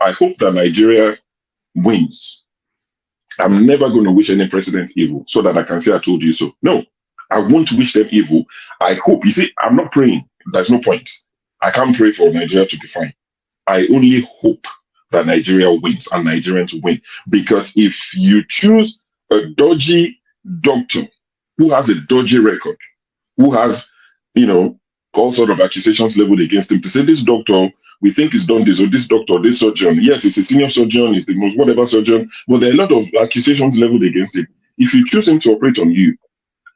I hope that Nigeria wins. I'm never going to wish any president evil so that I can say I told you so. No, I won't wish them evil. I hope. You see, I'm not praying. There's no point. I can't pray for Nigeria to be fine. I only hope that Nigeria wins and Nigerians win. Because if you choose a dodgy doctor who has a dodgy record, who has, all sort of accusations leveled against him, to say this doctor, we think he's done this, or this doctor, this surgeon, yes, he's a senior surgeon, he's the most whatever surgeon, but there are a lot of accusations leveled against him. If you choose him to operate on you,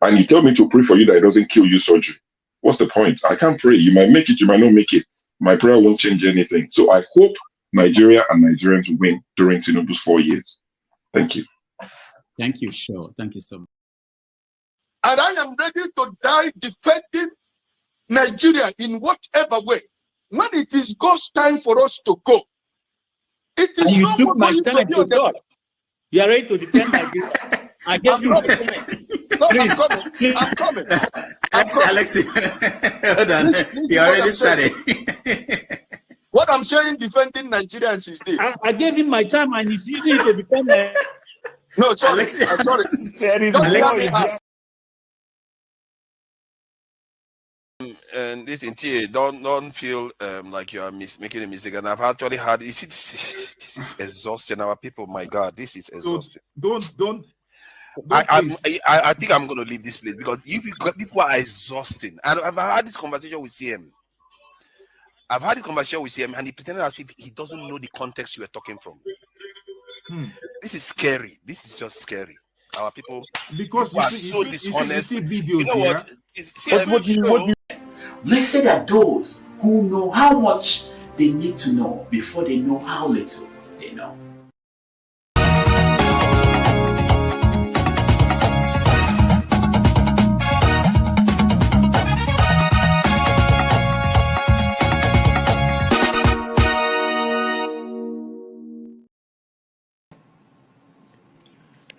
and you tell me to pray for you that it doesn't kill you surgery, what's the point? I can't pray. You might make it, you might not make it. My prayer won't change anything. So I hope Nigeria and Nigerians win during Tinubu's 4 years. Thank you. Thank you, sure. Thank you so much. And I am ready to die defending Nigeria in whatever way. When it is God's time for us to go, it is. And you took my time to God. You are ready to defend Nigeria. I gave you. No, please. I'm coming. Alexi, hold on. You already started. What I'm saying, defending Nigerians is this. I gave him my time, and he's using it to defend. No, sorry. I'm sorry. And this interior, don't feel like you are making a mistake. And I've actually had. You see, this is exhausting. Our people, my God, this is exhausting. Don't. I think I'm going to leave this place because people are exhausting. And I've had this conversation with CM. And he pretended as if he doesn't know the context you were talking from. This is scary. This is just scary. Our people, because are so dishonest. You see videos, you know what? CM, blessed are those who know how much they need to know before they know how little they know.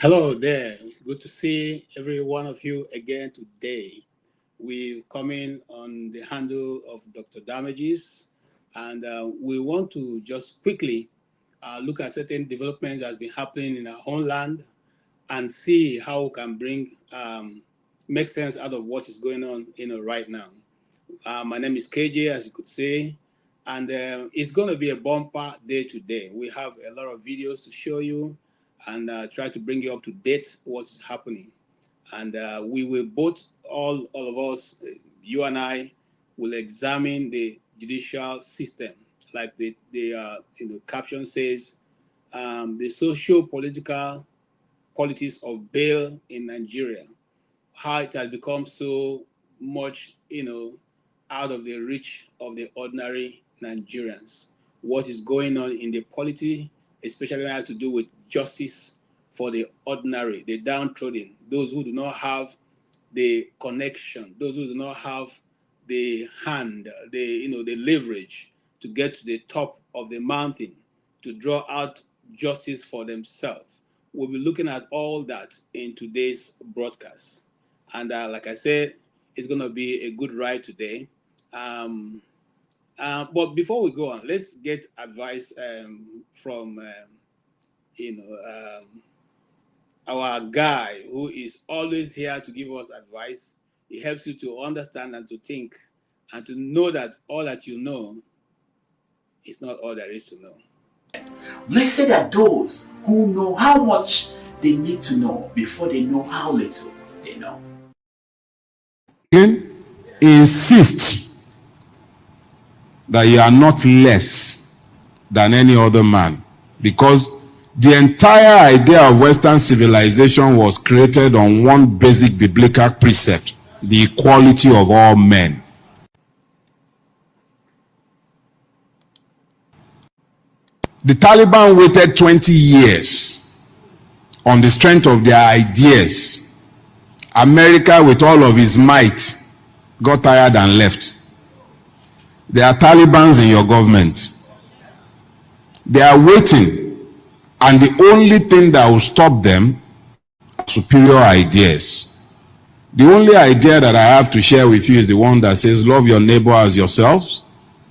Hello there. Good to see every one of you again today. We're coming on the handle of Dr. Damages, and we want to just quickly look at certain developments that have been happening in our own land and see how we can bring make sense out of what is going on right now. My name is KJ, as you could see, and it's going to be a bumper day today. We have a lot of videos to show you and try to bring you up to date what is happening. And we will both, all of us, you and I, will examine the judicial system, like the caption says, the socio-political politics of bail in Nigeria, how it has become so much, out of the reach of the ordinary Nigerians. What is going on in the polity, especially when it has to do with justice for the ordinary, the downtrodden, those who do not have the connection, those who do not have the hand, the leverage to get to the top of the mountain, to draw out justice for themselves. We'll be looking at all that in today's broadcast. And like I said, it's going to be a good ride today. But before we go on, let's get advice from our guy who is always here to give us advice. It helps you to understand and to think and to know that all that you know is not all there is to know. Blessed are those who know how much they need to know before they know how little they know. Insist that you are not less than any other man, because the entire idea of Western civilization was created on one basic biblical precept: the equality of all men. The Taliban waited 20 years on the strength of their ideas. America, with all of his might, got tired and left. There are Talibans in your government. They are waiting, and the only thing that will stop them are superior ideas. The only idea that I have to share with you is the one that says, love your neighbor as yourselves,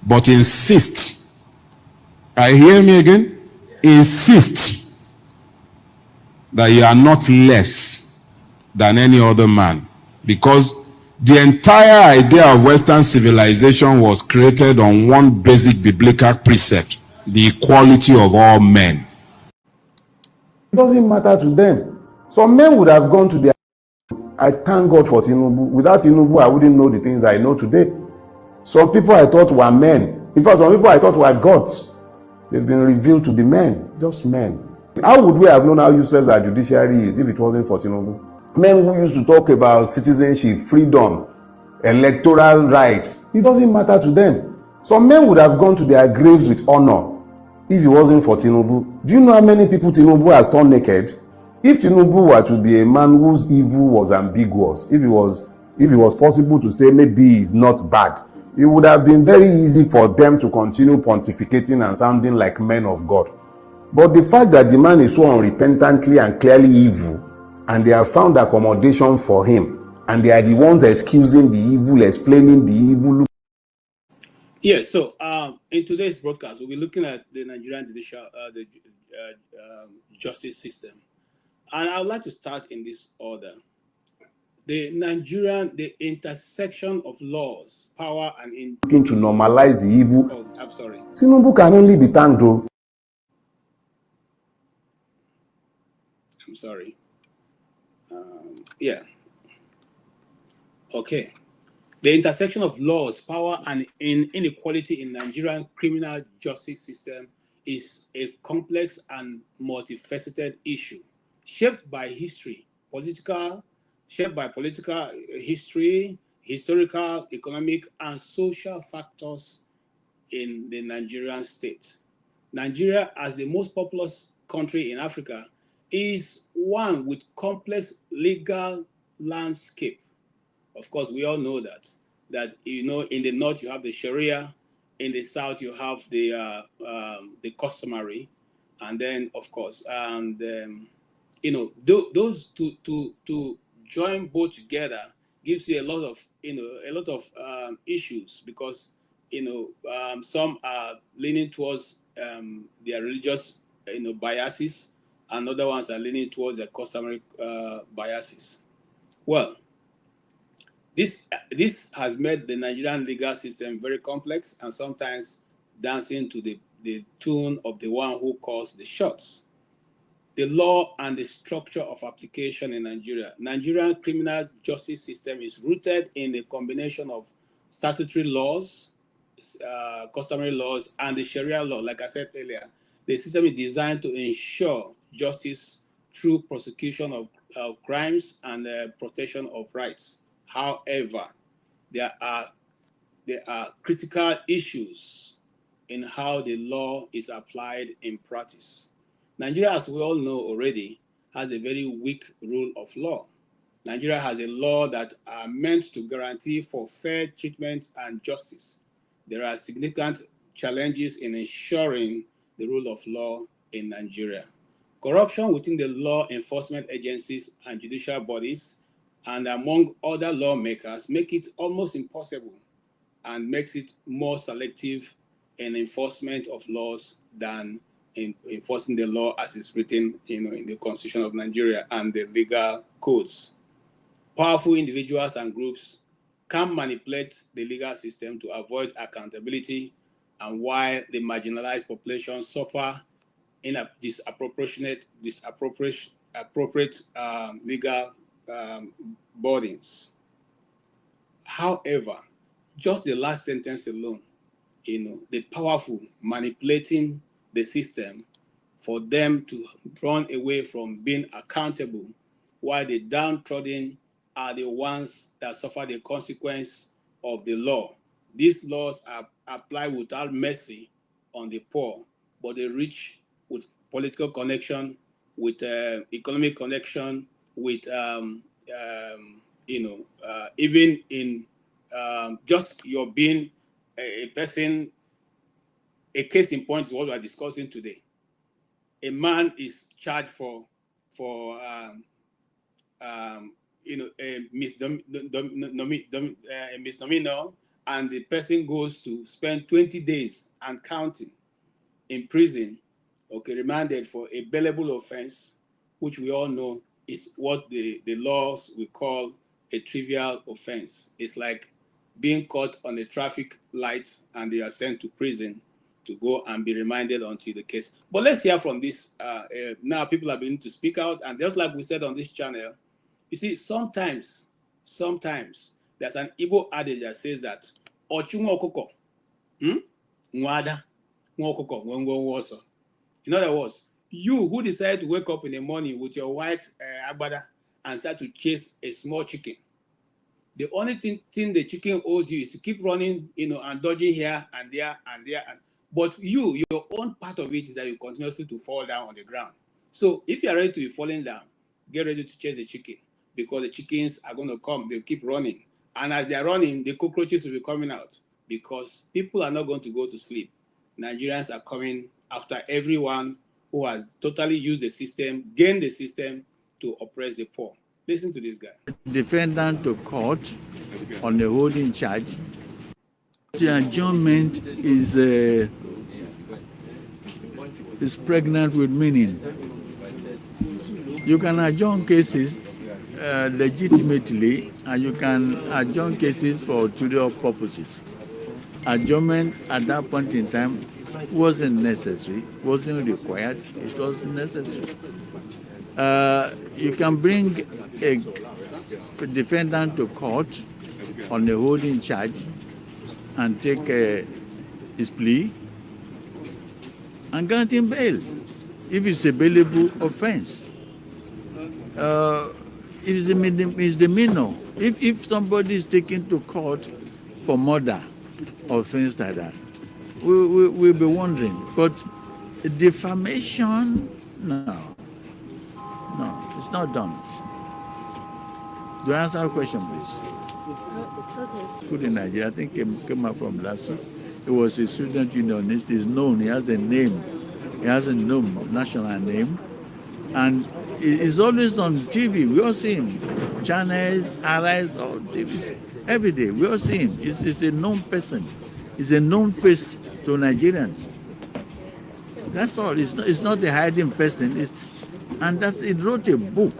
but insist I hear me again? Insist that you are not less than any other man, because the entire idea of Western civilization was created on one basic biblical precept: the equality of all men. It doesn't matter to them. Some men would have gone to their... I thank God for Tinubu. Without Tinubu, I wouldn't know the things I know today. Some people I thought were men. In fact, some people I thought were gods. They've been revealed to be men, just men. How would we have known how useless our judiciary is if it wasn't for Tinubu? Men who used to talk about citizenship, freedom, electoral rights, it doesn't matter to them. Some men would have gone to their graves with honor if it wasn't for Tinubu. Do you know how many people Tinubu has torn naked? If Tinubu were to be a man whose evil was ambiguous, if it was possible to say maybe he's not bad, it would have been very easy for them to continue pontificating and sounding like men of God. But the fact that the man is so unrepentantly and clearly evil, and they have found accommodation for him, and they are the ones excusing the evil, explaining the evil. Yes, so in today's broadcast, we'll be looking at the Nigerian judicial, justice system. And I would like to start in this order. The intersection of laws, power, and looking to normalize the evil. Oh, I'm sorry. Tinubu can only be thanked, though. I'm sorry. Yeah. Okay. The intersection of laws, power, and inequality in Nigerian criminal justice system is a complex and multifaceted issue, shaped by political history, historical, economic, and social factors in the Nigerian state. Nigeria, as the most populous country in Africa, is one with complex legal landscape. Of course, we all know that in the north you have the Sharia, in the south you have the customary, and then of course, and those to join both together gives you a lot of issues, because some are leaning towards their religious biases, and other ones are leaning towards their customary biases. Well, this has made the Nigerian legal system very complex and sometimes dancing to the tune of the one who calls the shots. The law and the structure of application in Nigeria. Nigerian criminal justice system is rooted in a combination of statutory laws, customary laws, and the Sharia law. Like I said earlier, the system is designed to ensure justice through prosecution of crimes and protection of rights. However, there are critical issues in how the law is applied in practice. Nigeria, as we all know already, has a very weak rule of law. Nigeria has a law that are meant to guarantee for fair treatment and justice. There are significant challenges in ensuring the rule of law in Nigeria. Corruption within the law enforcement agencies and judicial bodies and among other lawmakers make it almost impossible and makes it more selective in enforcement of laws than in enforcing the law as it's written in the Constitution of Nigeria and the legal codes. Powerful individuals and groups can manipulate the legal system to avoid accountability, and while the marginalized population suffer in a disappropriate legal burdens. However, just the last sentence alone, the powerful manipulating the system for them to run away from being accountable, while the downtrodden are the ones that suffer the consequence of the law. These laws are applied without mercy on the poor, but the rich with political connection, with economic connection, with even in just your being a person. A case in point is what we are discussing today. A man is charged for a misdemeanor, and the person goes to spend 20 days and counting in prison, okay, remanded for a bailable offense, which we all know is what the laws we call a trivial offense. It's like being caught on a traffic light and they are sent to prison to go and be remanded until the case. But let's hear from this. Now people are beginning to speak out, and just like we said on this channel, you see, sometimes there's an Igbo adage that says that Ochungo okoko, Nwada, Nwokoko, Nwenwo. In other words, you who decide to wake up in the morning with your white agbada and start to chase a small chicken, the only thing the chicken owes you is to keep running, and dodging here and there and there. But your own part of it is that you continuously to fall down on the ground. So if you are ready to be falling down, get ready to chase the chicken, because the chickens are going to come. They'll keep running. And as they're running, the cockroaches will be coming out, because people are not going to go to sleep. Nigerians are coming after everyone who has totally used the system, gained the system to oppress the poor. Listen to this guy. Defendant to court on a holding charge. The adjournment is pregnant with meaning. You can adjourn cases legitimately, and you can adjourn cases for ulterior purposes. Adjournment at that point in time wasn't necessary, wasn't required, it wasn't necessary. You can bring a defendant to court on a holding charge and take his plea and grant him bail if it's a bailable offense. It is a misdemeanor. If somebody is taken to court for murder or things like that, we'll be wondering. But defamation, no, it's not done. Do I answer a question, please? School in Nigeria, I think came up from last week. He was a student unionist. He's known. He has a name. He has a national name, and he's always on TV. We all see him, channels, allies, or TVs every day. We all see him. He's a known person. He's a known face to Nigerians. That's all. It's not a hiding person. He wrote a book.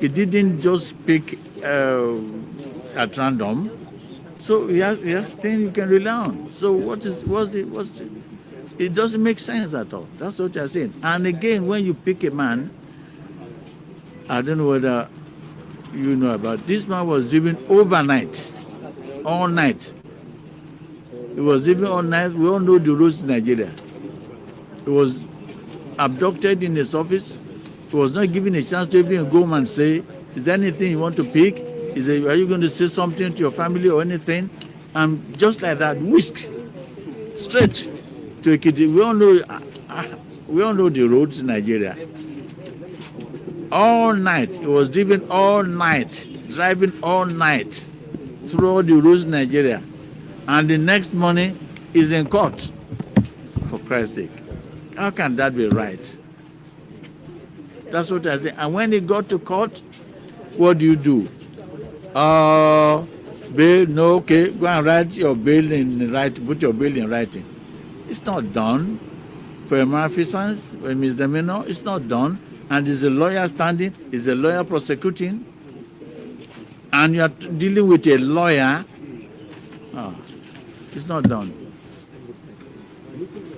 He didn't just speak at random. So he has things you can rely on. So what's the it doesn't make sense at all. That's what you're saying. And again, when you pick a man, I don't know whether you know about this man was driven overnight, all night. He was driven all night. We all know the roads in Nigeria. He was abducted in his office. He was not given a chance to even go home and say, is there anything you want to pick? Are you going to say something to your family or anything? And just like that, whisked straight to Ekiti. We all know the roads in Nigeria. All night. He was driven all night, driving all night through all the roads in Nigeria. And the next morning, he's in court. For Christ's sake. How can that be right? That's what I say. And when he got to court, what do? Bail, no, okay, go and write your bail in writing, put your bail in writing. It's not done. For a malfeasance, for a misdemeanor, it's not done. And there's a lawyer standing, is a lawyer prosecuting, and you are dealing with a lawyer. It's not done.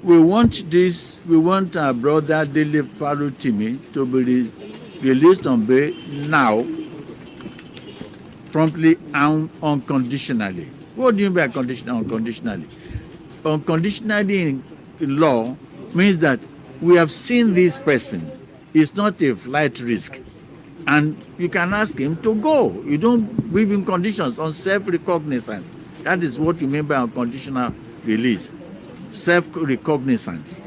We want our brother Dele Farotimi to be released on bail now, promptly and unconditionally. What do you mean by unconditionally? Unconditionally in law means that we have seen this person. It's not a flight risk. And you can ask him to go. You don't give him conditions on self-recognizance. That is what you mean by unconditional release. Self-recognizance.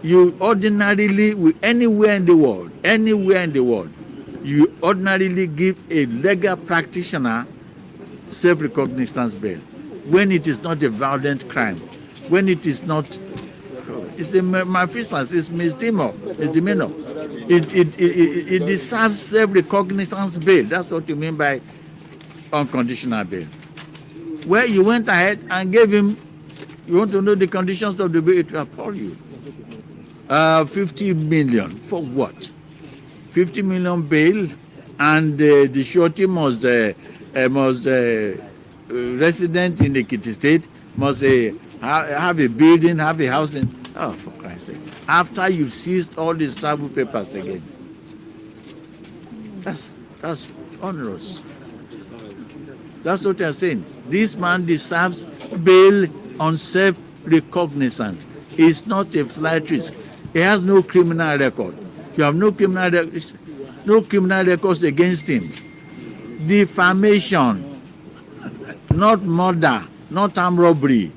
You ordinarily, anywhere in the world, you ordinarily give a legal practitioner self-recognizance bail when it is not a violent crime, when it is not, it's a malfeasance, it's misdemeanor. It deserves self-recognizance bail. That's what you mean by unconditional bail. Where you went ahead and gave him, you want to know the conditions of the bail, it will appall you. 50 million for what? 50 million bail, and the surety must resident in the Ekiti state must have a building, have a house. Oh, for Christ's sake! After you've seized all these travel papers again, that's onerous. That's what they're saying. This man deserves bail on self-recognizance. It's not a flight risk. He has no criminal record. You have no criminal records against him. Defamation, not murder, not armed robbery.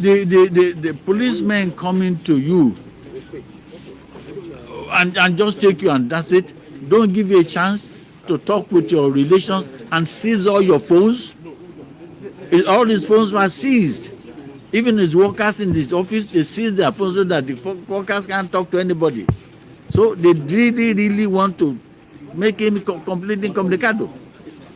The policemen coming to you and just take you and that's it. Don't give you a chance to talk with your relations and seize all your phones. All these phones were seized. Even his workers in this office, they seized their phones so that the workers can't talk to anybody. So they really want to make him completely incommunicado.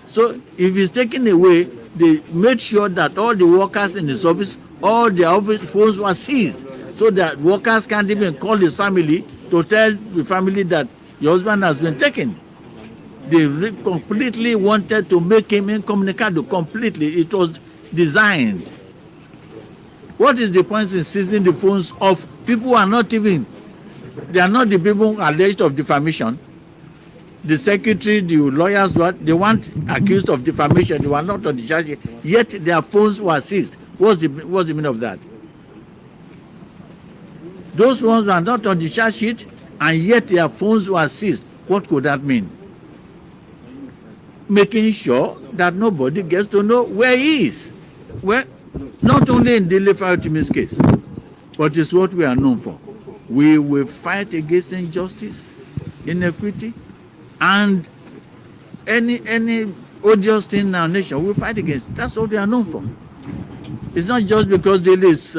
So if he's taken away, they made sure that all the workers in his office, all their office phones were seized, so that workers can't even call his family to tell the family that your husband has been taken. They completely wanted to make him incommunicado, completely. It was designed. What is the point in seizing the phones of people who are not even, they are not the people alleged of defamation? The secretary, the lawyers, they weren't accused of defamation, they were not on the charge, yet their phones were seized. What's the meaning of that? Those ones were not on the charge sheet, and yet their phones were seized. What could that mean? Making sure that nobody gets to know where he is. Well, not only in Dele Farotimi's case, but it's what we are known for. We will fight against injustice, inequity, and any odious thing in our nation. We fight against it. That's what we are known for. It's not just because Dele is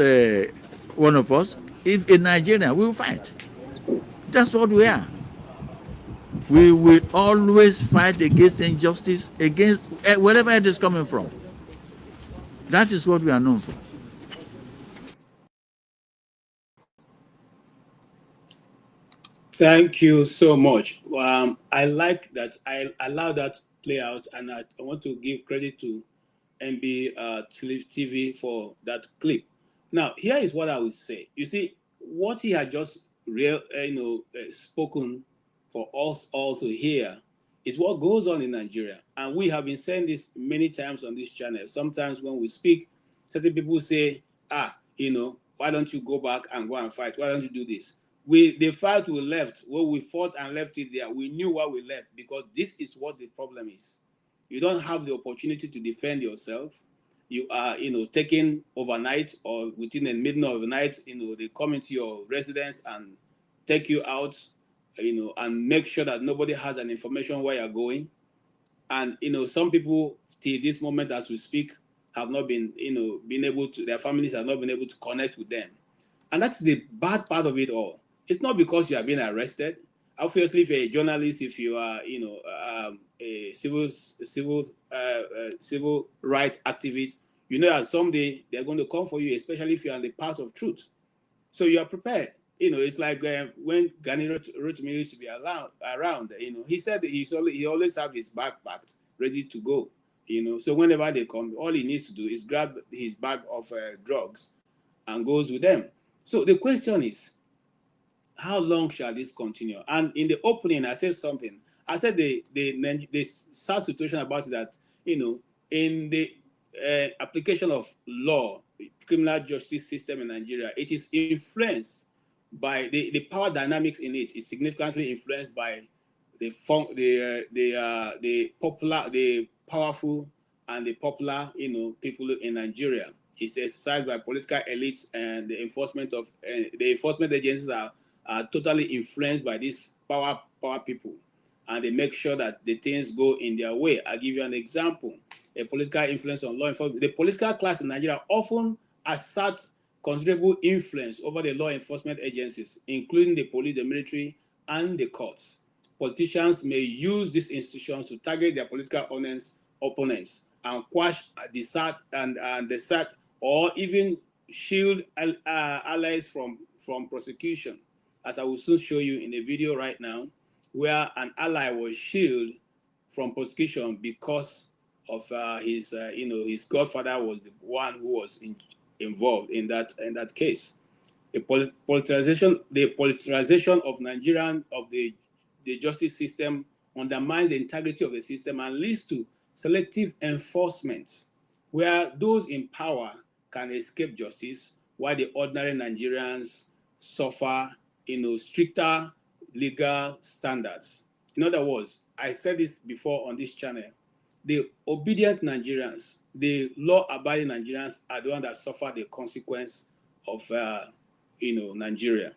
one of us. If in Nigeria, we will fight. That's what we are. We will always fight against injustice, against wherever it is coming from. That is what we are known for. Thank you so much. I like that. I allow that to play out, and I want to give credit to MB TV for that clip. Now, here is what I would say. You see, what he had just spoken for us all to hear is what goes on in Nigeria. And we have been saying this many times on this channel. Sometimes when we speak, certain people say, why don't you go back and go and fight? Why don't you do this? The fight we left, where we fought and left it there, we knew why we left, because this is what the problem is. You don't have the opportunity to defend yourself. You are, taken overnight or within the middle of the night, they come into your residence and take you out, and make sure that nobody has an information where you're going. And, some people, till this moment as we speak, have not been, been able to, their families have not been able to connect with them. And that's the bad part of it all. It's not because you are being arrested. Obviously, if you're a journalist, if you are, a civil rights activist, that someday they're going to come for you, especially if you're on the path of truth. So you are prepared. It's like when Gani Rotimi used to be around. He said that he always have his backpack ready to go. So whenever they come, all he needs to do is grab his bag of drugs and goes with them. So the question is, how long shall this continue? And in the opening, I said something. I said the sad situation about it, that in the application of law, criminal justice system in Nigeria, it is influenced by the power dynamics in it is significantly influenced by the powerful and the popular people in Nigeria. It's exercised by political elites, and the enforcement agencies are totally influenced by these power people, and they make sure that the things go in their way. I'll give you an example. A political influence on law enforcement. The political class in Nigeria often assert considerable influence over the law enforcement agencies, including the police, the military, and the courts. Politicians may use these institutions to target their political opponents and quash the SAT or even shield allies from prosecution, as I will soon show you in a video right now, where an ally was shielded from prosecution because of his godfather was the one who was involved in that case. The politicization of Nigerian the justice system undermines the integrity of the system and leads to selective enforcement, where those in power can escape justice while the ordinary Nigerians suffer stricter legal standards. In other words, I said this before on this channel, the obedient Nigerians, the law-abiding Nigerians are the ones that suffer the consequence of Nigeria.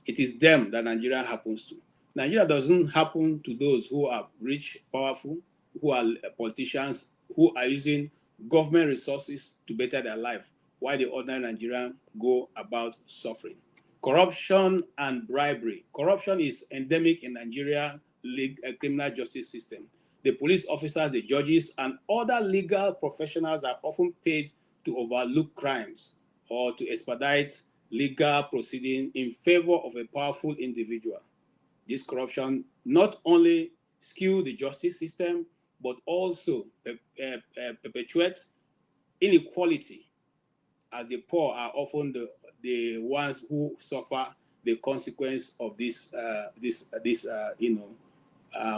It is them that Nigeria happens to. Nigeria doesn't happen to those who are rich, powerful, who are politicians, who are using government resources to better their life, while the ordinary Nigerian go about suffering. Corruption and bribery. Corruption is endemic in Nigeria criminal justice system. The police officers, the judges, and other legal professionals are often paid to overlook crimes or to expedite legal proceeding in favor of a powerful individual. This corruption not only skew the justice system, but also perpetuate inequality, as the poor are often the ones who suffer the consequence of this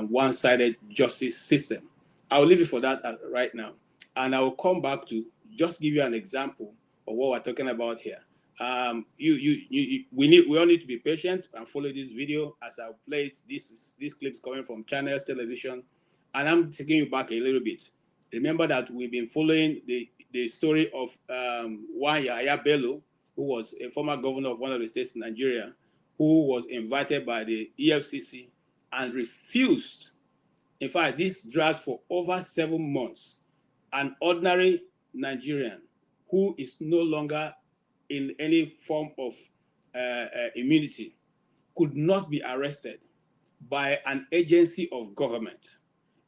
one-sided justice system. I'll leave it for that right now, and I will come back to just give you an example of what we're talking about here. We all need to be patient and follow this video as I play it. This clips coming from Channels Television, and I'm taking you back a little bit. Remember that we've been following the story of one Yahaya Bello, who was a former governor of one of the states in Nigeria, who was invited by the EFCC and refused. In fact, this dragged for over 7 months. An ordinary Nigerian who is no longer in any form of immunity could not be arrested by an agency of government.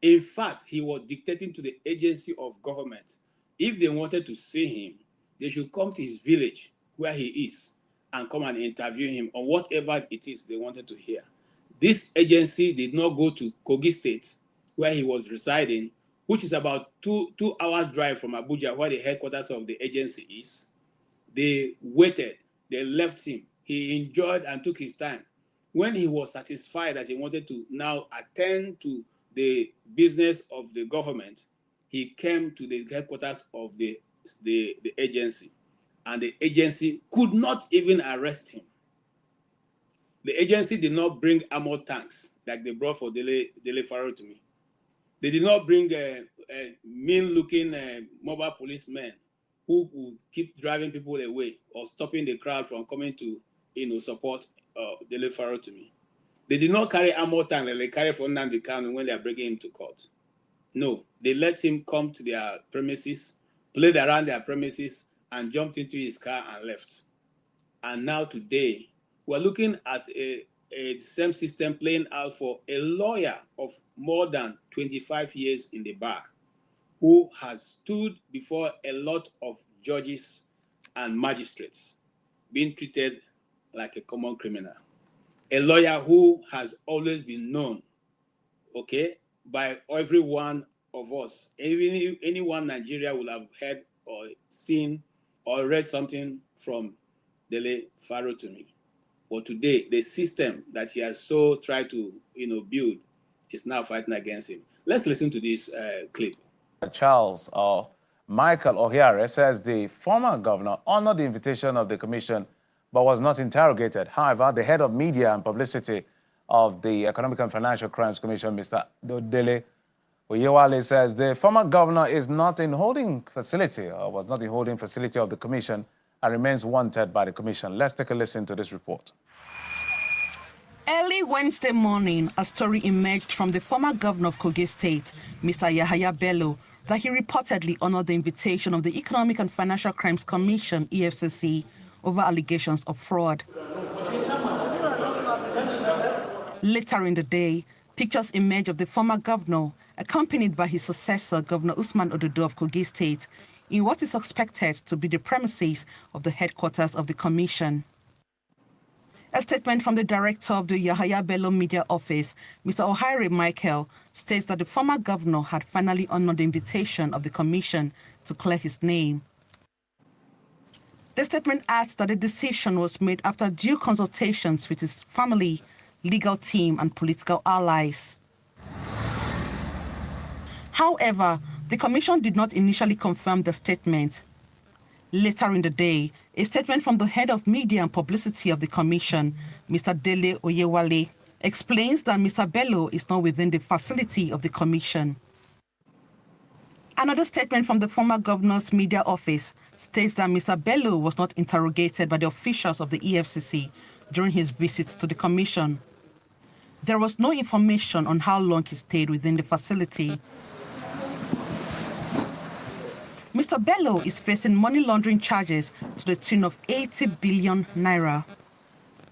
In fact, he was dictating to the agency of government. If they wanted to see him, they should come to his village where he is and come and interview him on whatever it is they wanted to hear. This agency did not go to Kogi State, where he was residing, which is about two hours drive from Abuja, where the headquarters of the agency is. They waited, they left him. He enjoyed and took his time. When he was satisfied that he wanted to now attend to the business of the government, he came to the headquarters of the agency, and the agency could not even arrest him. The agency did not bring armored tanks like they brought for Dele Farotimi. They did not bring mean-looking mobile policemen who would keep driving people away or stopping the crowd from coming to support Dele Farotimi. They did not carry armored tanks like they carry for Nnamdi Kanu when they are bringing him to court. No, they let him come to their premises, played around their premises, and jumped into his car and left. And now today, we're looking at a same system playing out for a lawyer of more than 25 years in the bar, who has stood before a lot of judges and magistrates, being treated like a common criminal. A lawyer who has always been known, by every one of us. Even anyone in Nigeria will have heard or seen or read something from Dele Farotimi. But today, the system that he has so tried to build is now fighting against him. Let's listen to this clip. Charles Michael Ohiare says the former governor honored the invitation of the commission but was not interrogated. However, the head of media and publicity of the Economic and Financial Crimes Commission, Mr. Dele Oyewale, says the former governor is not in holding facility or was not in holding facility of the commission and remains wanted by the commission. Let's take a listen to this report. Early Wednesday morning, a story emerged from the former governor of Kogi State, Mr. Yahaya Bello, that he reportedly honored the invitation of the Economic and Financial Crimes Commission, EFCC, over allegations of fraud. Later in the day, pictures emerged of the former governor, accompanied by his successor, Governor Usman Ododo of Kogi State, in what is suspected to be the premises of the headquarters of the commission. A statement from the director of the Yahaya Bello Media Office, Mr. Ohaire Michael, states that the former governor had finally honored the invitation of the commission to clear his name. The statement adds that the decision was made after due consultations with his family, legal team, and political allies. However, the commission did not initially confirm the statement. Later in the day, a statement from the head of media and publicity of the commission, Mr. Dele Oyewale, explains that Mr. Bello is not within the facility of the commission. Another statement from the former governor's media office states that Mr. Bello was not interrogated by the officials of the EFCC during his visit to the commission. There was no information on how long he stayed within the facility. Mr. Bello is facing money laundering charges to the tune of 80 billion naira.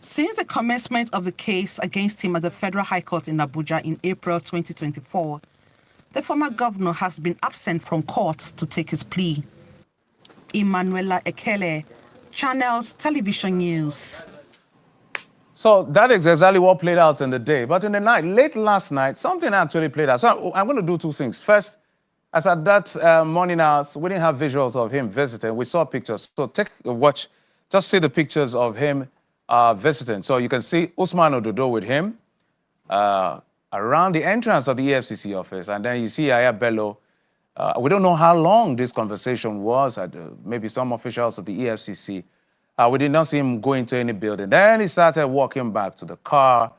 Since the commencement of the case against him at the Federal High Court in Abuja in April 2024, the former governor has been absent from court to take his plea. Emanuela Ekele, Channels Television News. So that is exactly what played out in the day. But in the night, late last night, something actually played out. So I'm going to do two things. First, as at that morning hours, we didn't have visuals of him visiting. We saw pictures. So take a watch, just see the pictures of him visiting. So you can see Usman Ododo with him around the entrance of the EFCC office. And then you see Yahaya Bello. We don't know how long this conversation was. Maybe some officials of the EFCC. We did not see him go into any building. Then he started walking back to the car.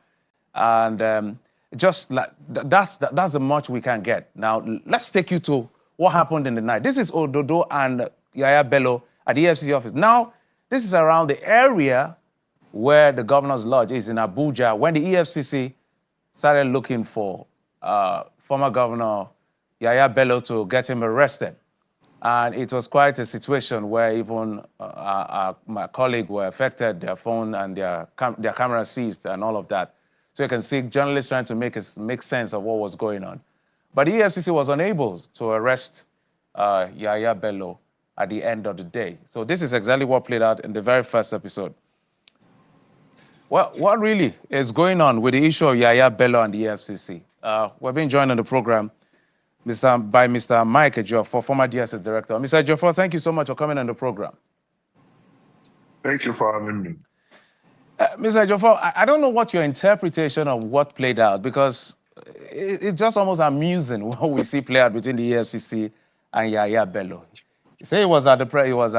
And just like that's the much we can get. Now, let's take you to what happened in the night. This is Ododo and Yahaya Bello at the EFCC office. Now, this is around the area where the governor's lodge is in Abuja when the EFCC started looking for former governor Yahaya Bello to get him arrested. And it was quite a situation where even my colleague were affected, their phone and their camera seized and all of that. So you can see journalists trying to make sense of what was going on. But the EFCC was unable to arrest Yahaya Bello at the end of the day. So this is exactly what played out in the very first episode. Well, what really is going on with the issue of Yahaya Bello and the EFCC? We're being joined on the program by Mr. Mike Ejiofor, former DSS director. Mr. Ejiofor, thank you so much for coming on the program. Thank you for having me. Mr. Ejiofor, I don't know what your interpretation of what played out, because it's just almost amusing what we see play out between the EFCC and Yahaya Bello. You say he was at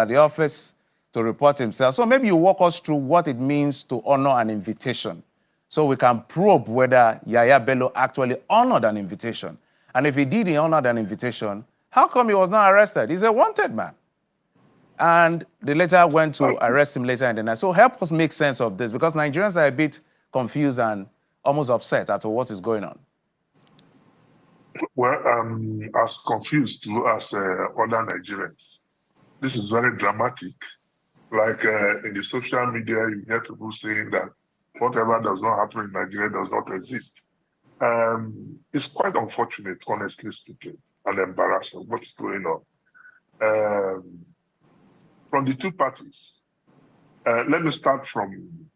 the office to report himself. So maybe you walk us through what it means to honor an invitation, so we can probe whether Yahaya Bello actually honored an invitation. And if he did honor an invitation, how come he was not arrested? He's a wanted man. And they later went to arrest him later in the night. So help us make sense of this, because Nigerians are a bit confused and almost upset as to what is going on. Well, I'm as confused as other Nigerians. This is very dramatic. Like in the social media, you hear people saying that whatever does not happen in Nigeria does not exist. It's quite unfortunate, honestly speaking, and embarrassing what's going on. From the two parties, let me start from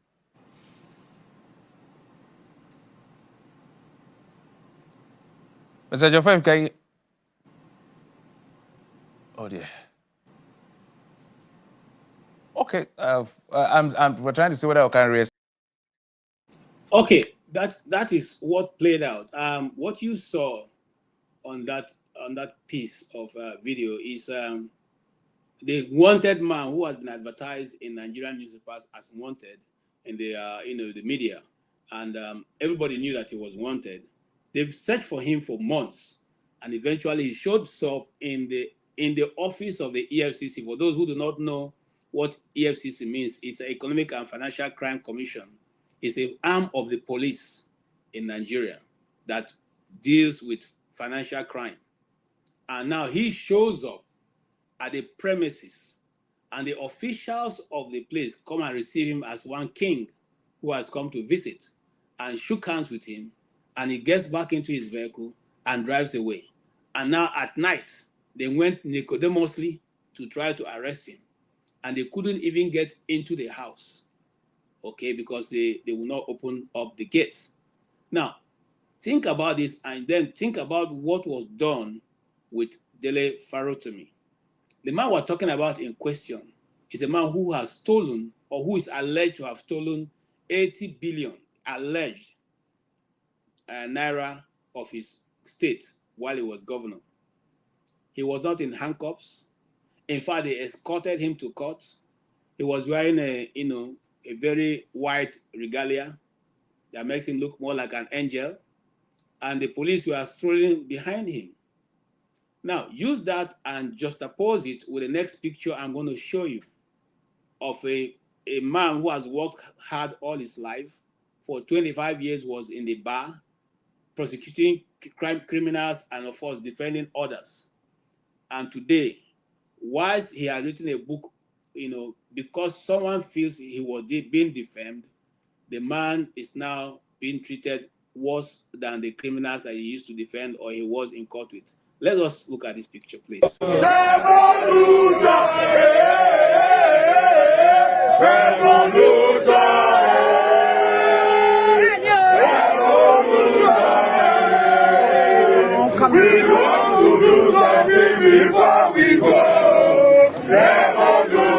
Mr. Ejiofor, can you... Oh dear. Okay, we're trying to see whether I can raise. Okay, that is what played out. What you saw on that piece of video is the wanted man who has been advertised in Nigerian newspapers as wanted in the the media, and everybody knew that he was wanted. They've searched for him for months, and eventually he showed up in the office of the EFCC. For those who do not know what EFCC means, it's an Economic and Financial Crime Commission. It's an arm of the police in Nigeria that deals with financial crime. And now he shows up at the premises, and the officials of the place come and receive him as one king who has come to visit, and shook hands with him, and he gets back into his vehicle and drives away. And now at night, they went Nicodemously to try to arrest him, and they couldn't even get into the house, okay, because they will not open up the gates. Now, think about this, and then think about what was done with Dele Farotimi. The man we're talking about in question is a man who has stolen, or who is alleged to have stolen 80 billion alleged naira of his state while he was governor. He was not in handcuffs. In fact, they escorted him to court. He was wearing a very white regalia that makes him look more like an angel, and the police were strolling behind him. Now, use that and juxtapose it with the next picture I'm going to show you of a man who has worked hard all his life. For 25 years was in the bar, prosecuting criminals and, of course, defending others. And today, whilst he had written a book, because someone feels he was being defamed, the man is now being treated worse than the criminals that he used to defend or he was in court with. Let us look at this picture, please. We want to do something before we go. Revolution.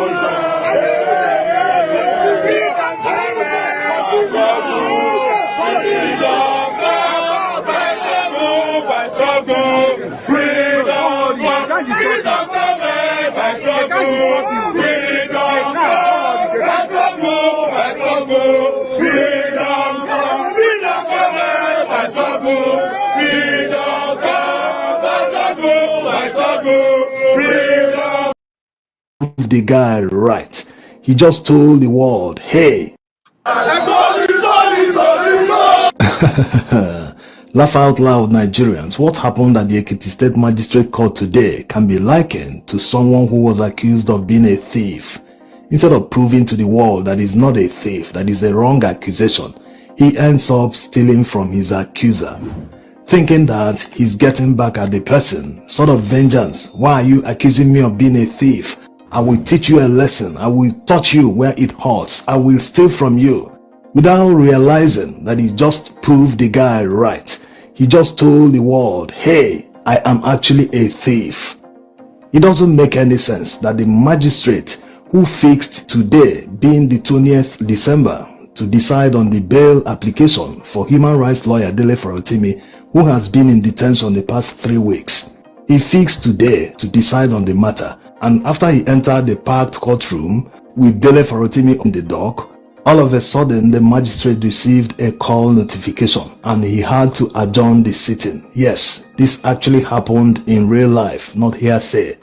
The guy right. He just told the world, hey. Laugh out loud, Nigerians. What happened at the Ekiti State Magistrate Court today can be likened to someone who was accused of being a thief. Instead of proving to the world that he's not a thief, that is a wrong accusation, he ends up stealing from his accuser, thinking that he's getting back at the person. Sort of vengeance. Why are you accusing me of being a thief? I will teach you a lesson. I will touch you where it hurts. I will steal from you. Without realizing that he just proved the guy right. He just told the world, hey, I am actually a thief. It doesn't make any sense that the magistrate who fixed today being the 20th December to decide on the bail application for human rights lawyer Dele Farotimi, who has been in detention the past 3 weeks. He fixed today to decide on the matter, and after he entered the packed courtroom with Dele Farotimi on the dock, all of a sudden the magistrate received a call notification and he had to adjourn the sitting. Yes, this actually happened in real life, not hearsay.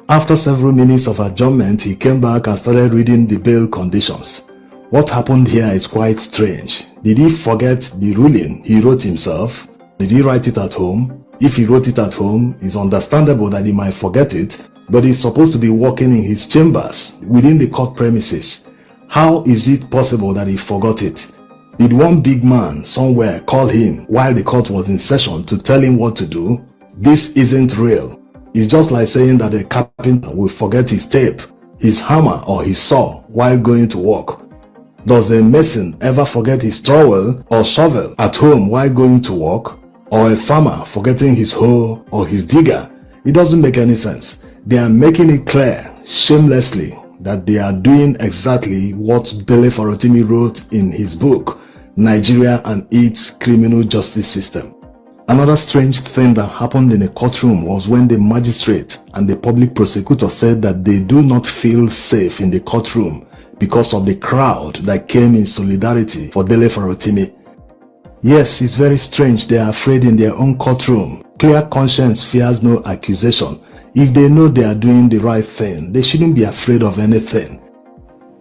After several minutes of adjournment, he came back and started reading the bail conditions. What happened here is quite strange. Did he forget the ruling he wrote himself? Did he write it at home? If he wrote it at home, it's understandable that he might forget it, but he's supposed to be working in his chambers within the court premises. How is it possible that he forgot it? Did one big man somewhere call him while the court was in session to tell him what to do? This isn't real. It's just like saying that a carpenter will forget his tape, his hammer or his saw while going to work. Does a mason ever forget his trowel or shovel at home while going to work? Or a farmer forgetting his hoe or his digger? It doesn't make any sense. They are making it clear, shamelessly, that they are doing exactly what Dele Farotimi wrote in his book, Nigeria and its Criminal Justice System. Another strange thing that happened in a courtroom was when the magistrate and the public prosecutor said that they do not feel safe in the courtroom because of the crowd that came in solidarity for Dele Farotimi. Yes, it's very strange they are afraid in their own courtroom. Clear conscience fears no accusation. If they know they are doing the right thing, they shouldn't be afraid of anything.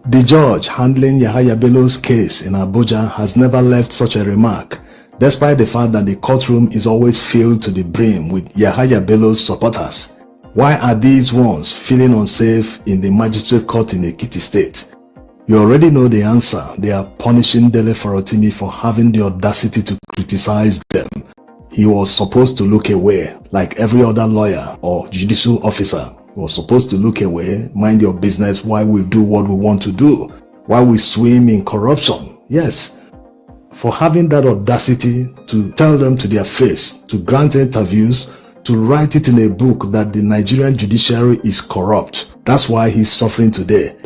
The judge handling Yahaya Bello's case in Abuja has never left such a remark, despite the fact that the courtroom is always filled to the brim with Yahaya Bello's supporters. Why are these ones feeling unsafe in the magistrate court in Ekiti State? You already know the answer. They are punishing Dele Farotimi for having the audacity to criticize them. He was supposed to look away like every other lawyer or judicial officer We're supposed to look away, mind your business while we do what we want to do, while we swim in corruption. Yes, for having that audacity to tell them to their face, to grant interviews, to write it in a book that the Nigerian judiciary is corrupt. That's why he's suffering today.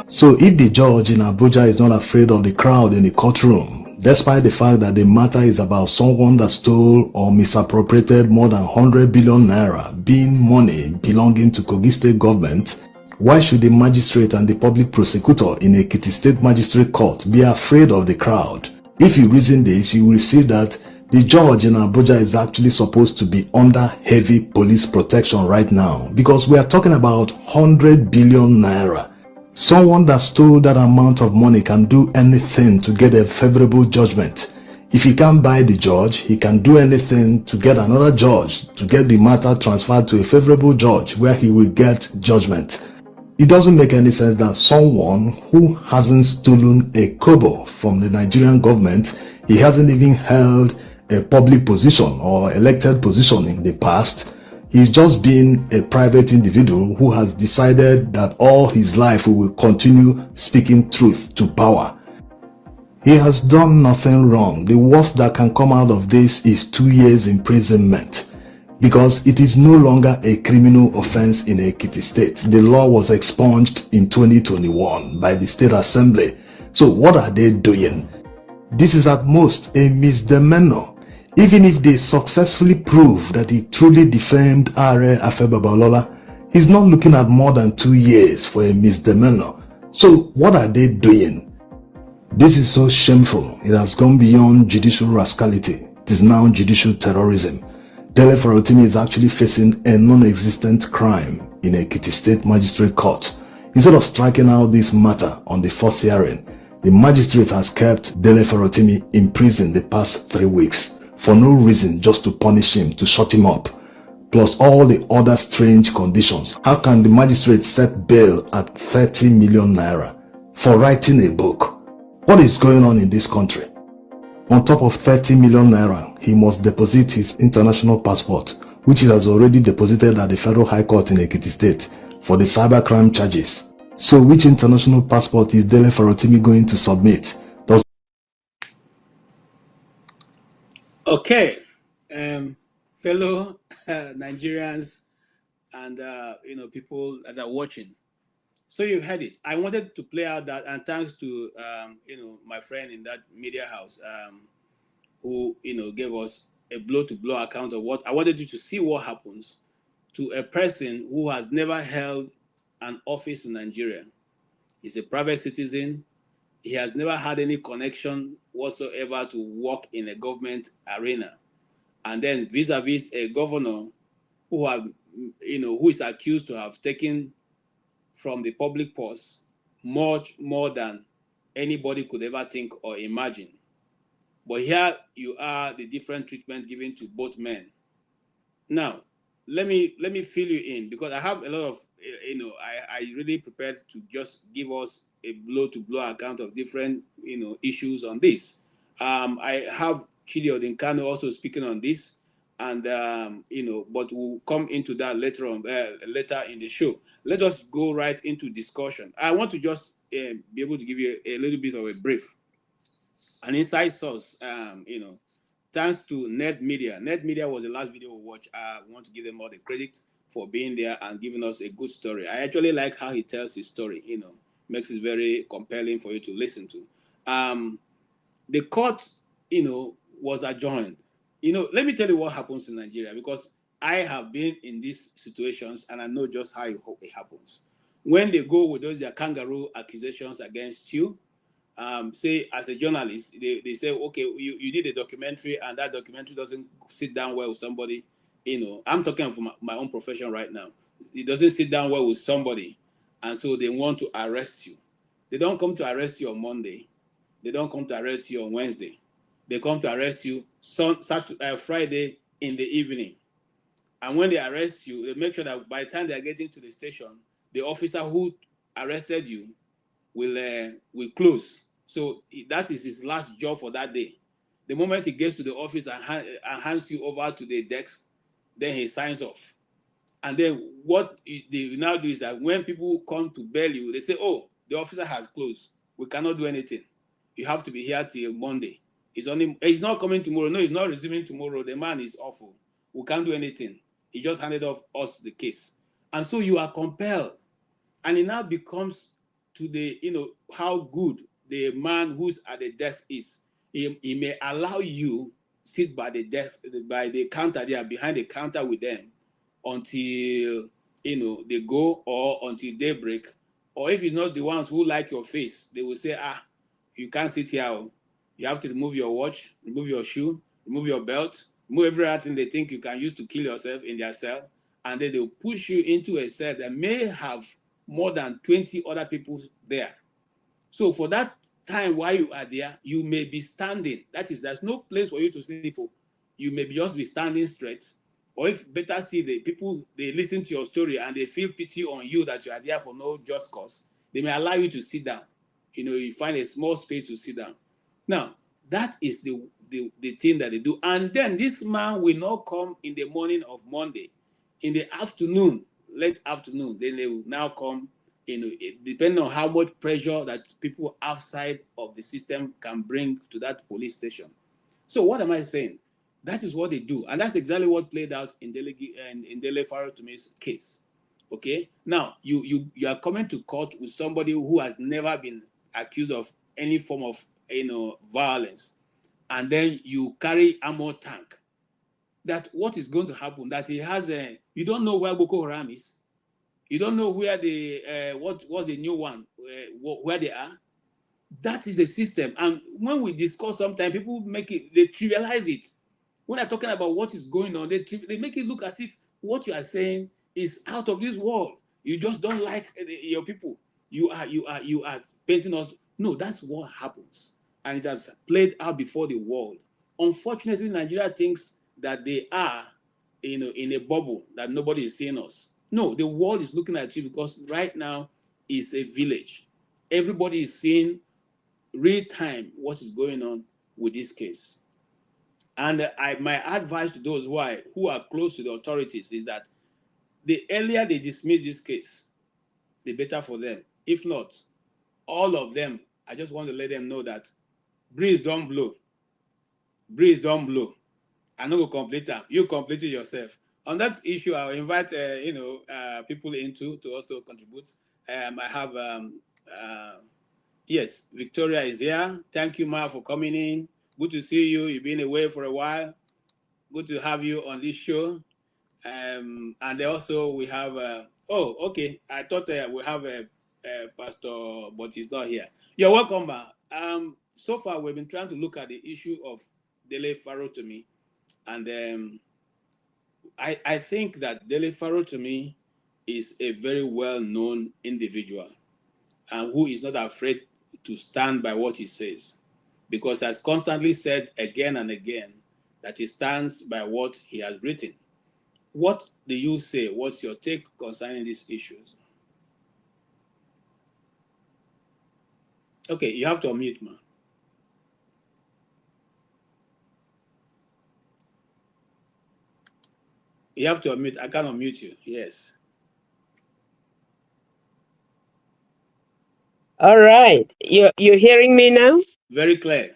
So if the judge in Abuja is not afraid of the crowd in the courtroom, despite the fact that the matter is about someone that stole or misappropriated more than 100 billion naira, being money belonging to Kogi State government, why should the magistrate and the public prosecutor in Ekiti State Magistrate Court be afraid of the crowd? If you reason this, you will see that the judge in Abuja is actually supposed to be under heavy police protection right now, because we are talking about 100 billion naira. Someone that stole that amount of money can do anything to get a favorable judgment. If he can't buy the judge, he can do anything to get another judge, to get the matter transferred to a favorable judge where he will get judgment. It doesn't make any sense that someone who hasn't stolen a kobo from the Nigerian government, he hasn't even held a public position or elected position in the past, he's just been a private individual who has decided that all his life he will continue speaking truth to power. He has done nothing wrong. The worst that can come out of this is 2 years imprisonment, because it is no longer a criminal offense in Ekiti State. The law was expunged in 2021 by the State Assembly. So what are they doing? This is at most a misdemeanor. Even if they successfully prove that he truly defamed Are Afebabalola, he's not looking at more than 2 years for a misdemeanor. So what are they doing? This is so shameful. It has gone beyond judicial rascality. It is now judicial terrorism. Dele Farotimi is actually facing a non-existent crime in Ekiti State Magistrate Court. Instead of striking out this matter on the first hearing, the magistrate has kept Dele Farotimi in prison the past 3 weeks for no reason, just to punish him, to shut him up, plus all the other strange conditions. How can the magistrate set bail at 30 million naira for writing a book? What is going on in this country? On top of 30 million naira, he must deposit his international passport, which he has already deposited at the Federal High Court in Ekiti State for the cybercrime charges. So which international passport is Dele Farotimi going to submit? Okay, fellow Nigerians and people that are watching. So you heard it. I wanted to play out that, and thanks to my friend in that media house who gave us a blow-to-blow account of what I wanted you to see what happens to a person who has never held an office in Nigeria. He's a private citizen. He has never had any connection whatsoever to work in a government arena. And then vis-a-vis a governor who is accused to have taken from the public purse much more than anybody could ever think or imagine. But here you are, the different treatment given to both men. Now, let me fill you in, because I have a lot of, I really prepared to just give us a blow-to-blow account of different, issues on this. I have Chidi Odinkano also speaking on this, and but we'll come into that later on, later in the show. Let us go right into discussion. I want to just be able to give you a little bit of a brief, an inside source. Thanks to Net Media. Net Media was the last video we watched. I want to give them all the credit for being there and giving us a good story. I actually like how he tells his story. Makes it very compelling for you to listen to. The court, was adjourned. Let me tell you what happens in Nigeria, because I have been in these situations and I know just how it happens. When they go with those their kangaroo accusations against you, say as a journalist, they say, okay, you did a documentary and that documentary doesn't sit down well with somebody. I'm talking from my own profession right now. It doesn't sit down well with somebody, and so they want to arrest you. They don't come to arrest you on Monday. They don't come to arrest you on Wednesday. They come to arrest you Friday in the evening. And when they arrest you, they make sure that by the time they are getting to the station, the officer who arrested you will close. So that is his last job for that day. The moment he gets to the office and hands you over to the desk, then he signs off. And then what they now do is that when people come to bail you, they say, oh, the officer has closed. We cannot do anything. You have to be here till Monday. He's not coming tomorrow. No, he's not resuming tomorrow. The man is awful. We can't do anything. He just handed off us the case. And so you are compelled. And it now becomes to the, how good the man who's at the desk is. He may allow you sit by the desk, by the counter there, behind the counter with them until, they go, or until daybreak. Or if it's not the ones who like your face, they will say, you can't sit here. You have to remove your watch, remove your shoe, remove your belt, remove everything they think you can use to kill yourself in their cell. And then they'll push you into a cell that may have more than 20 other people there. So for that time while you are there, you may be standing. That is, there's no place for you to sleep. You may just be standing straight. Or if better still, the people, they listen to your story and they feel pity on you that you are there for no just cause, they may allow you to sit down. You find a small space to sit down. Now, that is the thing that they do. And then this man will not come in the morning of Monday. In the afternoon, late afternoon, then they will now come, depending on how much pressure that people outside of the system can bring to that police station. So what am I saying? That is what they do. And that's exactly what played out in Dele Farotimi's case. Okay? Now, you are coming to court with somebody who has never been accused of any form of violence. And then you carry ammo tank. That what is going to happen? That he has you don't know where Boko Haram is. You don't know where the what's the new one, where they are. That is a system. And when we discuss, sometimes people they trivialize it. When they're talking about what is going on, they make it look as if what you are saying is out of this world. You just don't like your people. You are painting us. No, that's what happens, and it has played out before the world. Unfortunately, Nigeria thinks that they are, in a bubble, that nobody is seeing us. No, the world is looking at you, because right now is a village. Everybody is seeing real time what is going on with this case. And my advice to those who are close to the authorities is that the earlier they dismiss this case, the better for them. If not, all of them, I just want to let them know that breeze don't blow. Breeze don't blow. I'm not going to complete them. You complete it yourself. On that issue, I'll invite people to also contribute. I have yes, Victoria is here. Thank you, Ma, for coming in. Good to see you. You've been away for a while. Good to have you on this show. And also we have okay. I thought we have a pastor, but he's not here. You're welcome, Ma. So far we've been trying to look at the issue of Dele Farotimi, and I think that Dele Farotimi is a very well-known individual, and who is not afraid to stand by what he says, because he has constantly said again and again that he stands by what he has written. What do you say? What's your take concerning these issues? Okay, you have to unmute, man. You have to unmute. I can't unmute you. Yes. All right. You're hearing me now? Very clear.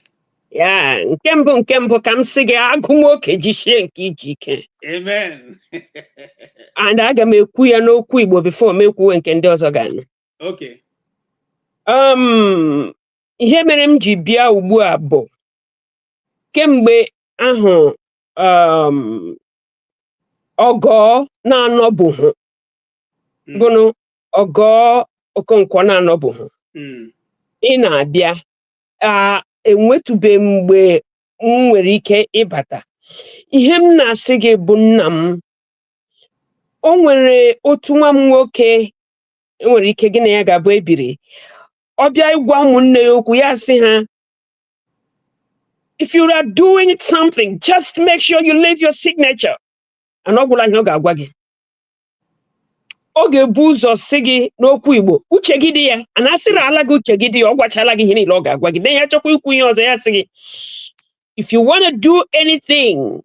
Yeah. Nkembo kamsige agumwoke jishie nke ijike. Amen. And aga m ekwu ya n'okwu Igbo before m ekwuwe nke ndị ọzọ ga-anụ. Okay. Ihe mere m ji bịa ugbu a bụ kemgbe ahụ ọgọ na-anọbụghị bụnụ ọgọ Okonkwo na-anọbụghị ị na-abịa enwetube mgbe m nwere ike ịbata. Ihe m na-asị gị bụ nna m, o nwere otu nwa m nwoke enwere ike gị na ya ga-abụ ebiri, ọ bịa ịgwa ụmụnne ya okwu, ya sị ha, if you are doing something, just make sure you leave your signature. And ọ gwụla ihe ọ ga-agwa gị. Ọ ga-ebu ụzọ sị gị n'okwu Igbo, uche gị dị ya, ana asịrị ala gị uche gị dị ya, ọ gwachala gị ihe niile ọ ga-agwa gị. Na ya chọkwa ikwu ihe ọzọ, ya sị gị, if you want to do anything,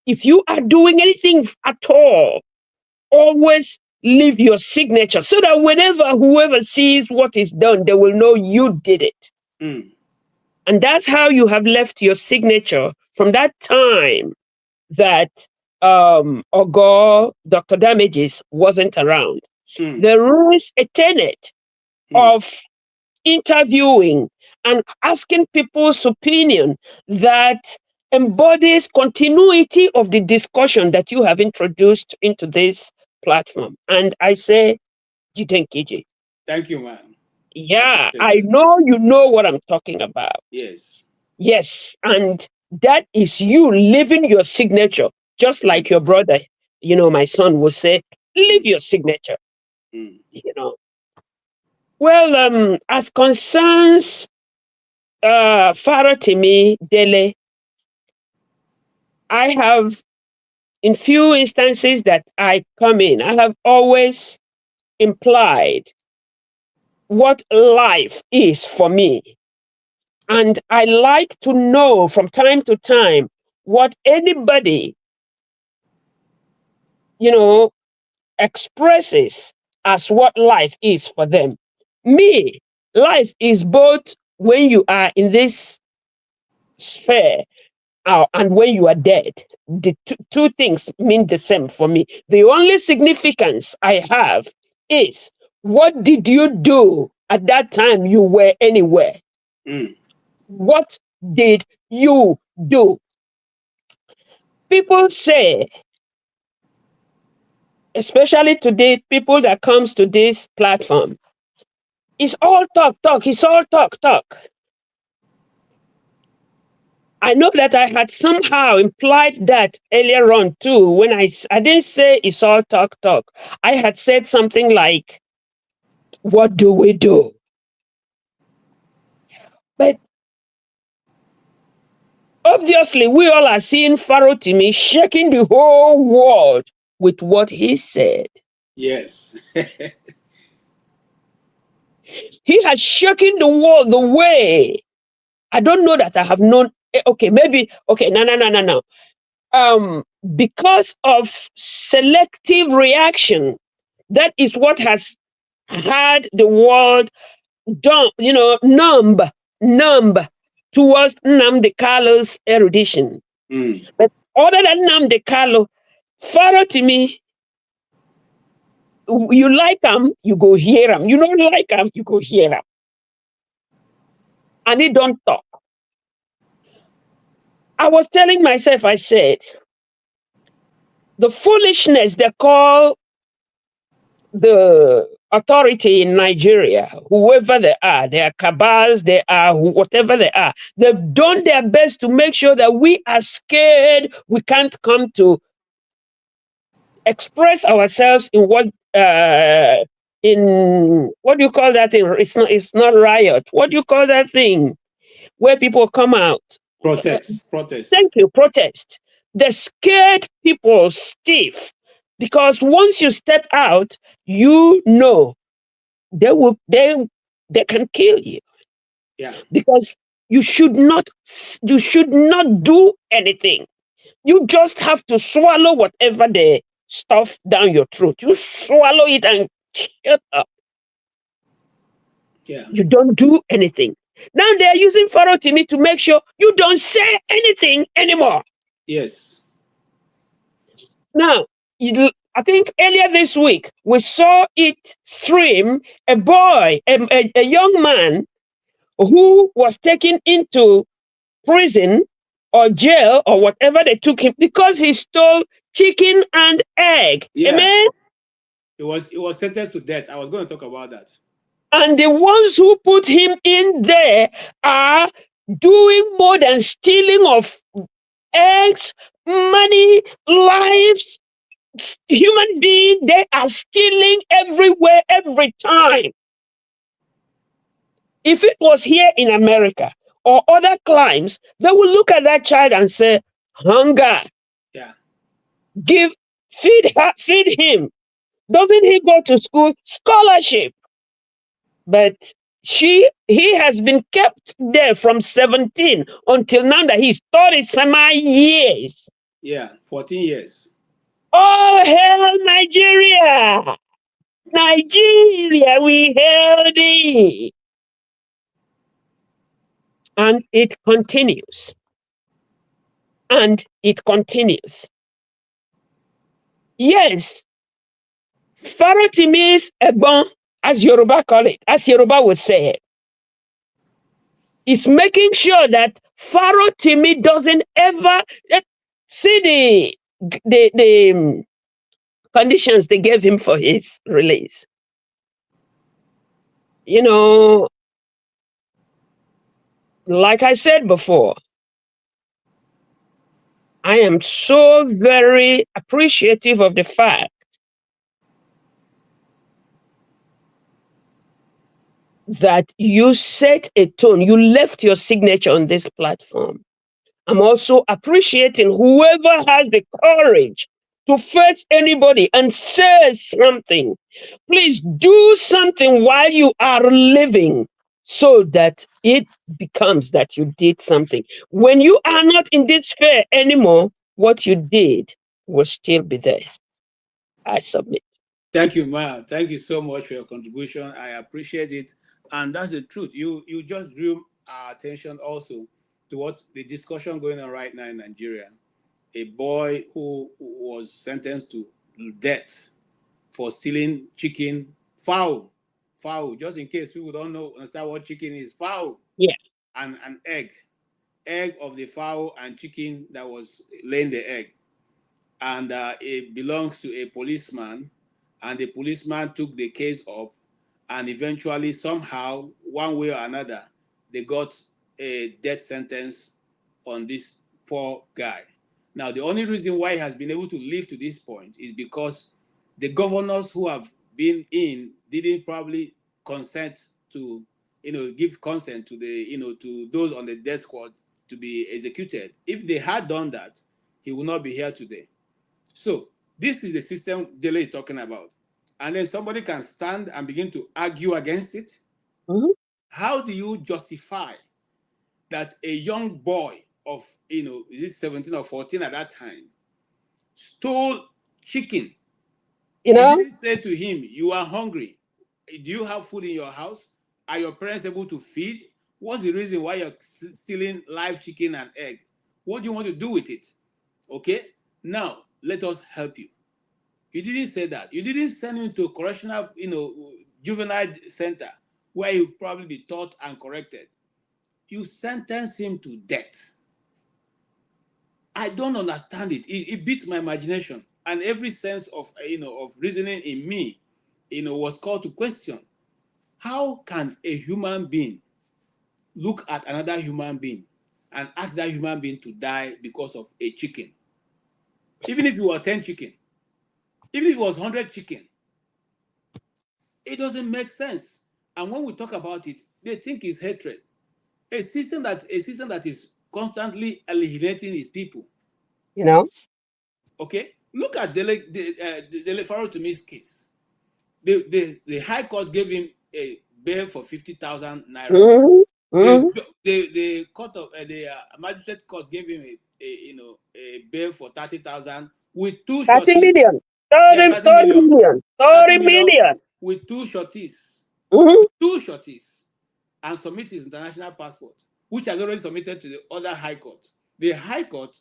if you are doing anything at all, always leave your signature so that whenever whoever sees what is done, they will know you did it. And that's how you have left your signature from that time that Ogo, Dr. Damages wasn't around. There is a tenet of interviewing and asking people's opinion that embodies continuity of the discussion that you have introduced into this platform. And I say, Jitenkiji. Thank you, ma'am. Yeah, I know you know what I'm talking about. Yes. Yes, and that is you leaving your signature, just like your brother, my son will say, leave your signature, Well, as concerns Farotimi, Dele, I have, in few instances that I come in, I have always implied what life is for me. And I like to know from time to time what anybody, expresses as what life is for them. Me, life is both when you are in this sphere and when you are dead. The two things mean the same for me. The only significance I have is, what did you do at that time you were anywhere? What did you do? People say, especially today, people that comes to this platform, it's all talk. It's all talk. I know that I had somehow implied that earlier on too, when I didn't say it's all talk. I had said something like, what do we do? But obviously, we all are seeing Farotimi shaking the whole world with what he said. Yes. He has shaken the world the way. I don't know that I have known. Okay, maybe. Okay, no. Because of selective reaction, that is what has had the world numb towards Nnamdi Kalu's erudition. But other than Nnamdi Kalu, Farotimi, you like him, you go hear him. You don't like him, you go hear him. And he don't talk. I was telling myself, I said, the foolishness they call the authority in Nigeria, whoever they are cabals, they are whatever they are, they've done their best to make sure that we are scared. We can't come to express ourselves in what do you call that thing? It's not riot. What do you call that thing where people come out? Protest. Thank you, protest. They scared people stiff because once you step out, they can kill you. Yeah. Because you should not do anything. You just have to swallow whatever they stuff down your throat. You swallow it and shut up. Yeah. You don't do anything. Now they are using Farotimi to make sure you don't say anything anymore. Yes. Now, I think earlier this week, we saw it stream a boy, a young man who was taken into prison or jail or whatever they took him because he stole chicken and egg. Yeah. Amen? It was sentenced to death. I was going to talk about that. And the ones who put him in there are doing more than stealing of eggs, money, lives, human beings. They are stealing everywhere, every time. If it was here in America or other climes, they will look at that child and say, hunger. Yeah. Feed him. Doesn't he go to school? Scholarship. But he has been kept there from 17 until now that he's 30 some years. Yeah, 14 years. Oh, hell, Nigeria! Nigeria, we held it. And it continues. And it continues. Yes, Farotimi's Egbon, as Yoruba call it, as Yoruba would say it, is making sure that Farotimi doesn't ever see the conditions they gave him for his release. You know, like I said before, I am so very appreciative of the fact that you set a tone, you left your signature on this platform. I'm also appreciating whoever has the courage to face anybody and say something. Please do something while you are living so that it becomes that you did something. When you are not in this sphere anymore, what you did will still be there. I submit. Thank you, Ma. Thank you so much for your contribution. I appreciate it. And that's the truth. You just drew our attention also to what the discussion going on right now in Nigeria. A boy who was sentenced to death for stealing chicken, fowl, just in case people don't understand what chicken is, fowl. Yeah. And an egg of the fowl and chicken that was laying the egg. And it belongs to a policeman, and the policeman took the case up, and eventually somehow, one way or another, they got a death sentence on this poor guy. Now, the only reason why he has been able to live to this point is because the governors who have been in didn't probably consent to, give consent to the, to those on the death squad to be executed. If they had done that, he would not be here today. So this is the system Dele is talking about. And then somebody can stand and begin to argue against it. Mm-hmm. How do you justify that a young boy of, is it 17 or 14 at that time, stole chicken? You didn't say to him, you are hungry. Do you have food in your house? Are your parents able to feed? What's the reason why you're stealing live chicken and egg? What do you want to do with it? Okay? Now, let us help you. You didn't say that. You didn't send him to a correctional, juvenile center where he'll probably be taught and corrected. You sentenced him to death. I don't understand it. It beats my imagination. And every sense of, of reasoning in me, was called to question. How can a human being look at another human being and ask that human being to die because of a chicken? Even if it were 10 chicken, even if it was 100 chicken, it doesn't make sense. And when we talk about it, they think it's hatred. A system that is constantly alienating its people. Okay? Look at Dele Farotimi's case. The High Court gave him a bail for 50,000 naira. Mm-hmm. The court of the magistrate court gave him a bail for 30,000 with 2 30 shorties. million. 30 million. With 2 shorties. Mm-hmm. With 2 shorties. And submit his international passport, which has already submitted to the other High Court. The High Court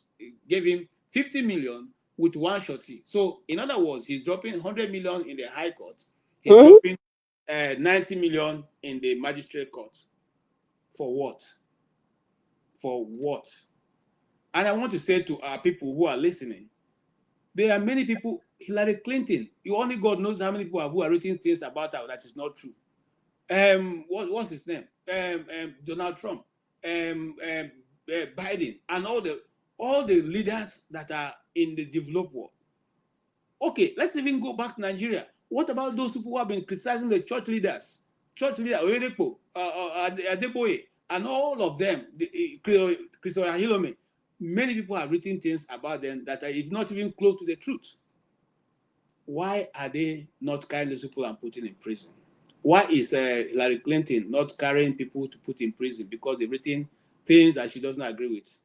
gave him 50 million with 1 shorty. So, in other words, he's dropping 100 million in the High Court. He's dropping 90 million in the magistrate court. For what? For what? And I want to say to our people who are listening, there are many people, Hillary Clinton, only God knows how many people who are writing things about her that is not true. What's his name? Donald Trump, Biden, and all the leaders that are in the developed world. Okay, let's even go back to Nigeria. What about those people who have been criticizing the church leaders? Church leader Oyedepo, Adeboye, and all of them, Christopher Hilome. Many people have written things about them that are not even close to the truth. Why are they not carrying those people and putting in prison? Why is Hillary Clinton not carrying people to put in prison because they've written things that she doesn't agree with?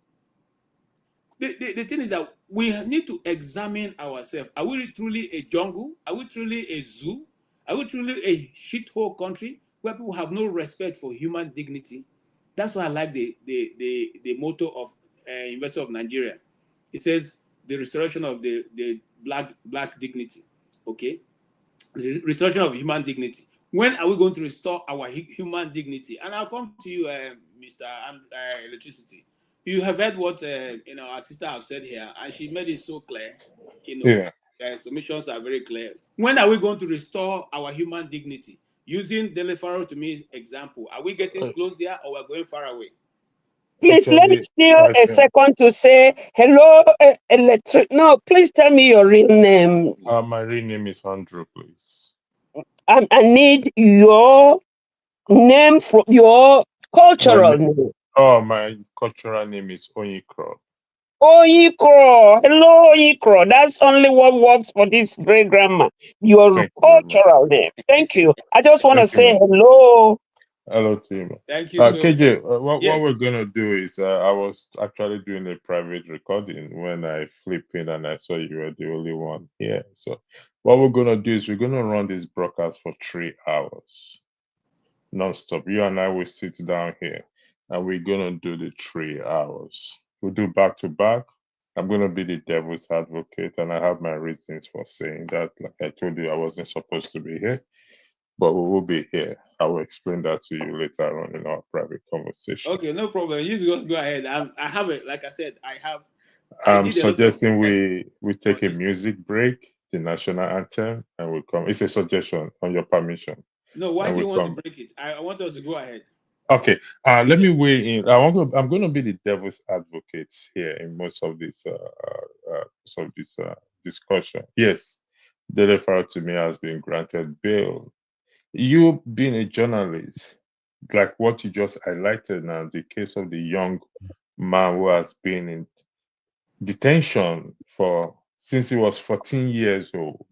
The thing is that we need to examine ourselves. Are we truly a jungle? Are we truly a zoo? Are we truly a shithole country where people have no respect for human dignity? That's why I like the motto of University of Nigeria. It says the restoration of the black dignity. Okay, the restoration of human dignity. When are we going to restore our human dignity? And I'll come to you, Mr. Electricity. You have heard what our sister have said here, and she made it so clear. Yeah. Submissions are very clear. When are we going to restore our human dignity? Using Dele Farotimi example, are we getting close there, or we're going far away? Please let me steal a second to say hello, Electric. No, please tell me your real name. My real name is Andrew, please. I need your name from your cultural name. Oh, my cultural name is Onyikro. Oyikro. Hello, Oyikro. That's only what works for this great grandma. Your cultural name. Thank you. I just want to say hello. Hello to you. Thank you so KJ, much. what we're going to do is I was actually doing a private recording when I flipped in and I saw you were the only one here. So what we're going to do is we're going to run this broadcast for 3 hours non-stop. You and I will sit down here and we're going to do the 3 hours. We'll do back to back. I'm going to be the devil's advocate and I have my reasons for saying that. Like I told you, I wasn't supposed to be here, but we will be here. I will explain that to you later on in our private conversation. Okay, no problem. You just go ahead. I have it. Like I said, I'm suggesting we take a music break, the national anthem, and we come. It's a suggestion on your permission. No, why do you want to break it? I want us to go ahead. Okay, let me weigh in. I'm going to be the devil's advocate here in most of this discussion. Yes, Dele Farotimi has been granted bail. You being a journalist, like what you just highlighted now, the case of the young man who has been in detention since he was 14 years old,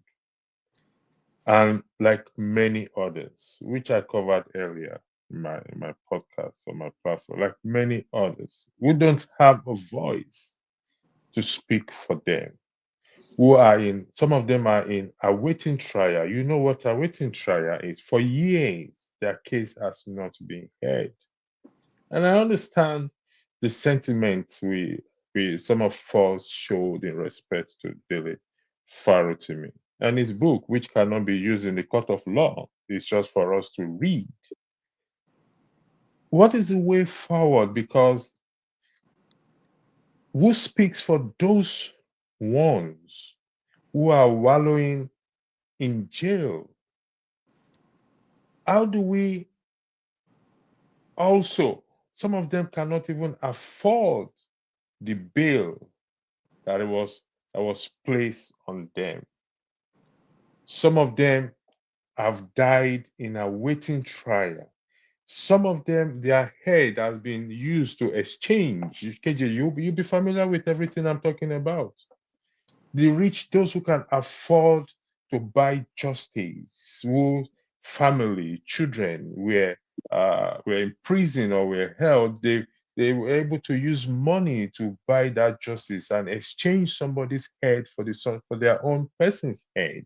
and like many others, which I covered earlier in my podcast on my platform, like many others who don't have a voice to speak for them, some of them are in awaiting trial. You know what awaiting trial is? For years, their case has not been heard. And I understand the sentiments some of us showed in respect to Dele Farotimi and his book, which cannot be used in the court of law. It's just for us to read. What is the way forward? Because who speaks for those ones who are wallowing in jail? How do we also, some of them cannot even afford the bail that was placed on them. Some of them have died in awaiting trial. Some of them, their head has been used to exchange. KJ, you'll be familiar with everything I'm talking about. The rich, those who can afford to buy justice, whose family, children were in prison or were held, they were able to use money to buy that justice and exchange somebody's head for their own person's head.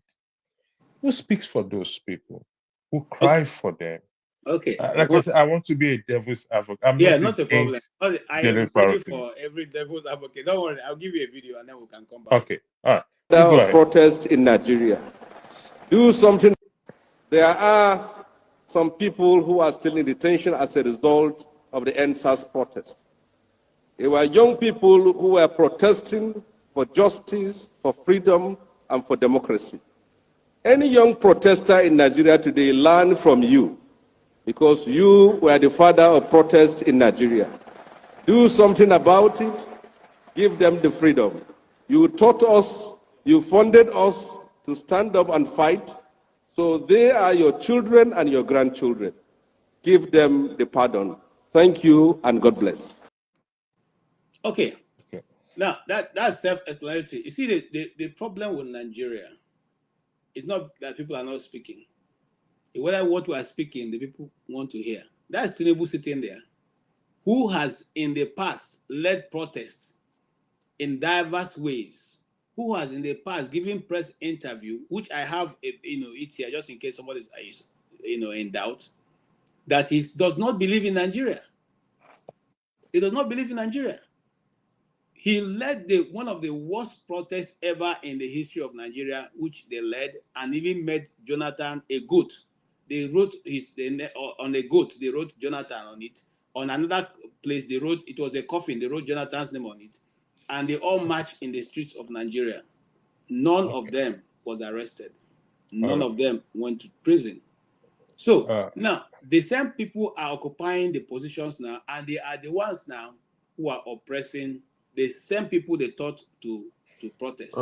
Who speaks for those people? Who cry for them? Okay. Like I said, I want to be a devil's advocate. I'm not a problem. I am ready for every devil's advocate. Don't worry, I'll give you a video and then we can come back. Okay, all right. Go ahead. Protest in Nigeria. Do something. There are some people who are still in detention as a result of the NSAS protest. They were young people who were protesting for justice, for freedom, and for democracy. Any young protester in Nigeria today learn from you, because you were the father of protest in Nigeria. Do something about it. Give them the freedom. You taught us, you funded us to stand up and fight. So they are your children and your grandchildren. Give them the pardon. Thank you and God bless. Okay. Now that's self-explanatory. You see, the problem with Nigeria is not that people are not speaking. Whether what we are speaking, the people want to hear. That's Tinubu sitting there, who has in the past led protests in diverse ways, who has in the past given press interview, which I have, it's here just in case somebody is, in doubt, that he does not believe in Nigeria. He does not believe in Nigeria. He led one of the worst protests ever in the history of Nigeria, which they led, and even made Jonathan a goat. They wrote on a goat, they wrote Jonathan on it. On another place, they wrote, it was a coffin, they wrote Jonathan's name on it. And they all marched in the streets of Nigeria. None of them was arrested. None of them went to prison. So now, the same people are occupying the positions now, and they are the ones now who are oppressing the same people they thought to protest.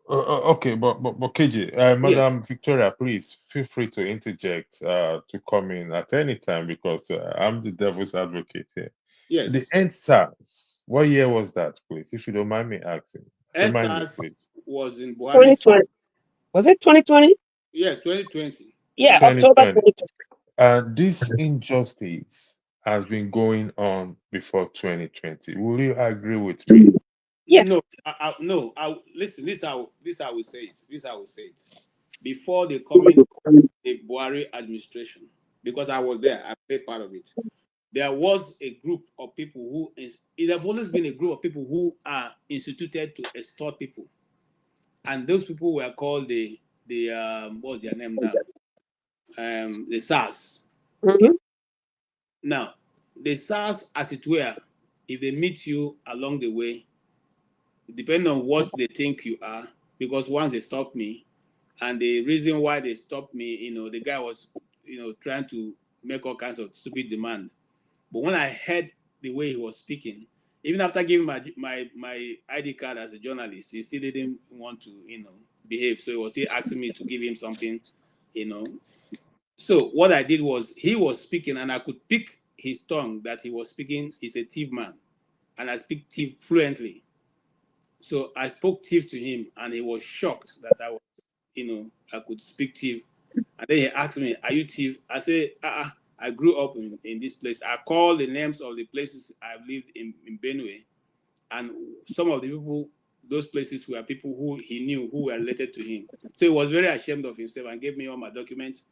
Okay, but KJ, Madam Yes. Victoria, please feel free to interject to come in at any time, because I'm the devil's advocate here. Yes. The EndSARS, what year was that, please? If you don't mind me asking. Remind me, EndSARS please. was in Buhari. 2020. Was it 2020? Yes, 2020. Yeah, October 2020. This injustice has been going on before 2020. Will you agree with me? Yeah. No. Listen. This how we say it. This how we say it. Before the coming the Buhari administration, because I was there, I played part of it. There was a group of people who it have always been a group of people who are instituted to extort people, and those people were called the what's their name now? The SARS. Okay. Now, the SARS, as it were, if they meet you along the way, depending on what they think you are, because once they stopped me, and the reason why they stopped me, the guy was, trying to make all kinds of stupid demand. But when I heard the way he was speaking, even after giving my ID card as a journalist, he still didn't want to, behave. So he was still asking me to give him something, So what I did was, he was speaking, and I could pick his tongue that he was speaking. He's a thief man, and I speak thief fluently. So I spoke thief to him, and he was shocked that I was, I could speak thief. And then he asked me, "Are you thief?" I said, I grew up in this place. I called the names of the places I've lived in Benue, and some of the people, those places were people who he knew, who were related to him. So he was very ashamed of himself and gave me all my documents,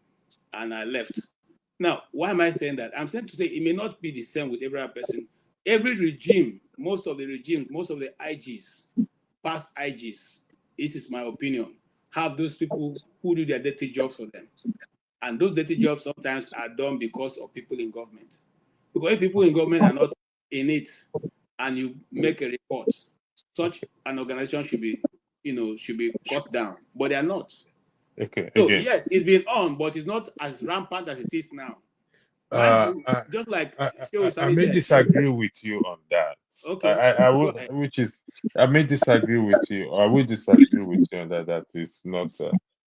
and I left. Now, why am I saying that? I'm saying to say it may not be the same with every other person. Every regime, most of the IGs, past IGs, this is my opinion, have those people who do their dirty jobs for them. And those dirty jobs sometimes are done because of people in government. Because if people in government are not in it, and you make a report, such an organization should be cut down. But they are not. Okay. So again. yes, it's been on, but it's not as rampant as it is now. Just like I may disagree with you on that. Okay. I will, I may disagree with you. I will disagree with you on that. That is not.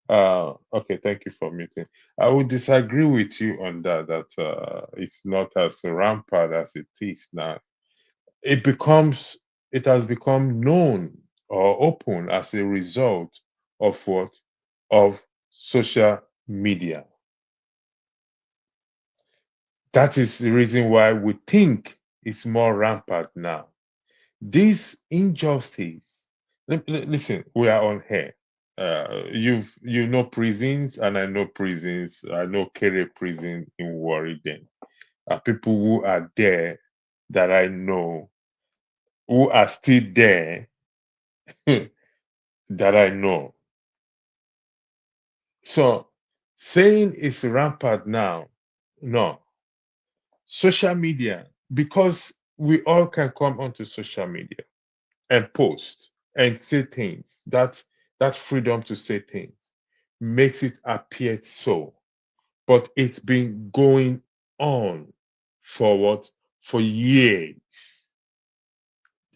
Okay, thank you for meeting. I will disagree with you on that. That it's not as rampant as it is now. It has become known or open as a result of what? Of social media. That is the reason why we think it's more rampant now. This injustice, listen, we are on here. You know prisons, and I know prisons. I know Kere prison in Warri. Then people who are there that I know, who are still there, that I know. So saying it's rampant now, no. Social media, because we all can come onto social media and post and say things. That freedom to say things makes it appear so. But it's been going on for what? For years.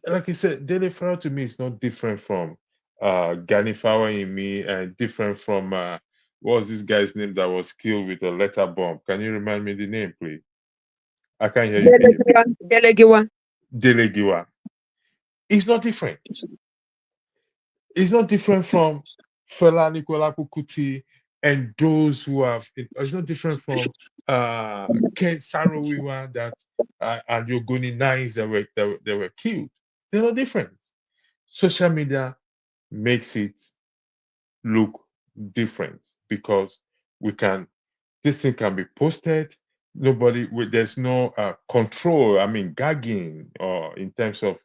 Like I said, Dele Farotimi is not different from Gani Fawayimi, and different from what was this guy's name that was killed with a letter bomb? Can you remind me the name, please? I can't hear you. Dele Giwa. It's not different. It's not different from Fela Nicola Kuti and those who have. It's not different from Ken Sarowiwa and Yogoni Nines that were killed. They're not different. Social media makes it look different because this thing can be posted. There's no control, gagging or in terms of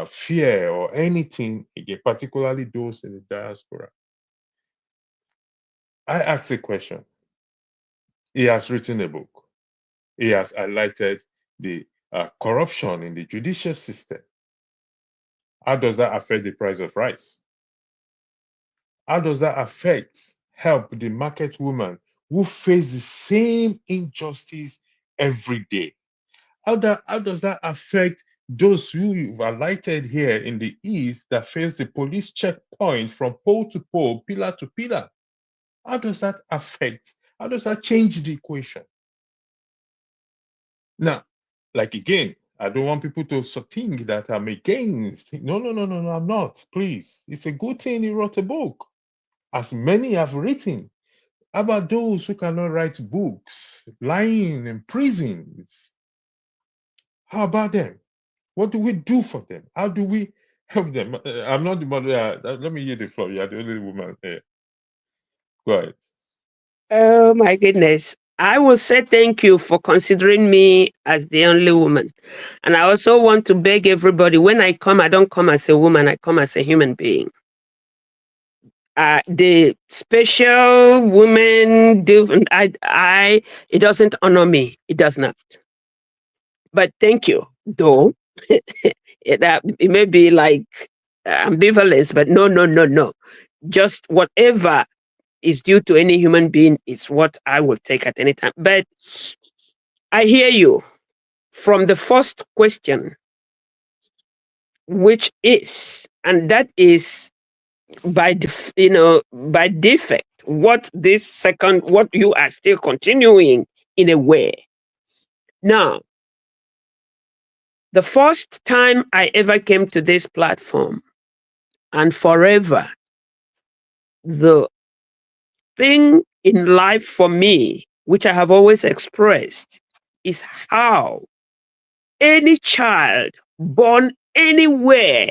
fear or anything, again, particularly those in the diaspora. I asked a question. He has written a book. He has highlighted the corruption in the judicial system. How does that affect the price of rice? How does that help the market woman who face the same injustice every day? How does that affect those who you've highlighted here in the East that face the police checkpoint from pole to pole, pillar to pillar? How does that change the equation? Now, again, I don't want people to think that I'm against. No, I'm not. Please. It's a good thing he wrote a book, as many have written. How about those who cannot write books, lying in prisons? How about them? What do we do for them? How do we help them? I'm not the moderator. Let me hear the floor. You are the only woman here. Go ahead. Oh my goodness. I will say thank you for considering me as the only woman. And I also want to beg everybody, when I come, I don't come as a woman, I come as a human being. The special woman, it doesn't honor me. It does not. But thank you, though. It may be like ambivalence, but no. Just whatever is due to any human being is what I will take at any time. But I hear you from the first question, which is, and that is by defect, what you are still continuing in a way. Now, the first time I ever came to this platform, and forever, the thing in life for me, which I have always expressed, is how any child born anywhere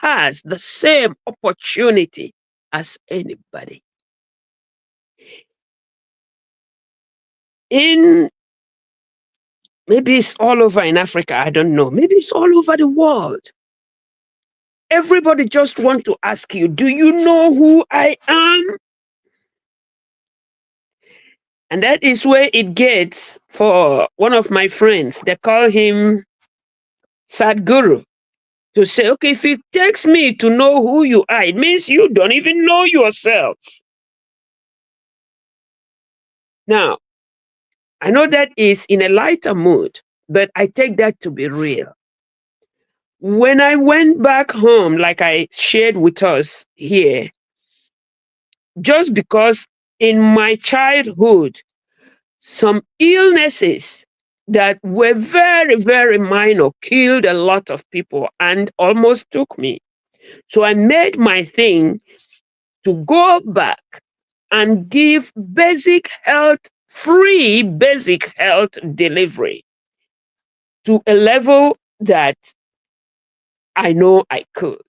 has the same opportunity as anybody. Maybe it's all over in Africa, I don't know. Maybe it's all over the world. Everybody just want to ask you, do you know who I am? And that is where it gets for one of my friends. They call him Sadhguru. To say, okay, if it takes me to know who you are, it means you don't even know yourself. Now, I know that is in a lighter mood, but I take that to be real. When I went back home, like I shared with us here, just because in my childhood, some illnesses that were very, very minor killed a lot of people and almost took me. So I made my thing to go back and give free basic health delivery to a level that I know I could.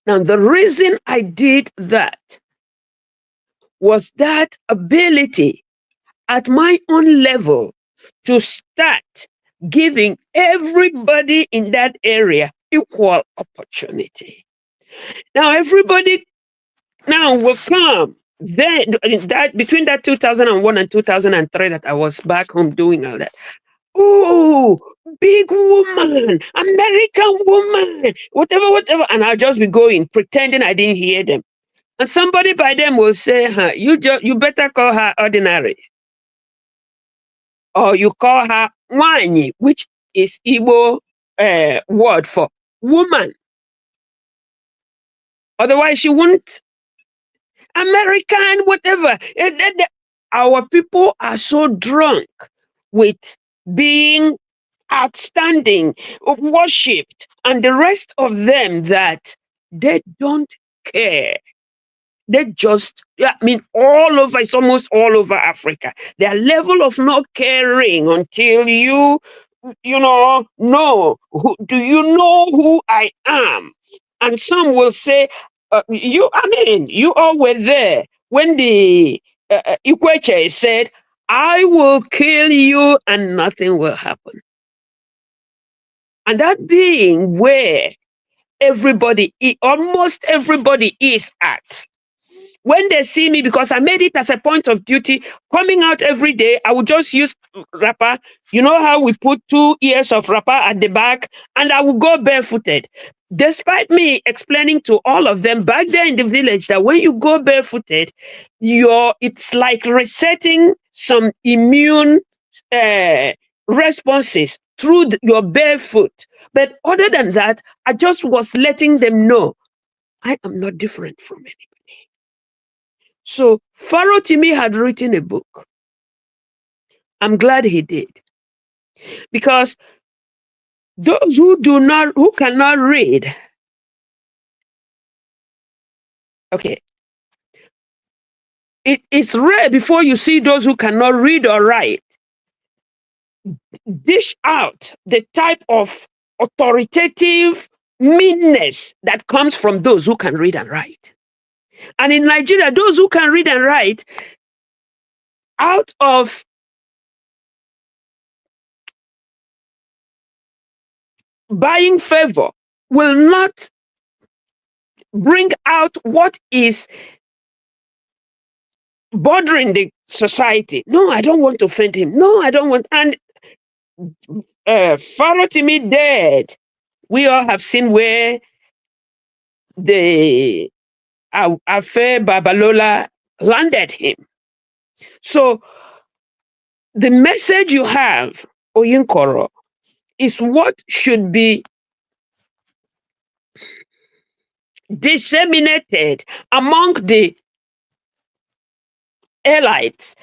Now, the reason I did that was that ability at my own level to start giving everybody in that area equal opportunity. Now, everybody will come. Then, between that 2001 and 2003 that I was back home doing all that. Oh, big woman, American woman, whatever. And I'll just be going, pretending I didn't hear them. And somebody by them will say, you better call her ordinary. Or you call her Wanyi, which is Igbo word for woman. Otherwise, she won't. American, whatever. Our people are so drunk with being outstanding, worshipped, and the rest of them that they don't care. They just, all over, it's almost all over Africa. Their level of not caring until you no. Do you know who I am? And some will say, you all were there when the Ikweche said, I will kill you and nothing will happen. And that being where almost everybody is at. When they see me, because I made it as a point of duty, coming out every day, I would just use wrapper. You know how we put 2 ears of wrapper at the back, and I would go barefooted. Despite me explaining to all of them back there in the village that when you go barefooted, it's like resetting some immune responses through your barefoot. But other than that, I just was letting them know I am not different from anybody. So Farotimi had written a book. I'm glad he did. Because those who cannot read, okay, it's rare before you see those who cannot read or write dish out the type of authoritative meanness that comes from those who can read and write. And in Nigeria, those who can read and write, out of buying favor, will not bring out what is bothering the society. No, I don't want to offend him. No, I don't want. And Farotimi dead. We all have seen where the affair Babalola landed him. So the message you have, Oyinkoro, is what should be disseminated among the elites,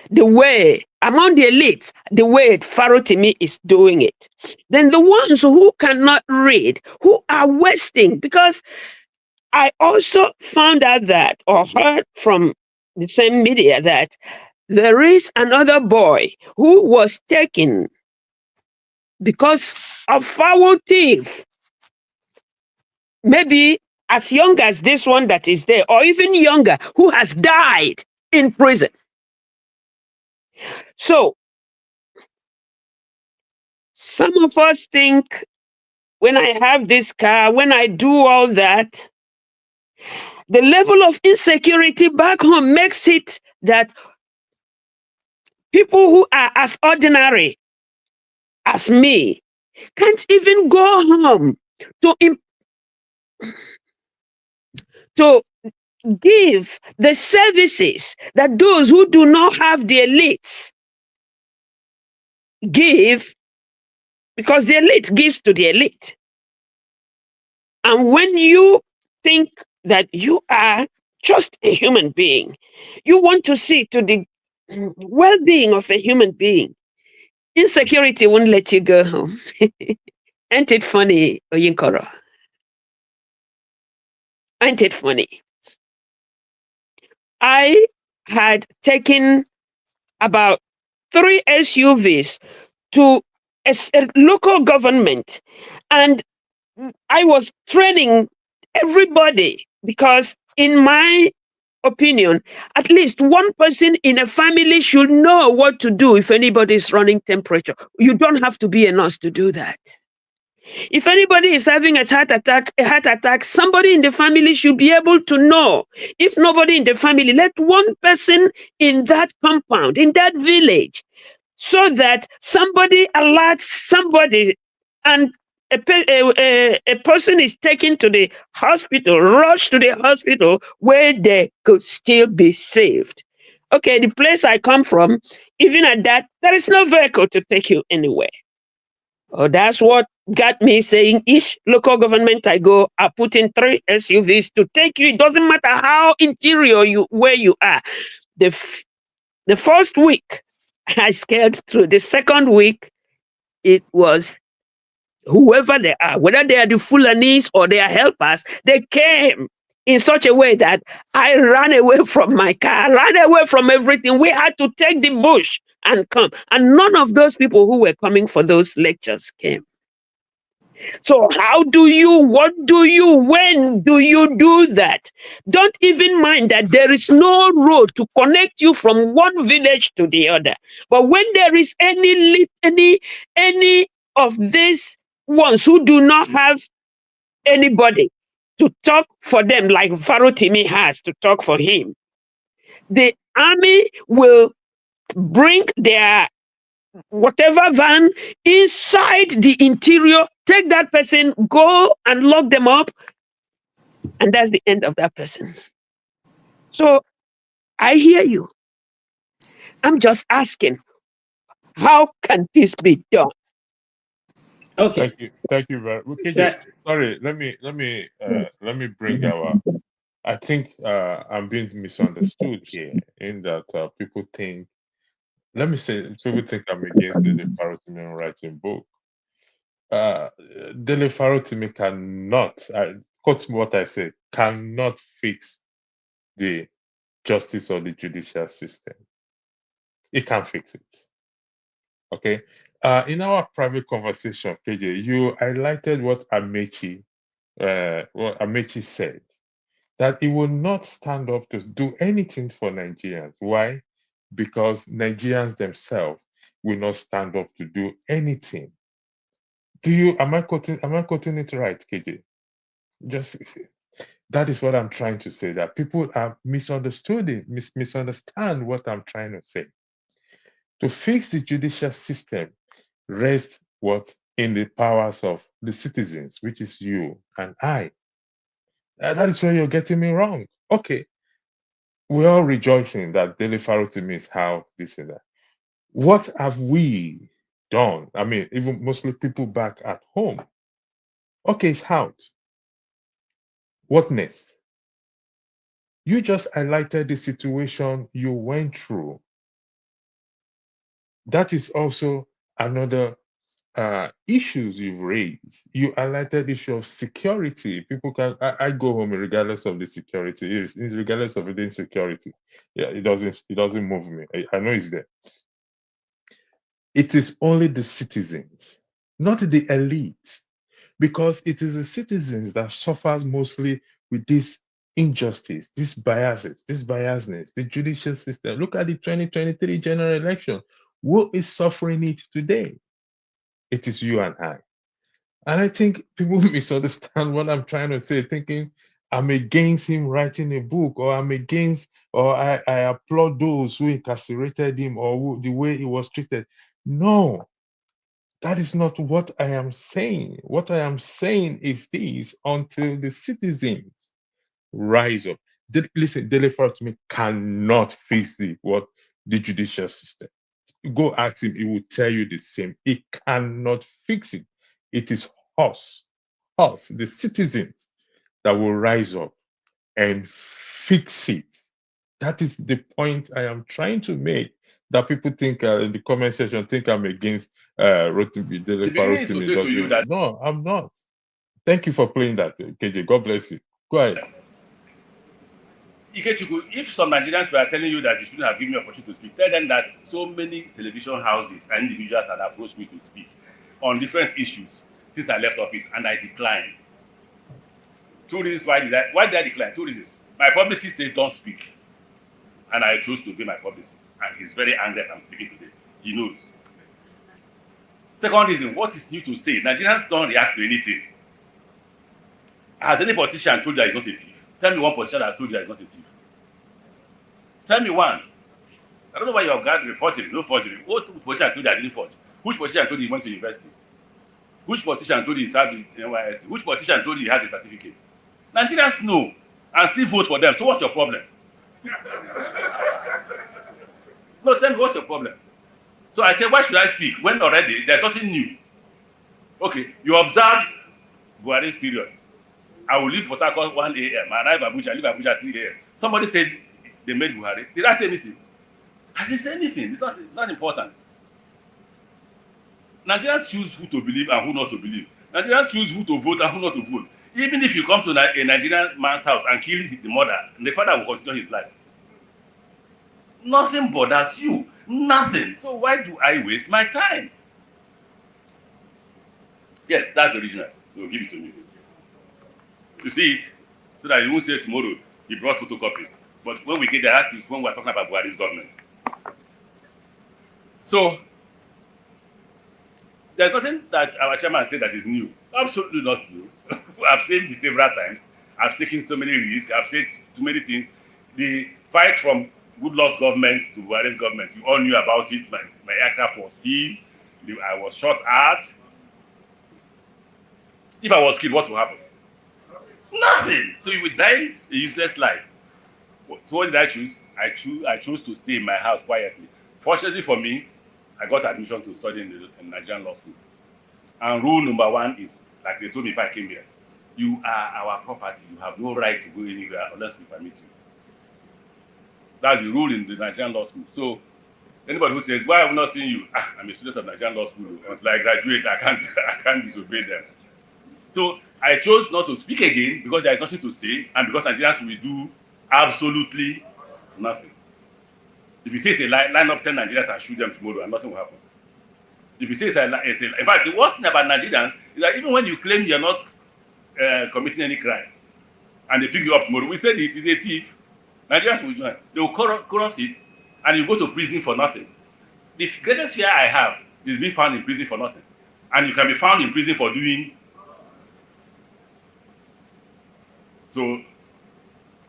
among the elites, the way Farotimi is doing it. Then the ones who cannot read, who are wasting, because I also found out that, or heard from the same media, that there is another boy who was taken because of foul thief. Maybe as young as this one that is there, or even younger, who has died in prison. So, some of us think when I have this car, when I do all that, the level of insecurity back home makes it that people who are as ordinary as me can't even go home to give the services that those who do not have the elites give, because the elite gives to the elite. And when you think that you are just a human being, you want to see to the well-being of a human being, insecurity won't let you go home. Ain't it funny, Oyinkoro? Ain't it funny? I had taken about 3 SUVs to a local government, and I was training everybody, because in my opinion, at least one person in a family should know what to do if anybody is running temperature. You don't have to be a nurse to do that. If anybody is having a heart attack, somebody in the family should be able to know. If nobody in the family, let one person in that compound, in that village, so that somebody alerts somebody, and a person is taken to the hospital, rushed to the hospital, where they could still be saved. Okay, the place I come from, even at that, there is no vehicle to take you anywhere. Oh, that's what got me saying each local government I go, I put in 3 SUVs to take you. It doesn't matter how interior where you are. The first week, I scaled through. The second week, it was whoever they are, whether they are the Fulanis or they are helpers, they came in such a way that I ran away from my car, ran away from everything. We had to take the bush and come. And none of those people who were coming for those lectures came. So how do you, what do you, when do you do that? Don't even mind that there is no road to connect you from one village to the other. But when there is any of these ones who do not have anybody to talk for them, like Farotimi has to talk for him, the army will bring their whatever van inside the interior, take that person, go and lock them up, and that's the end of that person. So I hear you. I'm just asking, how can this be done? Okay. Thank you very much. Sorry, let me bring our. I think I'm being misunderstood here in that people think. Let me say, people think I'm against Dele Farotimi writing book. Dele Farotimi cannot, quote what I say, cannot fix the justice or the judicial system. It can't fix it. Okay. In our private conversation, KJ, you highlighted what Amechi said, that he will not stand up to do anything for Nigerians. Why? Because Nigerians themselves will not stand up to do anything. Am I quoting it right, KJ? Just that is what I'm trying to say, that people are misunderstand what I'm trying to say. To fix the judicial system rests what in the powers of the citizens, which is you and I. That is where you're getting me wrong. Okay, we're all rejoicing that Dele Farotimi is how this and that. What have we done? I mean, even mostly people back at home. Okay, it's out. What next? You just highlighted the situation you went through. That is also another issues you've raised. You highlighted the issue of security. People can, I go home regardless of the security, it's regardless of the insecurity. Yeah, it doesn't move me. I know it's there. It is only the citizens, not the elite, because it is the citizens that suffers mostly with this injustice, this biasness, the judicial system. Look at the 2023 general election. Who is suffering it today? It is you and I. And I think people misunderstand what I'm trying to say, thinking I'm against him writing a book, or I'm against, or I applaud those who incarcerated him, or the way he was treated. No, that is not what I am saying. What I am saying is this: until the citizens rise up. Listen, Dele Farotimi cannot fix the judicial system. Go ask him, he will tell you the same. He cannot fix it. It is us, the citizens, that will rise up and fix it. That is the point I am trying to make. That people think in the comment section think I'm against Rotimi, Dele Farotimi. No, I'm not. Thank you for playing that, KJ. God bless you. Go ahead. Ikechukwu, if some Nigerians were telling you that you shouldn't have given me opportunity to speak, tell them that so many television houses and individuals had approached me to speak on different issues since I left office, and I declined. Two reasons why did I decline? Two reasons. My publicist said don't speak, and I chose to obey my publicist, and he's very angry that I'm speaking today. He knows. Second reason, what is new to say? Nigerians don't react to anything. Has any politician told you that he's not a thief? Tell me one politician that has told you that he's not a thief. Tell me one. I don't know why you're gathering forgery, no forgery. What politician told you I didn't forge? Which politician told you he went to university? Which politician told you he served in NYSC? Which politician told you he has a certificate? Nigerians know and still vote for them. So what's your problem? No, tell me what's your problem? So I said, why should I speak when already there's nothing new? Okay, you observed Buhari's period. I will leave Port Harcourt 1 a.m. I arrive Abuja, leave Abuja 3 a.m. Somebody said they made Buhari. Did I say anything? I didn't say anything. It's not important. Nigerians choose who to believe and who not to believe. Nigerians choose who to vote and who not to vote. Even if you come to a Nigerian man's house and kill the mother, the father will continue his life. Nothing bothers you. Nothing. So why do I waste my time? Yes, that's the original. So give it to me. You see it, so that you won't say tomorrow he brought photocopies. But when we get there, that is when we're talking about Buhari's government. So there's nothing that our chairman said that is new. Absolutely not new. I've said this several times. I've taken so many risks. I've said too many things. The fight from Goodluck's government to Buhari's government, you all knew about it. My aircraft was seized. I was shot at. If I was killed, what would happen? Nothing. So you would die a useless life. So what did I choose? I chose to stay in my house quietly. Fortunately for me, I got admission to study in the Nigerian law school. And rule number one is, like they told me if I came here, you are our property. You have no right to go anywhere unless we permit you. That's the rule in the Nigerian law school. So anybody who says, why have I not seen you? I'm a student of Nigerian law school. Until I graduate, I can't disobey them. So I chose not to speak again because there is nothing to say, and because Nigerians will do absolutely nothing. If you say it's a line up 10 Nigerians and shoot them tomorrow, and nothing will happen. If you say it's a in fact, the worst thing about Nigerians is that even when you claim you're not committing any crime, and they pick you up tomorrow, we said it is a thief, Nigerians will join. They will cross it, and you go to prison for nothing. The greatest fear I have is being found in prison for nothing. And you can be found in prison for doing. So,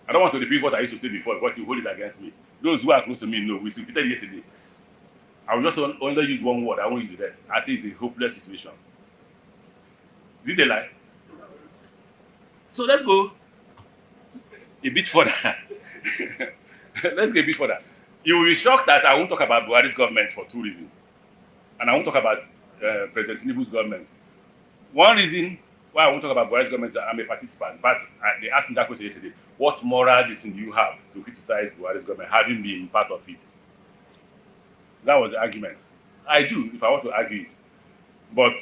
I don't want to repeat what I used to say before because you hold it against me. Those who are close to me know. We repeated yesterday. I will just only use one word. I won't use the rest. I say it's a hopeless situation. Is it a lie? So let's go a bit further. Let's go a bit further. You will be shocked that I won't talk about Buhari's government for two reasons. And I won't talk about President Tinubu's government. One reason why I won't talk about Buhari's government, I'm a participant, but they asked me that question yesterday. What moral reason do you have to criticize Buhari's government, having been part of it? That was the argument. I do, if I want to argue it. But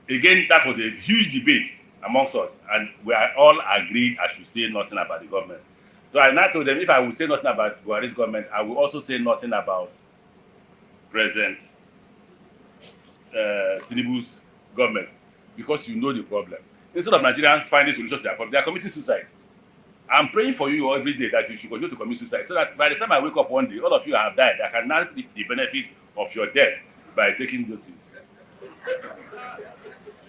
again, that was a huge debate amongst us, and we are all agreed I should say nothing about the government. So I now told them if I will say nothing about Buhari's government, I will also say nothing about President Tinubu's government, because you know the problem. Instead of Nigerians finding solutions to their problem, they are committing suicide. I'm praying for you every day that you should continue to commit suicide, so that by the time I wake up one day, all of you have died. I can now reap the benefit of your death by taking doses.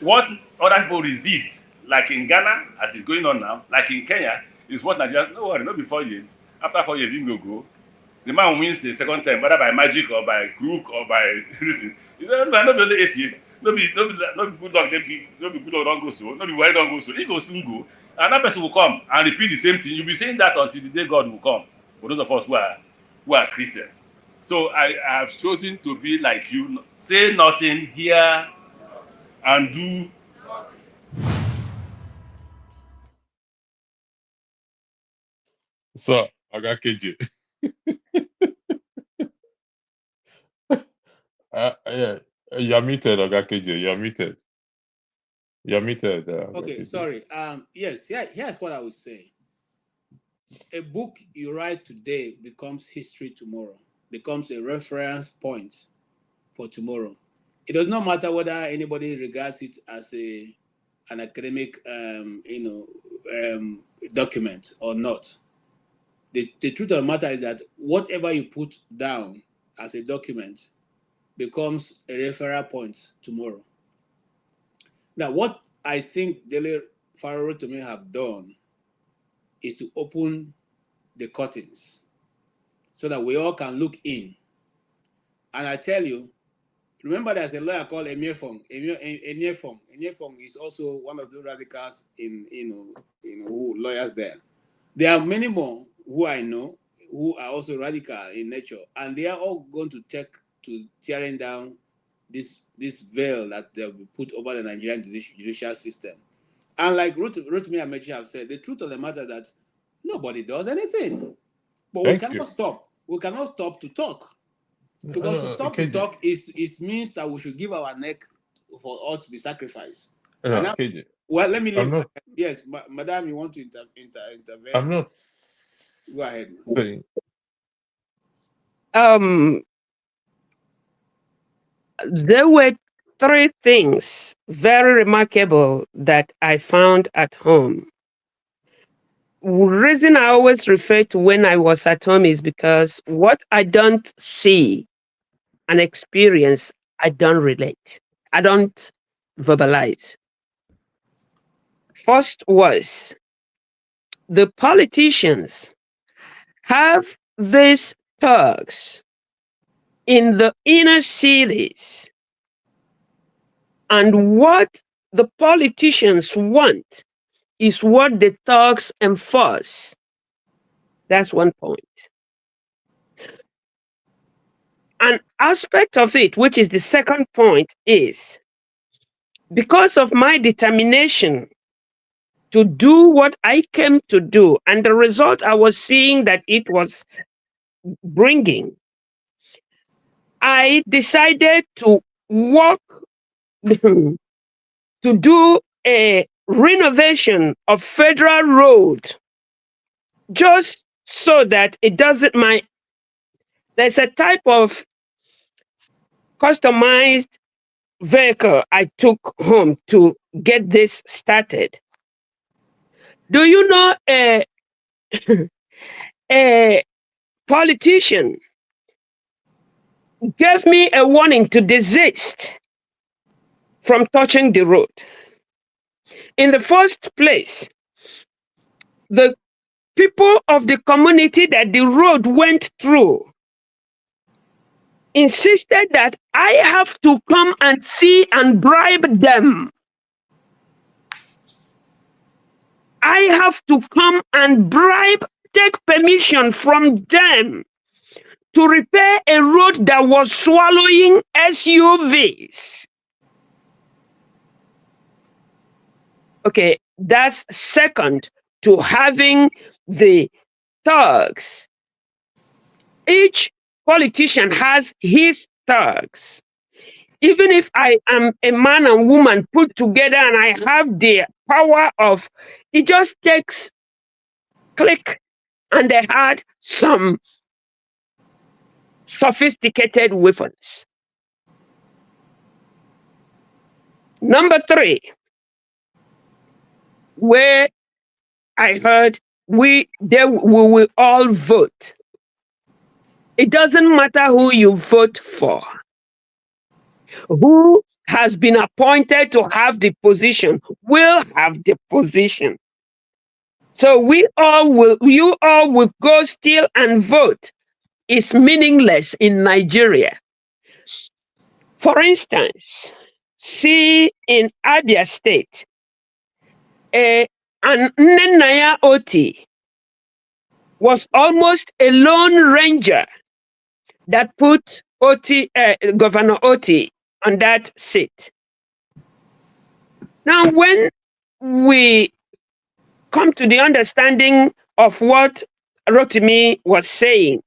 What other people resist, like in Ghana, as is going on now, like in Kenya, is what Nigerians, no worry, not be 4 years. After 4 years, he will go. The man wins the second time, whether by magic or by crook or by reason. It's not only 8 years. No be good luck, no be good luck don't go so, no be worry don't go so. He go soon go. Another person will come and repeat the same thing. You'll be saying that until the day God will come. For those of us who are Christians. So I have chosen to be like you. Say nothing, hear and do. So, Oga KJ. Yeah, you're muted, Oga KJ. You're muted. You're muted. Okay, KJ. sorry. Yes, here's what I would say. A book you write today becomes history tomorrow, becomes a reference point for tomorrow. It does not matter whether anybody regards it as an academic, document or not. The truth of the matter is that whatever you put down as a document becomes a referral point tomorrow. Now, what I think Dele Farotimi have done is to open the curtains so that we all can look in. And I tell you, remember there's a lawyer called Eniefong. Eniefong is also one of the radicals who lawyers there. There are many more who I know who are also radical in nature, and they are all going to take to tearing down this veil that they will put over the Nigerian judicial system. And like Rotimi and Meji have said, the truth of the matter is that nobody does anything. But we cannot stop. We cannot stop to talk. Because to stop to talk is means that we should give our neck for us to be sacrificed. Well, let me leave. Yes, Madam, you want to intervene? I'm not Go ahead. there were three things very remarkable that I found at home. Reason I always refer to when I was at home is because what I don't see and experience, I don't relate. I don't verbalize. First was the politicians have these thugs in the inner cities, and what the politicians want is what the thugs enforce. That's one point. An aspect of it, which is the second point, is because of my determination to do what I came to do and the result I was seeing that it was bringing, I decided to work to do a renovation of Federal Road, just so that it doesn't there's a type of customized vehicle I took home to get this started. Do you know a politician gave me a warning to desist from touching the road? In the first place, the people of the community that the road went through insisted that I have to come and see and bribe them. I have to come and bribe, take permission from them to repair a road that was swallowing SUVs. Okay, that's second to having the thugs. Each politician has his thugs. Even if I am a man and woman put together and I have the power of, it just takes click and they had some sophisticated weapons. Number three, where I heard we will all vote. It doesn't matter who you vote for. Who has been appointed to have the position will have the position. So you all will go still and vote. It's meaningless in Nigeria. For instance, see in Abia State, an Nnenaya Oti was almost a lone ranger that put Governor Oti on that seat. Now, when we come to the understanding of what Rotimi was saying,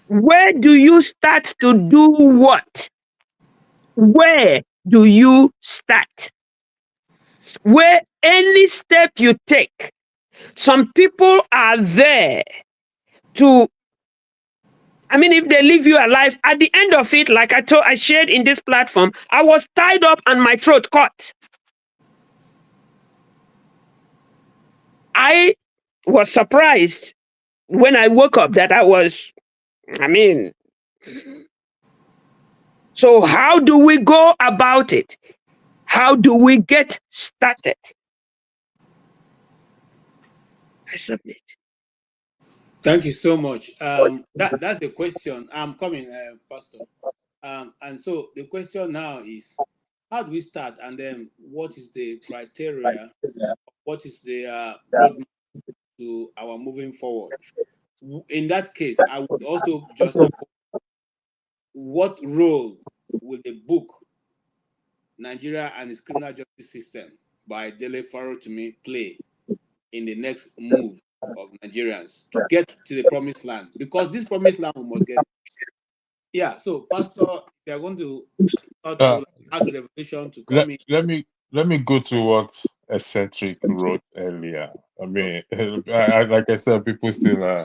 where do you start to do what? Where do you start? Where any step you take, some people are there to, if they leave you alive, at the end of it, like I shared in this platform, I was tied up and my throat cut. I was surprised when I woke up that so how do we go about it? How do we get started? I submit. Thank you so much. That's the question. I'm coming, Pastor. And so the question now is, how do we start? And then what is the criteria? What is the roadmap to our moving forward? In that case, I would also just what role will the book Nigeria and its Criminal Justice System by Dele Farotimi play in the next move of Nigerians to get to the promised land? Because this promised land we must get. Yeah, so Pastor, they are going to I would ask the revelation to come in. Let me go to what Eccentric wrote earlier. I mean, like I said, people still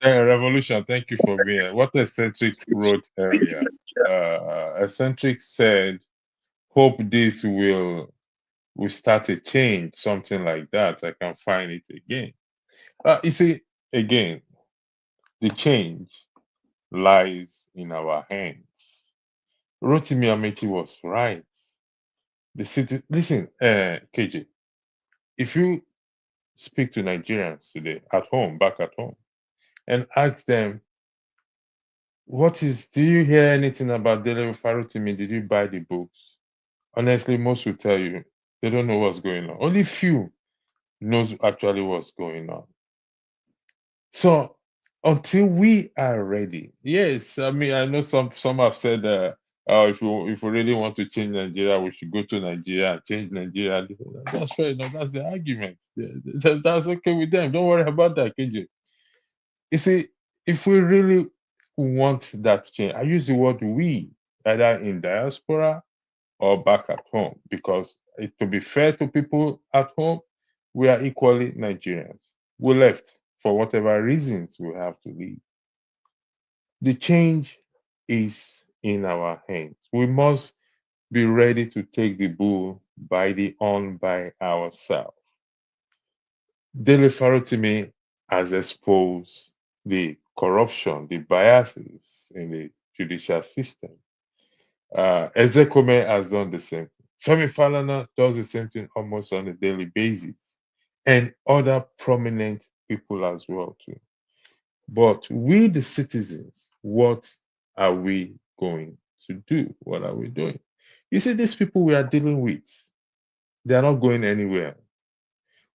Revolution, thank you for being here. What Eccentric wrote earlier. Eccentric said, hope this will start a change, something like that. I can find it again. You see, again, the change lies in our hands. Rotimi Amechi was right. The city, listen, KJ, if you speak to Nigerians today at home, back at home, and ask them, do you hear anything about Dele Farotimi? Did you buy the books? Honestly, most will tell you they don't know what's going on. Only few knows actually what's going on. So until we are ready, yes, I mean, I know some have said, if we really want to change Nigeria, we should go to Nigeria and change Nigeria. That's fair enough. That's the argument. That's okay with them. Don't worry about that, KJ. You see, if we really want that change, I use the word we, either in diaspora or back at home, because to be fair to people at home, we are equally Nigerians. We left for whatever reasons we have to leave. The change is in our hands. We must be ready to take the bull by the horn by ourselves. Dele Farotimi has exposed the corruption, the biases in the judicial system. Ezekome has done the same thing. Femi Falana does the same thing almost on a daily basis, and other prominent people as well too. But we, the citizens, what are we going to do? What are we doing? You see, these people we are dealing with, they are not going anywhere.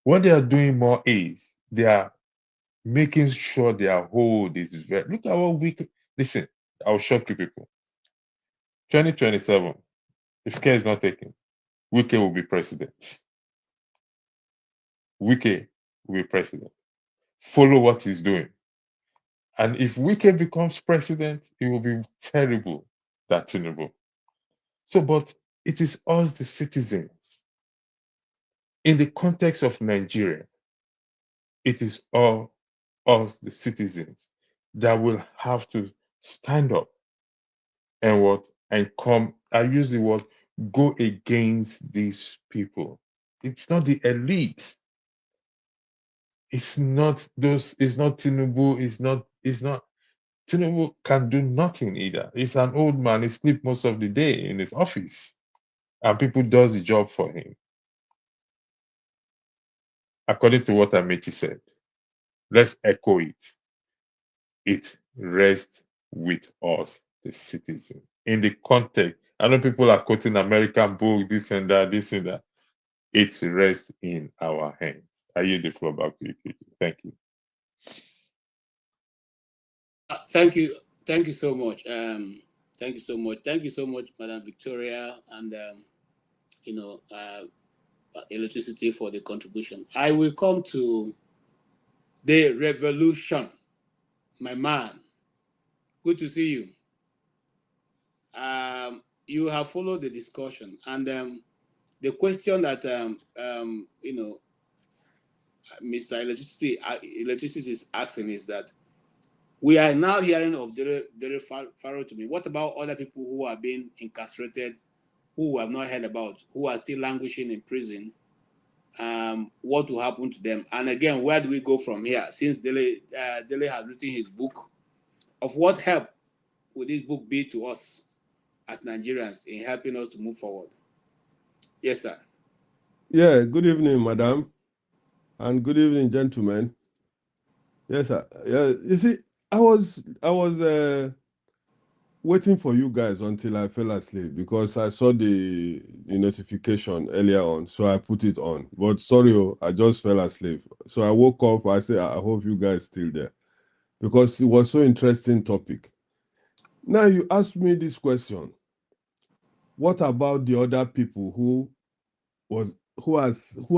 What they are doing more is they are making sure their hold is very. Look at what we listen. I'll shock you people. 2027, if care is not taken, Wike will be president. Wike will be president. Follow what he's doing. And if Wike becomes president, it will be terrible, that Tinubu. So, but it is us, the citizens, in the context of Nigeria, it is all us, the citizens, that will have to stand up and come. I use the word go against these people. It's not the elite. It's not those. It's not Tinubu. It's not. Tinubu can do nothing either. He's an old man. He sleeps most of the day in his office, and people does the job for him. According to what Amechi said, let's echo it. It rests with us, the citizen. In the context, I know people are quoting American book, this and that, this and that. It rests in our hands. I yield the floor back to you, Peter. Thank you. Thank you so much. Thank you so much. Thank you so much, Madam Victoria, and Electricity for the contribution. I will come to the revolution, my man. Good to see you. You have followed the discussion, and the question that Mr. Electricity is asking is that we are now hearing of Dele Farotimi. What about other people who are being incarcerated, who we have not heard about, who are still languishing in prison? What will happen to them? And again, where do we go from here? Since Dele has written his book, of what help will this book be to us as Nigerians in helping us to move forward? Yes, sir. Yeah, good evening, madam. And good evening, gentlemen. Yes, sir. Yeah, you see, I was waiting for you guys until I fell asleep because I saw the notification earlier on, so I put it on. But sorry, I just fell asleep. So I woke up, I said, I hope you guys still there. Because it was so interesting topic. Now you asked me this question. What about the other people who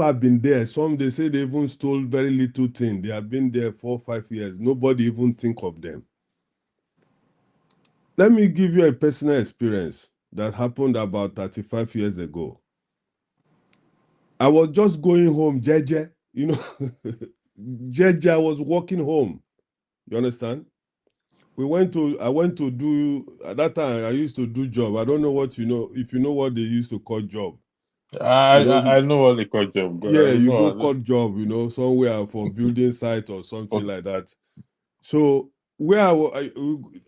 have been there? Some they say they even stole very little thing. They have been there 4 or 5 years. Nobody even think of them. Let me give you a personal experience that happened about 35 years ago. I was just going home, Jeje. You know, Jeje, I was walking home. You understand? I went to do, at that time, I used to do job. I don't know what you know, if you know what they used to call job. I know what they call job. Yeah, you go cut job, you know, somewhere for building site or something like that. So where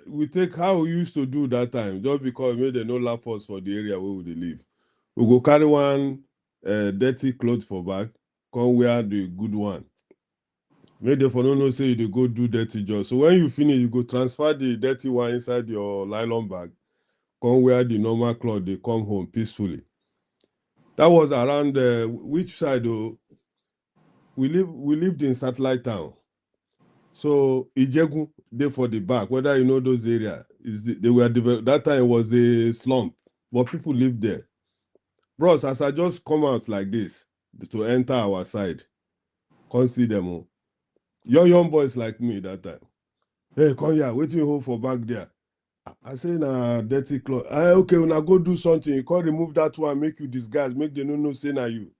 we take how we used to do that time, just because maybe they no laugh us for the area where we live. We go carry one dirty clothes for back, come wear the good one. Maybe for no say you go do dirty job. So when you finish, you go transfer the dirty one inside your nylon bag, come wear the normal cloth, they come home peacefully. That was around which side though? We lived in Satellite Town. So Ijegun, they for the back, whether you know those areas, they were developed. That time it was a slump, but people lived there. Bros, as I just come out like this to enter our side, can't see them all. Young boys like me that time. Hey, come here, waiting home for back there. I say na dirty cloth. Okay, when I go do something, you can't remove that one, make you disguise, make them know say na you.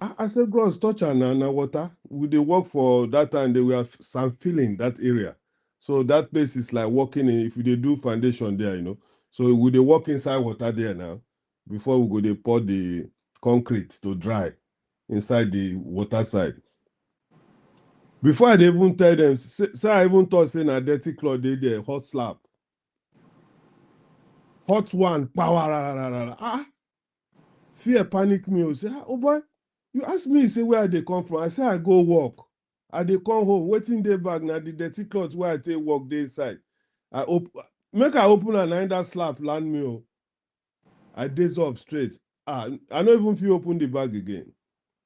I said, girls, touch and water. We they work for that time, they were some filling that area. So that place is like walking in, if they do foundation there, you know. So we they walk inside water there now. Before we go, they pour the concrete to dry inside the water side. Before I even tell them, say I even thought saying a dirty cloth they there, hot slap. Hot one, power. Fear panic me. Say, oh boy. You ask me, say where they come from. I say I go walk. I they come home, waiting day back now the dirty clothes where I take walk day inside. I open and I that slap land me. I days off straight. I don't even feel open the bag again.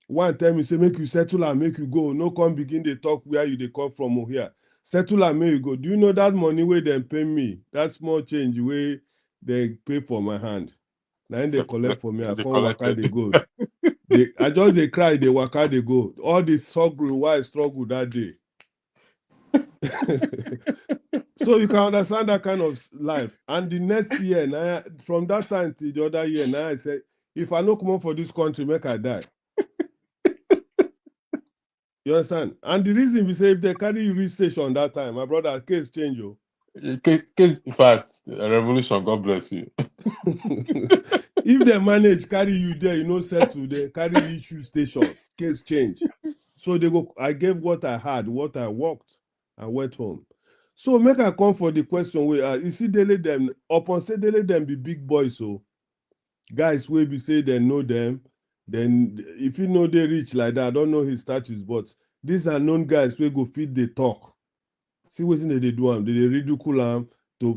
One time you say make you settle and make you go. No come begin they talk where you they come from or here. Settle and make you go. Do you know that money where they pay me? That small change where they pay for my hand. Now they collect for me. I come work out they go. I just they cry, they work out, they go. All the struggle, why I struggle that day. So you can understand that kind of life. And the next year, now, from that time to the other year, now I say, if I no come on for this country, make I die. You understand? And the reason we say if they carry you reach station that time, my brother, case change you. Case, in fact, a revolution, God bless you. If they manage carry you there, you know, settle there, carry issue station, case change. So they go, I gave what I had, what I worked, and went home. So make I come for the question where you see Dele them, upon say Dele them be big boys, so guys will be say they know them. Then if you know they reach like that, I don't know his status, but these are known guys who go feed the talk. See what they do them, they ridicule them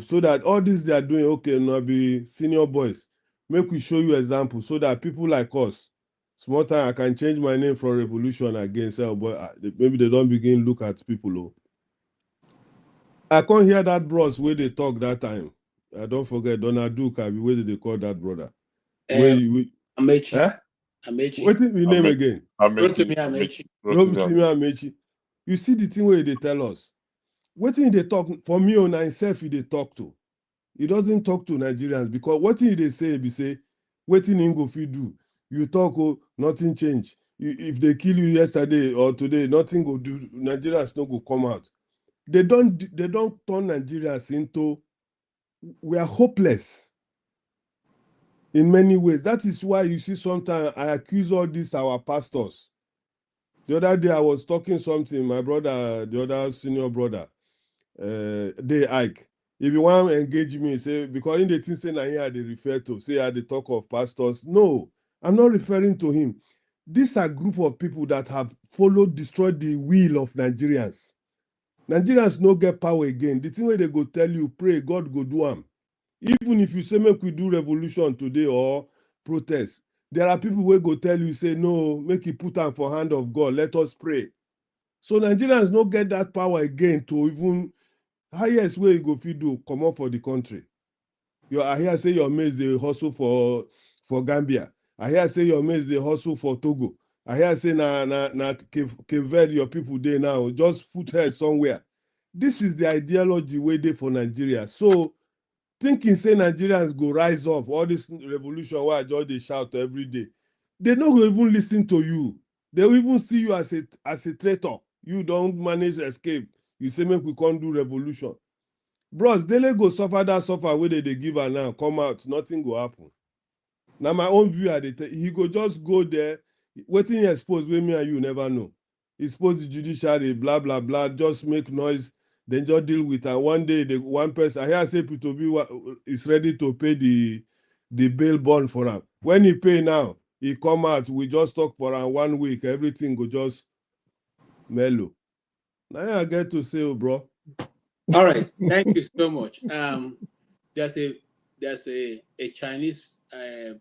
so that all this they are doing, okay, now be senior boys. Make we show you example so that people like us, small time I can change my name from Revolution again. Say, oh boy, maybe they don't begin look at people. Oh. I can't hear that bros where they talk that time. I don't forget Donald Duke. Where did they call that brother? Amechi. Eh? Amechi. What's his name again? Amechi. Amechi. You see the thing where they tell us. What thing they talk for me on himself they talk to. He doesn't talk to Nigerians because what thing they say, what thing go fit do. You talk, oh, nothing change. If they kill you yesterday or today, nothing go do. Nigerians no go come out. They don't turn Nigerians into, we are hopeless in many ways. That is why you see sometimes I accuse all this our pastors. The other day I was talking something, my brother, the other senior brother, they Ike. If you want to engage me, say, because in the thing say here they refer to, say they talk of pastors. No, I'm not referring to him. These are a group of people that have destroyed the will of Nigerians. Nigerians no get power again. The thing where they go tell you, pray, God go do them. Even if you say make we do revolution today or protest, there are people who go tell you, say, no, make you put them for hand of God, let us pray. So Nigerians no get that power again to even highest way you go fit do come up for the country. I hear say your mates they hustle for Gambia. I hear say your mates they hustle for Togo. I hear say na Cape Verde your people there now just put her somewhere. This is the ideology way they for Nigeria. So thinking say Nigerians go rise up all this revolution where I just they shout every day. they no go even listen to you. They will even see you as a traitor. You don't manage to escape. You say make we can't do revolution. Bros, Dele go suffer that suffer where they give her now. Come out, nothing go happen. Now my own view, he go just go there. Waiting he expose with me and you never know. He expose the judiciary, blah blah blah, just make noise, then just deal with her. One day, the one person I hear say P2B is ready to pay the bail bond for him. When he pay now, he come out. We just talk for 1 week. Everything go just mellow. Now I get to say, oh, bro. All right, thank you so much. There's a Chinese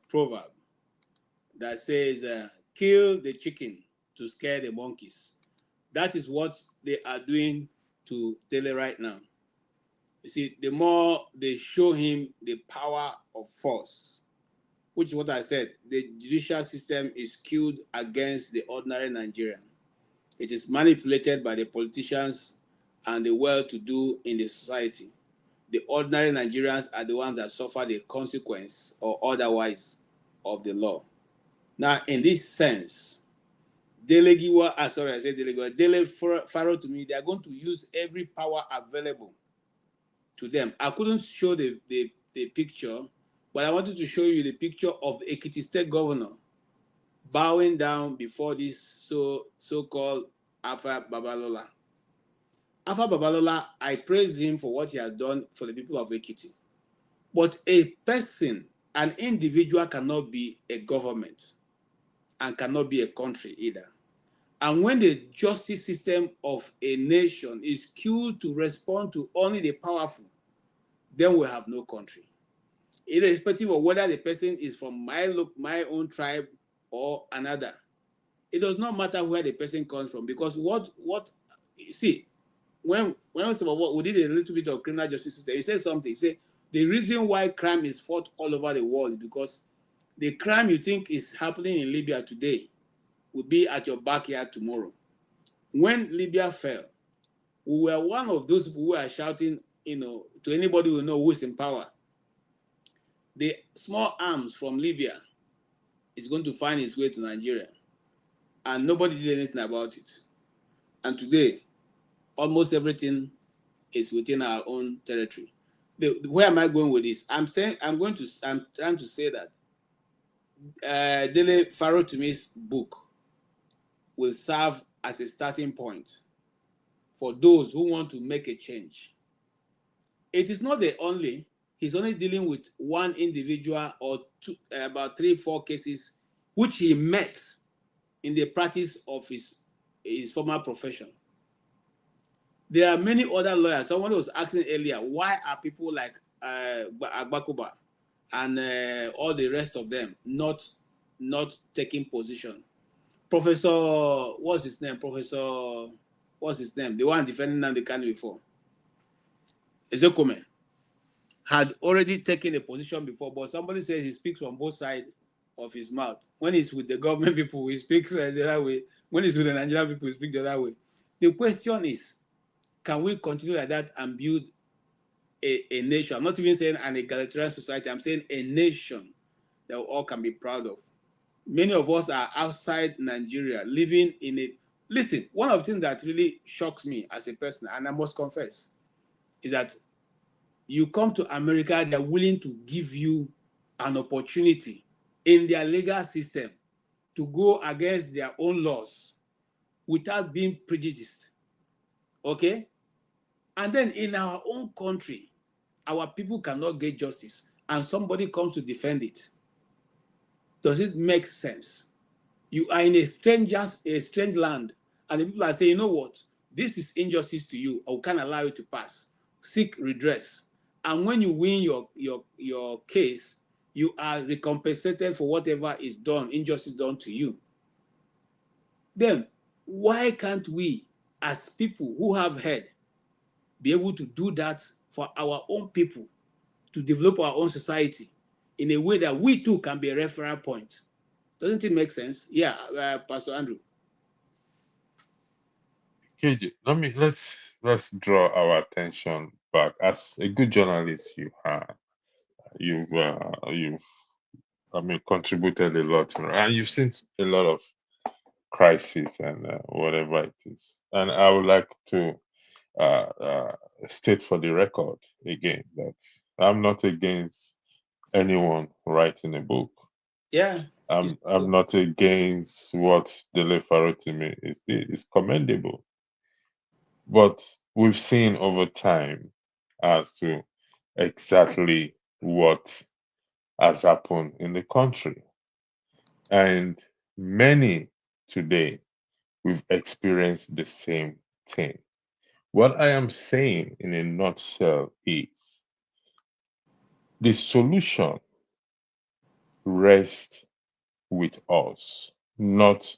proverb that says, "Kill the chicken to scare the monkeys." That is what they are doing to Dele right now. You see, the more they show him the power of force, which is what I said, the judicial system is skewed against the ordinary Nigerian. It is manipulated by the politicians and the well-to-do in the society. The ordinary Nigerians are the ones that suffer the consequence or otherwise of the law. Now, in this sense, Dele Farotimi, they are going to use every power available to them. I couldn't show the picture, but I wanted to show you the picture of Ekiti State Governor bowing down before this so-called Alpha Babalola. Alpha Babalola, I praise him for what he has done for the people of Ekiti. But a person, an individual cannot be a government and cannot be a country either. And when the justice system of a nation is skewed to respond to only the powerful, then we have no country. Irrespective of whether the person is from my own tribe or another. It does not matter where the person comes from, because what you see, when we did a little bit of criminal justice system, he said something. He said the reason why crime is fought all over the world is because the crime you think is happening in Libya today will be at your backyard tomorrow. When Libya fell, we were one of those people who are shouting, to anybody who knows who is in power, the small arms from Libya is going to find its way to Nigeria. And nobody did anything about it. And today, almost everything is within our own territory. Where am I going with this? I'm trying to say that Dele Farotimi's book will serve as a starting point for those who want to make a change. It is not the only, he's only dealing with one individual or two, about 3-4 cases, which he met in the practice of his former profession. There are many other lawyers. Someone was asking earlier, why are people like Agbakuba and all the rest of them not taking position? Professor, what's his name? The one defending Nnamdi Kanu before. Ezekome had already taken a position before, but somebody says he speaks from both sides of his mouth. When he's with the government people, he speaks the other way. When he's with the Nigerian people, he speaks the other way. The question is, can we continue like that and build a nation? I'm not even saying an egalitarian society. I'm saying a nation that we all can be proud of. Many of us are outside Nigeria, living in it. Listen, one of the things that really shocks me as a person, and I must confess, is that you come to America, they're willing to give you an opportunity in their legal system to go against their own laws without being prejudiced. Okay? And then in our own country, our people cannot get justice, and somebody comes to defend it. Does it make sense? You are in a strange land, and the people are saying, you know what? This is injustice to you. I can't allow it to pass. Seek redress. And when you win your case, you are recompensated for whatever is done, injustice done to you. Then why can't we, as people who have head, be able to do that for our own people, to develop our own society in a way that we too can be a referral point? Doesn't it make sense? Yeah, Pastor Andrew. KJ, let's draw our attention back. As a good journalist, you've contributed a lot, and you've seen a lot of crisis and whatever it is. And I would like to state for the record again that I'm not against anyone writing a book. Yeah. I'm not against what Dele Farotimi is did. It's commendable. But we've seen over time as to exactly what has happened in the country. And many today, we've experienced the same thing. What I am saying in a nutshell is the solution rests with us, not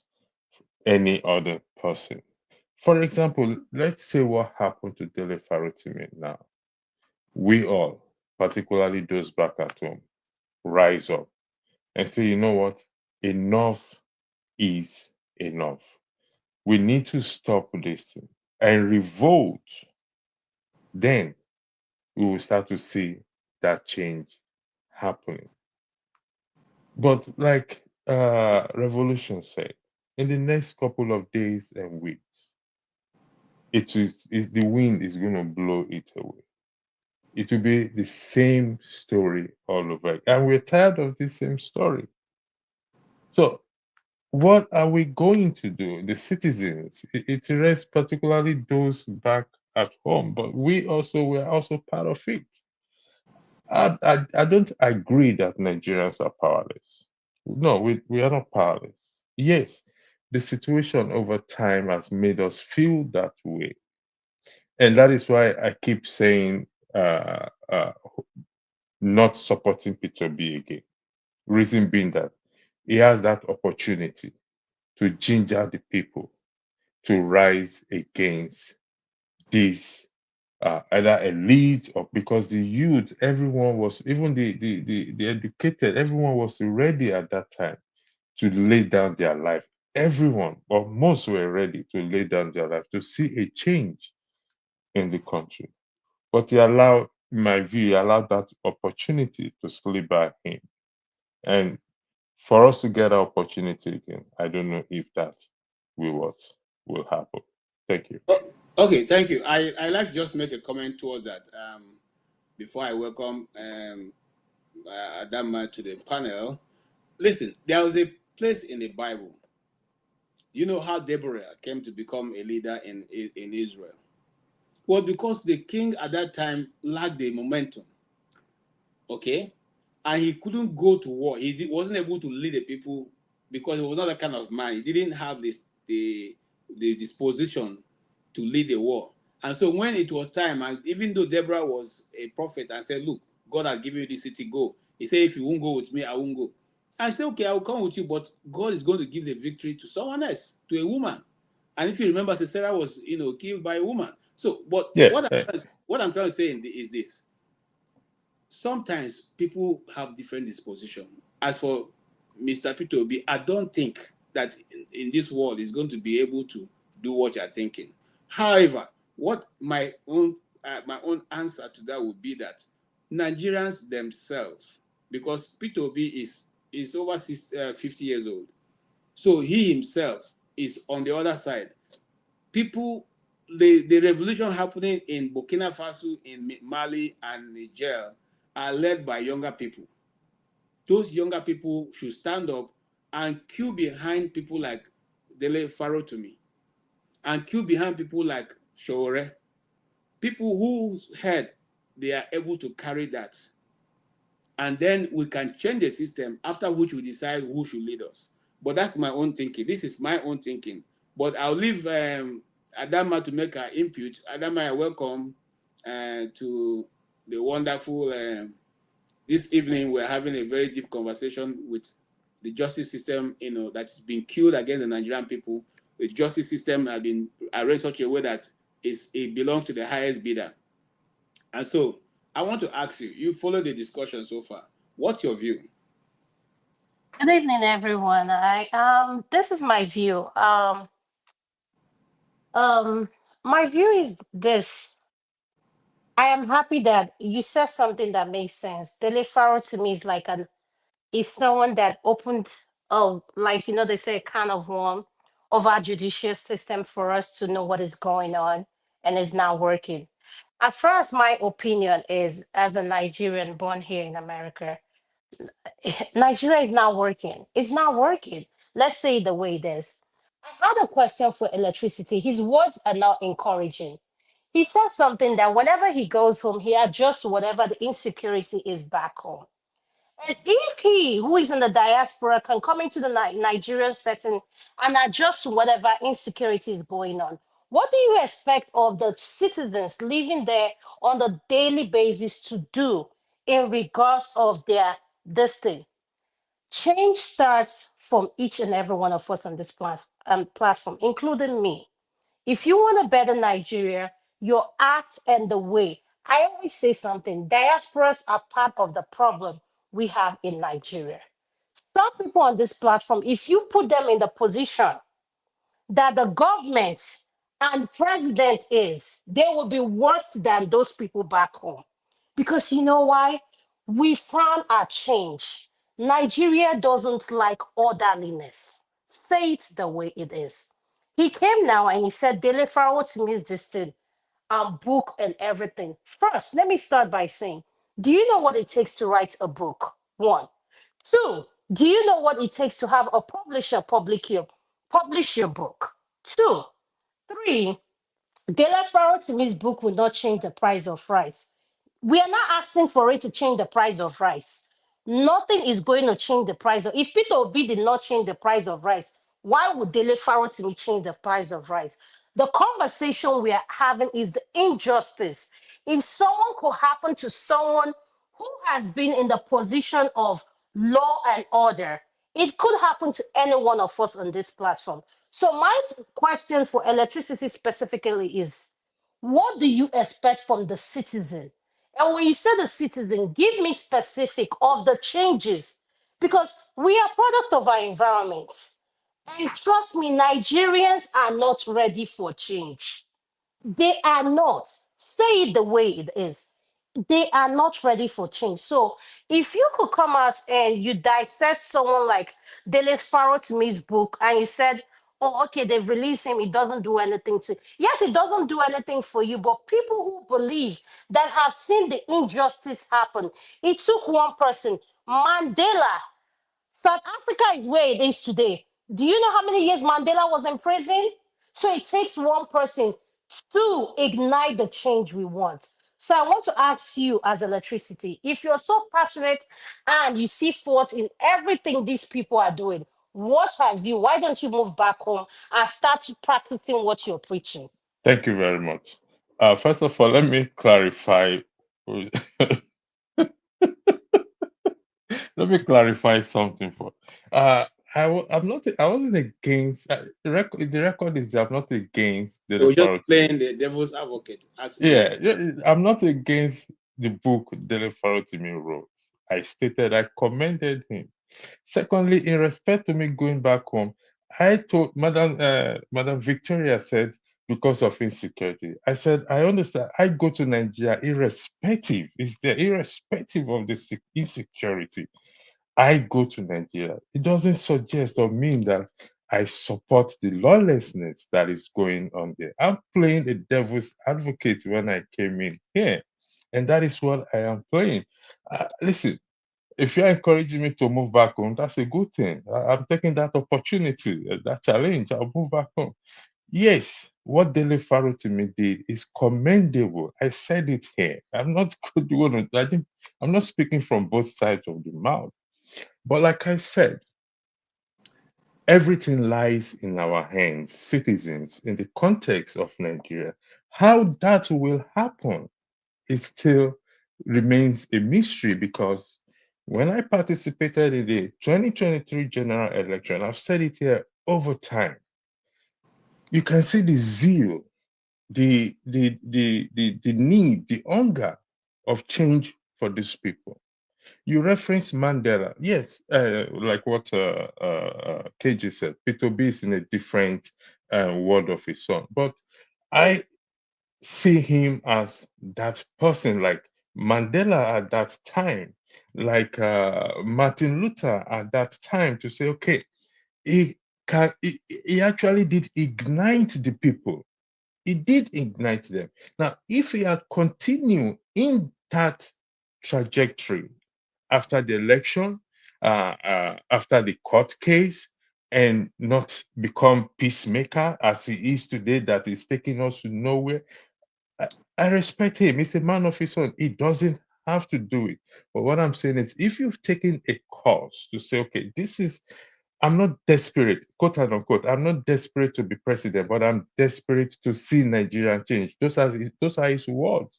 any other person. For example, let's say what happened to Dele Farotimi now. We all, particularly those back at home, rise up and say, you know what? Enough is enough. We need to stop this thing and revolt. Then we will start to see that change happening. But like Revolution said, in the next couple of days and weeks, is the wind is going to blow it away. It will be the same story all over, and we're tired of the same story. So, what are we going to do? The citizens, it rests particularly those back at home, but we're also part of it. I don't agree that Nigerians are powerless. No, we are not powerless. Yes, the situation over time has made us feel that way. And that is why I keep saying not supporting Peter B again. Reason being that he has that opportunity to ginger the people to rise against this either elite or because the youth, everyone was, even the educated, everyone was ready at that time to lay down their life. Everyone, or most were ready to lay down their life to see a change in the country. But he allowed, in my view, he allowed that opportunity to slip by him. And for us to get our opportunity again, I don't know if that will happen. Thank you. Okay, thank you. I like to just make a comment toward that before I welcome Adama to the panel. Listen, there was a place in the Bible. You know how Deborah came to become a leader in Israel? Well, because the king at that time lacked the momentum. Okay? And he couldn't go to war. He wasn't able to lead the people because he was not that kind of man. He didn't have the disposition to lead the war. And so when it was time, and even though Deborah was a prophet and said, look, God has given you this city, go. He said, if you won't go with me, I won't go. I said, okay, I'll come with you, but God is going to give the victory to someone else, to a woman. And if you remember, Sarah was, killed by a woman. So, but yeah, what I'm trying to say is this. Sometimes people have different disposition. As for Mr. Peter Obi, I don't think that in this world is going to be able to do what you're thinking. However, what my own answer to that would be that Nigerians themselves, because Peter Obi is over 50 years old, so he himself is on the other side. People, the revolution happening in Burkina Faso, in Mali, and Niger are led by younger people. Those younger people should stand up and queue behind people like Dele Farotimi and queue behind people like Shore, people whose head they are able to carry that. And then we can change the system, after which we decide who should lead us. But that's my own thinking. This is my own thinking. But I'll leave Adama to make her input. Adama, welcome to the wonderful, this evening we're having a very deep conversation with the justice system, that's been killed against the Nigerian people. The justice system has been arranged such a way that it belongs to the highest bidder. And so I want to ask you, you followed the discussion so far. What's your view? Good evening, everyone. This is my view. My view is this. I am happy that you said something that makes sense. Dele Farrow to me is like is someone that opened, oh, like, they say, a can of worm of our judicial system for us to know what is going on and is not working. As far as my opinion is, as a Nigerian born here in America, Nigeria is not working. It's not working. Let's say it the way it is. I had a question for electricity. His words are not encouraging. He says something that whenever he goes home, he adjusts to whatever the insecurity is back home. And if he, who is in the diaspora, can come into the Nigerian setting and adjust to whatever insecurity is going on, what do you expect of the citizens living there on a daily basis to do in regards of their this thing? Change starts from each and every one of us on this platform, including me. If you want a better Nigeria, your act and the way. I always say something, diasporas are part of the problem we have in Nigeria. Some people on this platform, if you put them in the position that the government and president is, they will be worse than those people back home. Because you know why? We frown at change. Nigeria doesn't like orderliness. Say it the way it is. He came now and he said, Dele Farotimi is this thing, book and everything. First, let me start by saying, do you know what it takes to write a book? One. Two, do you know what it takes to have a publisher publish your book? Two. Three, Dele Farotimi's book will not change the price of rice. We are not asking for it to change the price of rice. Nothing is going to change the price of. If Peter Obi did not change the price of rice, why would Dele Farotimi change the price of rice? The conversation we are having is the injustice. If someone could happen to someone who has been in the position of law and order, it could happen to any one of us on this platform. So my question for electricity specifically is, what do you expect from the citizen? And when you say the citizen, give me specific of the changes, because we are product of our environment. And trust me, Nigerians are not ready for change. They are not. Say it the way it is. They are not ready for change. So if you could come out and you dissect someone like Dele Farotimi's book and you said, oh, okay, they've released him, it doesn't do anything to. Yes, it doesn't do anything for you, but people who believe that have seen the injustice happen, it took one person, Mandela. South Africa is where it is today. Do you know how many years Mandela was in prison? So it takes one person to ignite the change we want. So I want to ask you as electricity, if you're so passionate and you see fault in everything these people are doing, what have you? Why don't you move back home and start practicing what you're preaching? Thank you very much. First of all, let me clarify. Let me clarify something for. I'm not. I wasn't against. The record is that I'm not against the You're just Farotimi. playing the devil's advocate. Yeah, I'm not against the book Dele Farotimi wrote. I stated I commended him. Secondly, in respect to me going back home, I told Madam Victoria said because of insecurity. I said I understand. I go to Nigeria irrespective. Is there irrespective of the insecurity? I go to Nigeria. It doesn't suggest or mean that I support the lawlessness that is going on there. I'm playing the devil's advocate when I came in here, and that is what I am playing. Listen, if you're encouraging me to move back home, that's a good thing. I'm taking that opportunity, that challenge. I'll move back home. Yes, what Dele Farotimi did is commendable. I said it here. I'm not I'm not speaking from both sides of the mouth. But like I said, everything lies in our hands, citizens, in the context of Nigeria. How that will happen is still remains a mystery, because when I participated in the 2023 general election, I've said it here over time, you can see the zeal, the need, the hunger of change for these people. You reference Mandela. Yes, like what KJ said, Peter B is in a different world of his own. But I see him as that person, like Mandela at that time. like Martin Luther at that time to say, okay, he actually did ignite the people. He did ignite them. Now, if he had continued in that trajectory after the election, after the court case, and not become peacemaker as he is today, that is taking us to nowhere, I respect him. He's a man of his own. He doesn't have to do it. But what I'm saying is, if you've taken a course to say, okay, I'm not desperate, quote and unquote, I'm not desperate to be president, but I'm desperate to see Nigeria change. Those are his words.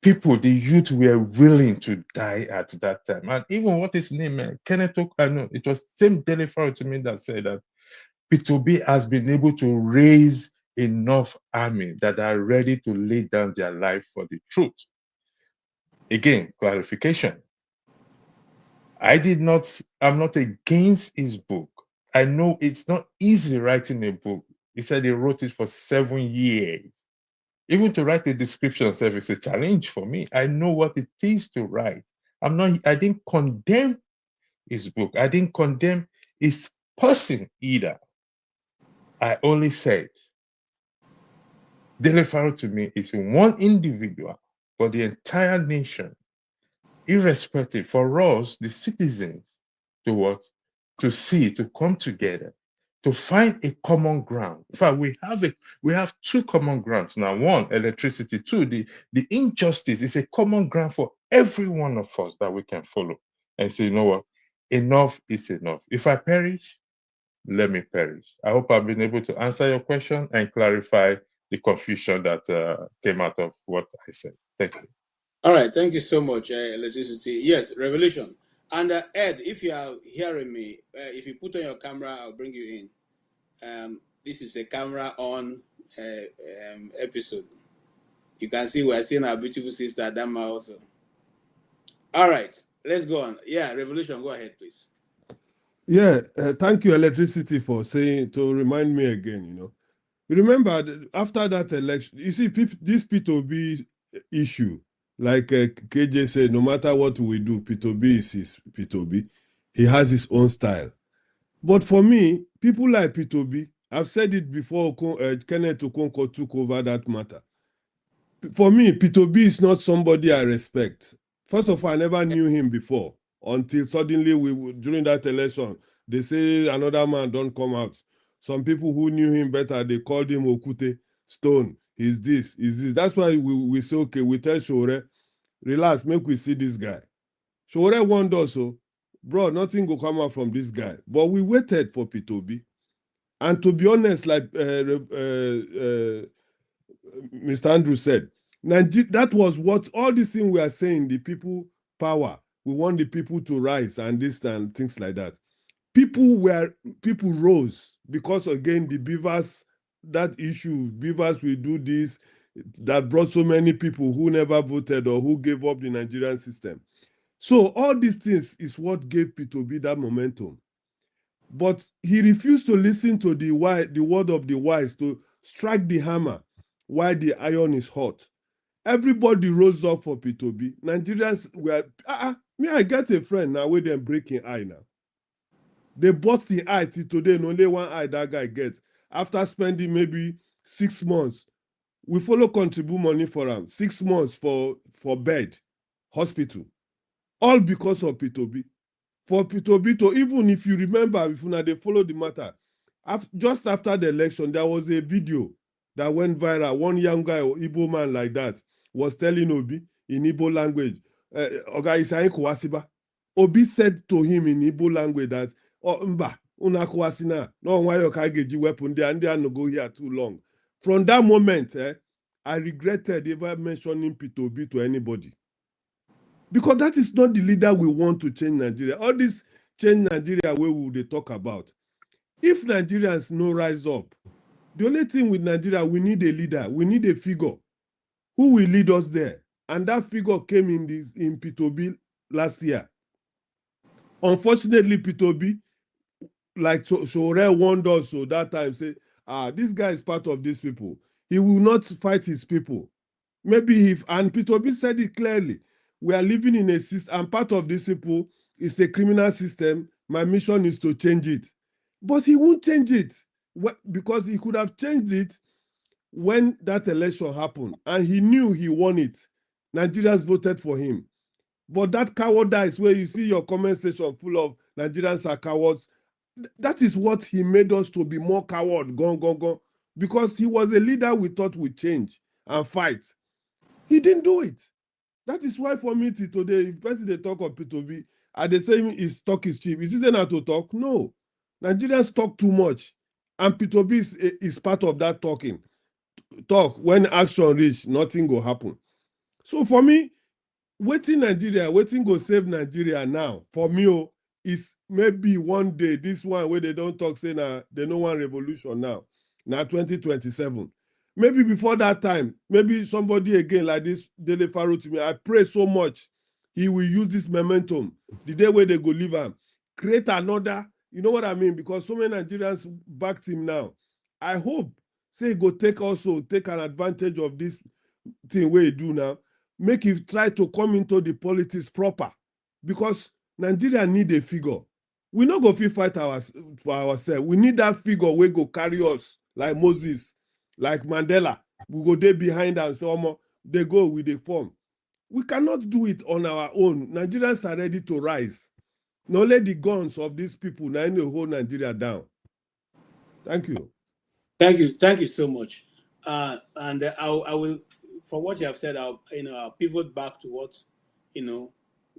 People, the youth were willing to die at that time. And even what his name, Kenneth Okano, it was same Dele Farotimi that said that P2B has been able to raise enough army that are ready to lay down their life for the truth. Again, clarification. I'm not against his book. I know it's not easy writing a book. He said he wrote it for 7 years. Even to write a description itself is a challenge for me. I know what it is to write. I didn't condemn his book. I didn't condemn his person either. I only said Dele Farotimi is one individual, but the entire nation, irrespective, for us, the citizens, to see, to come together, to find a common ground. In fact, we have two common grounds now. One, electricity. Two, the injustice is a common ground for every one of us that we can follow and say, you know what, enough is enough. If I perish, let me perish. I hope I've been able to answer your question and clarify the confusion that came out of what I said. Thank you. All right, thank you so much, Electricity. Yes, Revolution. And Ed, if you are hearing me, if you put on your camera, I'll bring you in. This is a camera on episode. You can see we're seeing our beautiful sister, Dama, also. All right, let's go on. Yeah, Revolution, go ahead, please. Yeah, thank you, Electricity, for saying, to remind me again, you know. Remember, after that election, you see, this P2B issue, like KJ said, no matter what we do, P2B is his P2B. He has his own style. But for me, people like P2B, I've said it before, Kenneth Okonkwo took over that matter. For me, P2B is not somebody I respect. First of all, I never knew him before, until suddenly during that election, they say another man don't come out. Some people who knew him better, they called him Okute, Stone, he's this. That's why we say, okay, we tell Shore, relax, make we see this guy. Shore warned us, so, bro, nothing will come out from this guy. But we waited for P2B. And to be honest, like Mr. Andrew said, that was what all these things we are saying, the people power. We want the people to rise and this and things like that. People rose because, again, the beavers, that issue, beavers will do this, that brought so many people who never voted or who gave up the Nigerian system. So all these things is what gave P2B that momentum. But he refused to listen to the word of the wise, to strike the hammer while the iron is hot. Everybody rose up for P2B. Nigerians were, I get a friend now with them breaking eye now. They bust the eye till today, and only one eye that guy gets. After spending maybe 6 months, we follow contribute money for him. 6 months for bed, hospital. All because of P2B. For P2B to, even if you remember, if they follow the matter, just after the election, there was a video that went viral. One young guy, or Igbo man like that, was telling Obi in Igbo language, Oga Isayin Kowasiba. Obi said to him in Igbo language that, oh, mba, una Kowasina, no why you can't get weapon there, and they are not go here too long. From that moment, I regretted ever mentioning P2B to anybody. Because that is not the leader we want to change Nigeria. All this change Nigeria where we talk about. If Nigerians no rise up, the only thing with Nigeria, we need a leader. We need a figure who will lead us there. And that figure came in P2B last year. Unfortunately, P2B, like Shore warned us so that time, say, this guy is part of these people. He will not fight his people. Maybe and P2B said it clearly. we are living in a system, and part of these people is a criminal system. My mission is to change it. But he won't change it because he could have changed it when that election happened, and he knew he won it. Nigerians voted for him. But that cowardice where you see your comment section full of Nigerians are cowards, that is what he made us to be more coward, gone. Because he was a leader we thought would change and fight. He didn't do it. That is why for me today, if person they talk of P2B, and they say his talk is cheap. Is he saying not to talk? No. Nigerians talk too much. And P2B is part of that talking. Talk, when action reach, nothing will happen. So for me, waiting go save Nigeria now, for me, is maybe one day, this one where they don't talk, say now, they no want revolution now 2027. Maybe before that time, maybe somebody again like this, Dele Farotimi, I pray so much he will use this momentum, the day where they go leave him, create another, you know what I mean? Because so many Nigerians backed him now. I hope, say he go take an advantage of this thing where he do now, make him try to come into the politics proper, because Nigeria need a figure. We not go fit fight for ourselves. We need that figure where go carry us like Moses, like Mandela. We go there behind them, so they go with the form. We cannot do it on our own. Nigerians are ready to rise. Not let the guns of these people now hold Nigeria down. Thank you. Thank you so much. And I will, for what you have said, I'll pivot back to what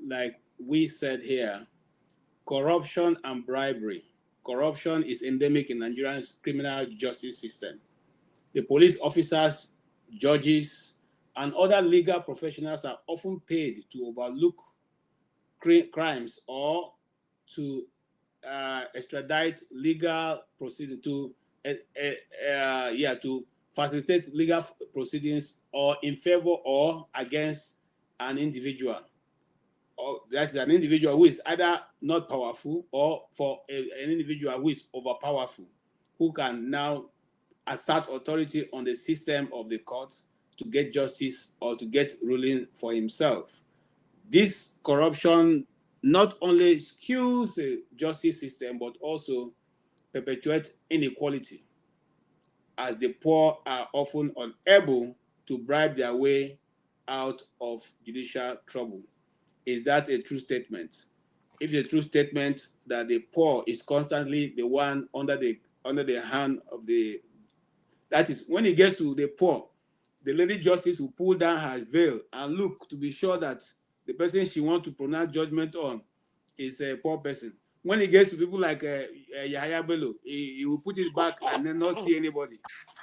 like we said here. Corruption and bribery. Corruption is endemic in Nigeria's criminal justice system. The police officers, judges, and other legal professionals are often paid to overlook crimes or to extradite legal proceedings, to facilitate legal proceedings or in favor or against an individual. Or that's an individual who is either not powerful, or for an individual who is overpowerful, who can now assert authority on the system of the court to get justice or to get ruling for himself. This corruption not only skews the justice system, but also perpetuates inequality, as the poor are often unable to bribe their way out of judicial trouble. Is that a true statement? If it's a true statement that the poor is constantly the one under the hand of the, that is, when it gets to the poor, the Lady Justice will pull down her veil and look to be sure that the person she wants to pronounce judgment on is a poor person. When it gets to people like Yahaya Bello, he will put it back and then not see anybody.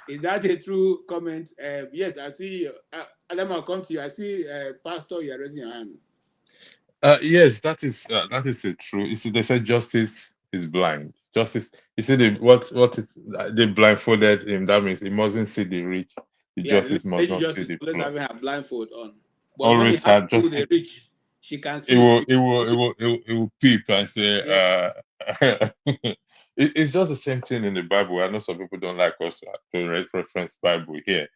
Is that a true comment? Yes, I see. Adam, I'll come to you. I see, Pastor, you're raising your hand. Yes, that is a true. You see, they said justice is blind. Justice, you see, they blindfolded him. That means he mustn't see the rich. The justice must not see the Let's poor. have her blindfold on. But Always when had he has just. the rich, she can see. It will peep and say. It's just the same thing in the Bible. I know some people don't like us to reference Bible here.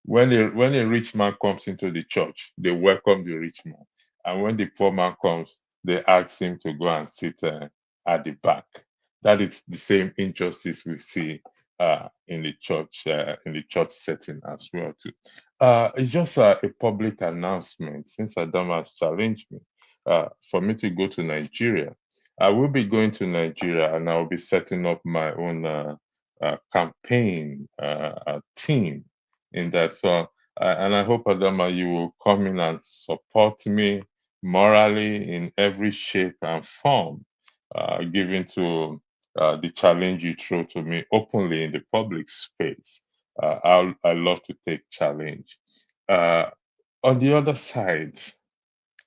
When a rich man comes into the church, they welcome the rich man. And when the poor man comes, they ask him to go and sit at the back. That is the same injustice we see in the church setting as well too. It's just a public announcement, since Adama has challenged me for me to go to Nigeria. I will be going to Nigeria, and I will be setting up my own campaign team in that. So, and I hope, Adama, you will come in and support me morally in every shape and form, given to the challenge you throw to me openly in the public space. I love to take challenge. On the other side,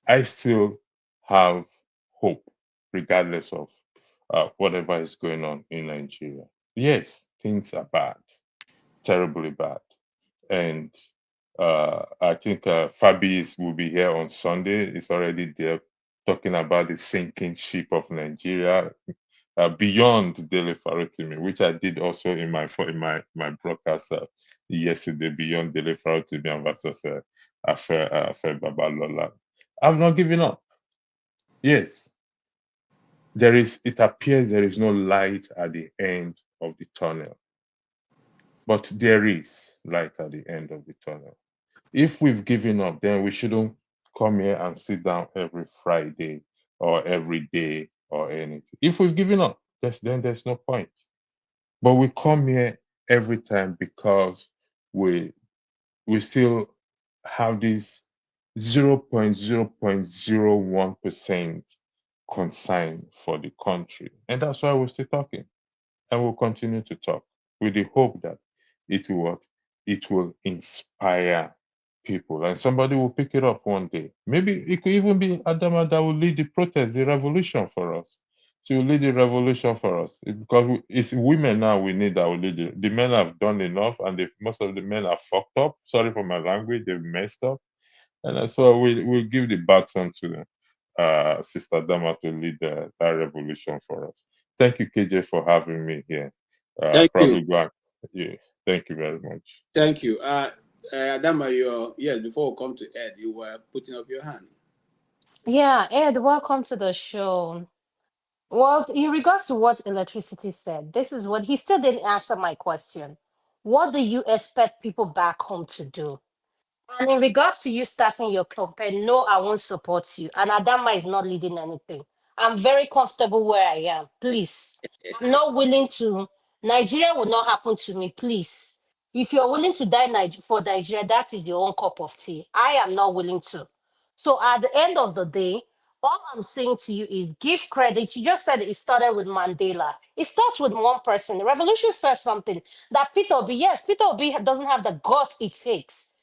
I still have hope, regardless of whatever is going on in Nigeria. Yes, things are bad, terribly bad. And I think Fabi will be here on Sunday. It's already there, talking about the sinking ship of Nigeria, beyond Dele Farotimi, which I did also in my broadcast yesterday, beyond Dele Farotimi versus Afe Babalola. I've not given up. Yes, it appears there is no light at the end of the tunnel. But there is light at the end of the tunnel. If we've given up, then we shouldn't come here and sit down every Friday or every day or anything. If we've given up, then there's no point. But we come here every time because we still have this 0.001% concern for the country. And that's why we're still talking. And we'll continue to talk with the hope that it will inspire people. And somebody will pick it up one day. Maybe it could even be Adama that will lead the protest, the revolution for us. She will lead the revolution for us. Because it's women now we need that will lead it. The men have done enough, and most of the men are fucked up. Sorry for my language, they've messed up. And so we'll give the baton to Sister Dama to lead that revolution for us. Thank you, KJ, for having me here. Thank you. Yeah, thank you very much. Thank you. Adama, before we come to Ed, you were putting up your hand. Yeah, Ed, welcome to the show. Well, in regards to what Electricity said, this is what he still didn't answer my question. What do you expect people back home to do? And in regards to you starting your campaign, no, I won't support you. And Adama is not leading anything. I'm very comfortable where I am. Please. I'm not willing to. Nigeria will not happen to me, please. If you're willing to die for Nigeria, that is your own cup of tea. I am not willing to. So at the end of the day, all I'm saying to you is give credit. You just said it started with Mandela. It starts with one person. The revolution says something that Peter Obi doesn't have the guts it takes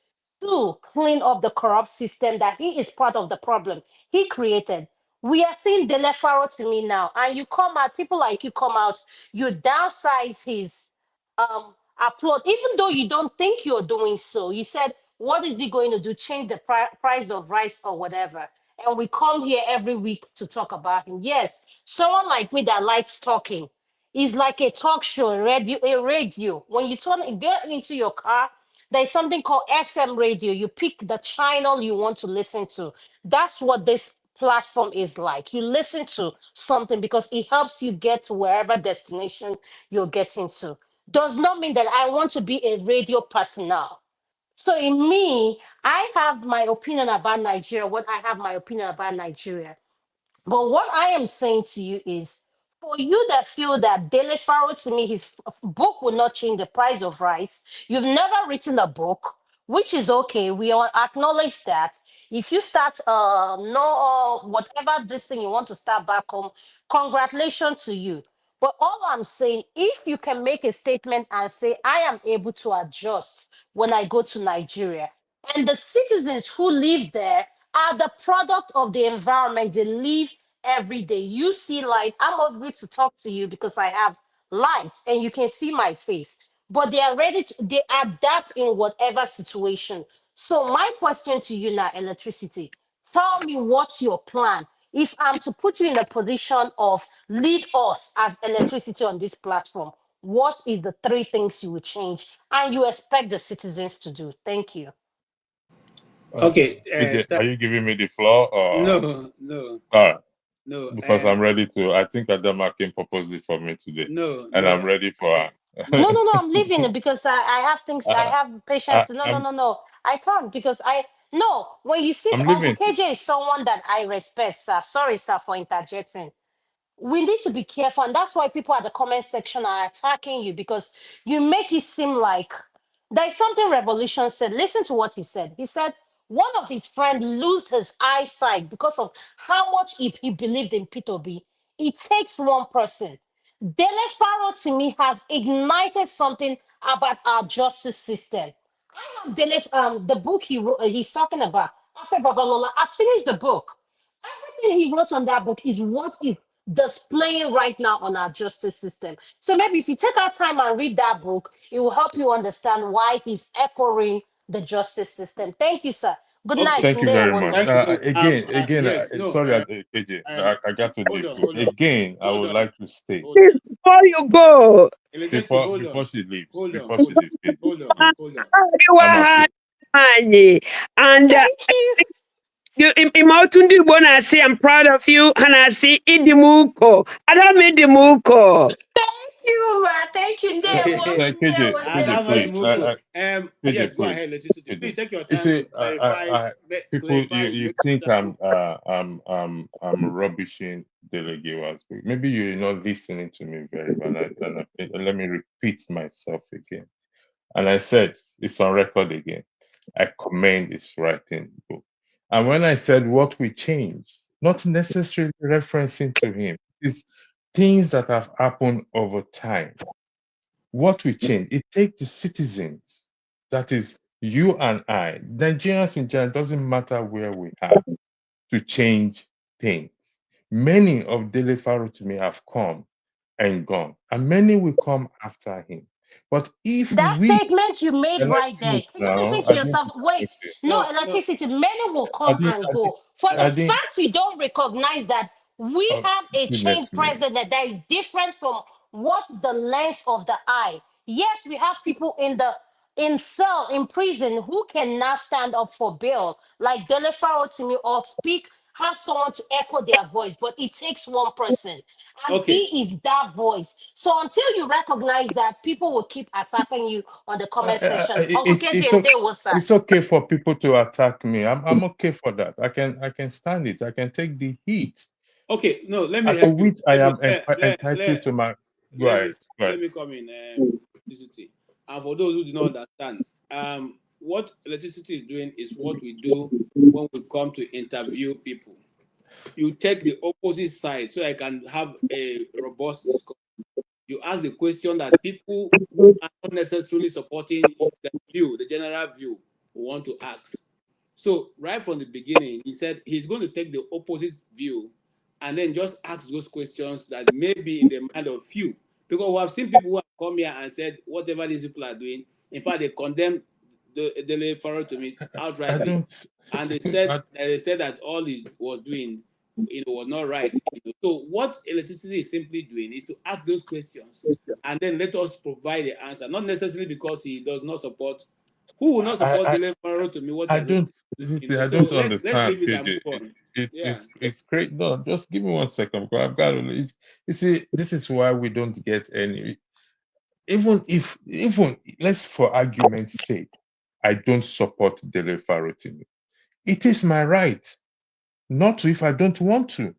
to clean up the corrupt system that he is part of the problem he created. We are seeing Dele Farotimi now, and you come out, people like you come out, you downsize his upload, even though you don't think you're doing so. You said, what is he going to do? Change the price of rice or whatever. And we come here every week to talk about him. Yes, someone like me that likes talking is like a talk show, a radio. When you get into your car, there's something called SM radio. You pick the channel you want to listen to. That's what this platform is like. You listen to something because it helps you get to wherever destination you're getting to. Does not mean that I want to be a radio person now. So in me, I have my opinion about Nigeria, what I have my opinion about Nigeria. But what I am saying to you is, for you that feel that Dele Farotimi, his book will not change the price of rice, you've never written a book, which is okay. We all acknowledge that. If you start whatever this thing you want to start back home, congratulations to you. But all I'm saying, if you can make a statement and say, I am able to adjust when I go to Nigeria, and the citizens who live there are the product of the environment they live every day. You see light. I'm able to talk to you because I have lights and you can see my face. But they are ready to, they adapt in whatever situation. So my question to you now, Electricity, tell me what's your plan? If I'm to put you in a position of lead us as Electricity on this platform, what is the 3 things you would change and you expect the citizens to do? Thank you. Okay. Are you giving me the floor? Or? No. All right. No. Because I'm ready to. I think Adama came purposely for me today. And I'm ready for her. No, I'm leaving it because I have things, I have patience. No. I can't because when you see Uncle KJ is someone that I respect, sir. Sorry, sir, for interjecting. We need to be careful, and that's why people at the comment section are attacking you because you make it seem like there's something Revolution said. Listen to what he said. He said one of his friends lost his eyesight because of how much he believed in P2B. It takes one person. Dele Farotimi has ignited something about our justice system. I have Dele, the book he wrote, he's talking about. I said, Babalola, I finished the book. Everything he wrote on that book is what is displaying right now on our justice system. So maybe if you take our time and read that book, it will help you understand why he's echoing the justice system. Thank you, sir. Good night. Thank you very much. Sorry, KJ, I got to leave. Again, I would like to state. Please, before you go. Before she leaves. Hold on. And Thank you. Imautundi Bona say I'm proud of you, and I say Idimuko. I don't mean Dimuko. Thank you, ma. Thank you. KJ, please. Yes, KJ, go ahead, please. electricity. Please KJ. take your You time to see, clarify, people, you think I'm rubbishing Delegawas. Maybe you're not listening to me very well. Let me repeat myself again. And I said, it's on record again. I commend his writing book. And when I said what we changed, not necessarily referencing to him, is things that have happened over time. What we change, it takes the citizens, that is you and I, Nigerians in general, doesn't matter where we are, to change things. Many of Dele Farotimi have come and gone, and many will come after him. But if That we statement you made let me right there, finish can you now, listen to I didn't. yourself? Wait, Okay. no electricity. Many will I come didn't. and go. For the I didn't. fact we don't recognize that we Oh, have a goodness changed me. president that is different from what's the length of the eye. Yes, we have people in cell, in prison, who cannot stand up for bail, like Dele Farotimi, or speak, have someone to echo their voice, but it takes one person. And Okay. he is that voice. So until you recognize that, people will keep attacking you on the comment section. Uncle KJ and Okay. Dale, what's up? It's okay for people to attack me. I'm okay for that. I can stand it. I can take the heat. Okay, no, let me And help for you. which I am entitled to my. Go Let ahead. Go let ahead. me come in. Electricity. And for those who do not understand, what electricity is doing is what we do when we come to interview people. You take the opposite side so I can have a robust discussion. You ask the question that people who are not necessarily supporting the view, the general view, want to ask. So right from the beginning, he said he's going to take the opposite view and then just ask those questions that may be in the mind of few. Because we have seen people who have come here and said whatever these people are doing, in fact, they condemned Dele Farotimi outrightly. And they said that all he was doing, was not right. So what electricity is simply doing is to ask those questions and then let us provide the answer. Not necessarily because he does not support. Who will not support Dele Farotimi? What I you're doing? don't. I So don't let's understand, leave it and KJ. move on. It's great. No, just give me 1 second. Because I've got to. You see, this is why we don't get any. Even let's, for argument's sake, I don't support Dele Farotimi. It is my right not to if I don't want to.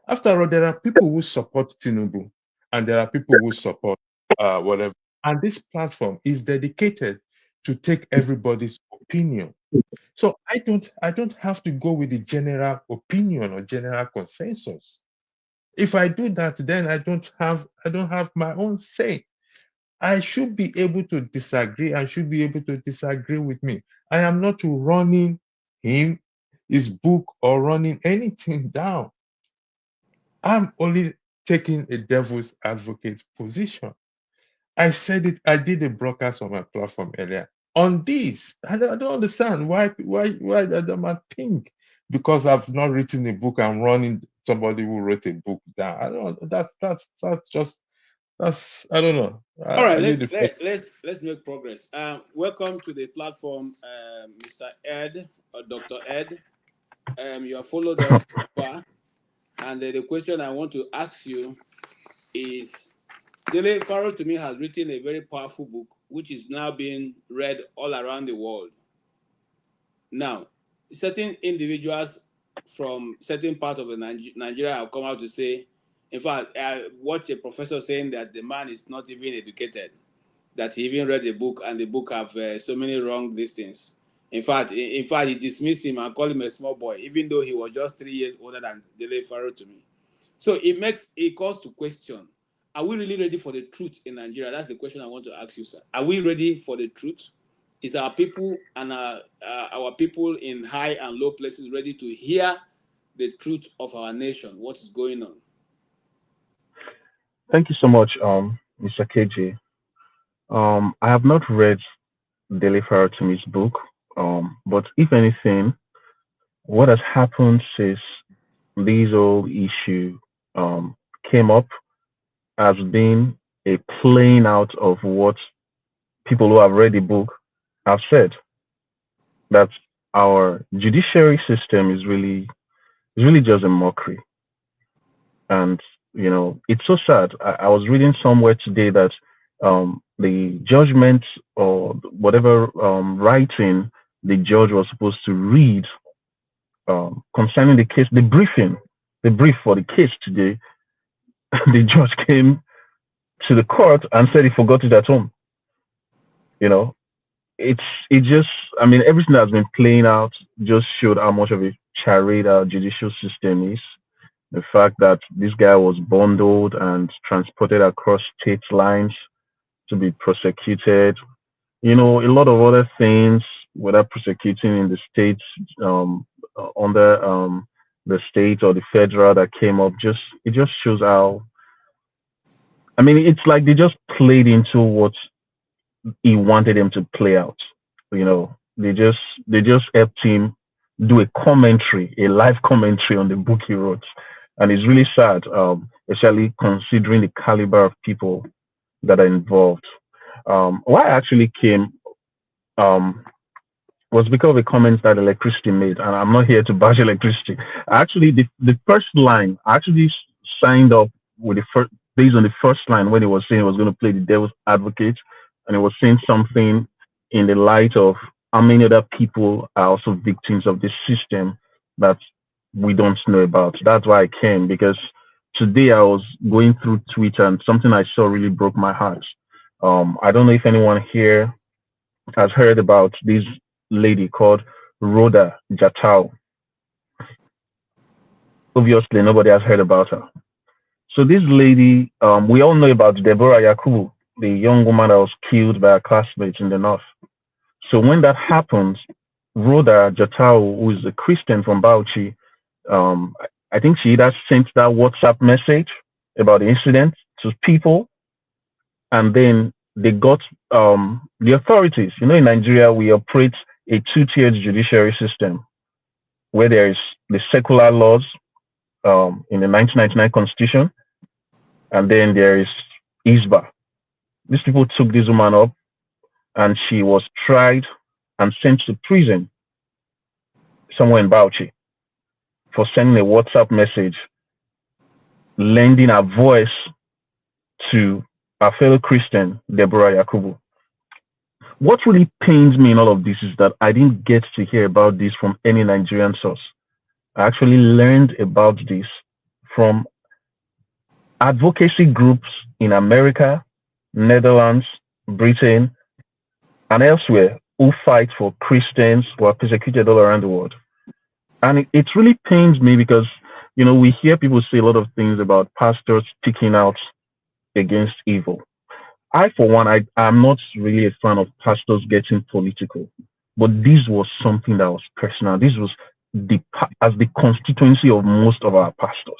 After all, there are people who support Tinubu, and there are people who support whatever. And this platform is dedicated to take everybody's opinion. So I don't have to go with the general opinion or general consensus. If I do that, then I don't have my own say. I should be able to disagree and should be able to disagree with me. I am not running him, his book, or running anything down. I'm only taking a devil's advocate position. I said it, I did a broadcast on my platform earlier. On this, I don't understand why I don't think because I've not written a book, I'm running somebody who wrote a book down. I don't that's just I don't know. All right, I need the first. let's make progress. Welcome to the platform, Mr. Ed or Dr. Ed. You have followed us so far, and the question I want to ask you is: Dele Farotimi has written a very powerful book, which is now being read all around the world. Now, certain individuals from certain part of the Nigeria have come out to say, in fact, I watched a professor saying that the man is not even educated, that he even read the book and the book have so many wrong things. In fact, he dismissed him and called him a small boy, even though he was just 3 years older than Dele Farotimi. So it calls to question: are we really ready for the truth in Nigeria? That's the question I want to ask you, sir. Are we ready for the truth? Is our people and our people in high and low places ready to hear the truth of our nation? What is going on? Thank you so much, Mr. KJ. I have not read Dele Farotimi's book, but if anything, what has happened since this whole issue came up has been a playing out of what people who have read the book have said. That our judiciary system is really just a mockery. And it's so sad. I was reading somewhere today that the judgment or whatever writing the judge was supposed to read concerning the case, the brief for the case today, the judge came to the court and said he forgot it at home. It just, I mean, everything that's been playing out just showed how much of a charade our judicial system is. The fact that this guy was bundled and transported across state lines to be prosecuted, a lot of other things, whether prosecuting in the states, under the state or the federal that came up, it just shows how, I mean, it's like they just played into what he wanted them to play out. They just helped him do a live commentary on the book he wrote. And it's really sad, especially considering the caliber of people that are involved. Why I actually came was because of the comments that Electricity made, and I'm not here to bash Electricity. Actually, the first line, I actually signed up with based on the first line when he was saying he was going to play the devil's advocate, and he was saying something in the light of how many other people are also victims of this system that we don't know about. That's why I came, because today I was going through Twitter and something I saw really broke my heart. I don't know if anyone here has heard about this lady called Rhoda Jatau. Obviously, nobody has heard about her. So this lady, we all know about Deborah Yakubu, the young woman that was killed by her classmates in the north. So when that happens, Rhoda Jatau, who is a Christian from Bauchi, I think she either sent that WhatsApp message about the incident to people, and then they got the authorities. In Nigeria, we operate a two-tiered judiciary system where there is the secular laws in the 1999 Constitution, and then there is ISBA. These people took this woman up, and she was tried and sent to prison somewhere in Bauchi for sending a WhatsApp message, lending a voice to our fellow Christian, Deborah Yakubu. What really pains me in all of this is that I didn't get to hear about this from any Nigerian source. I actually learned about this from advocacy groups in America, Netherlands, Britain, and elsewhere who fight for Christians who are persecuted all around the world. And it really pains me because, we hear people say a lot of things about pastors speaking out against evil. I, for one, I'm not really a fan of pastors getting political, but this was something that was personal. This was as the constituency of most of our pastors.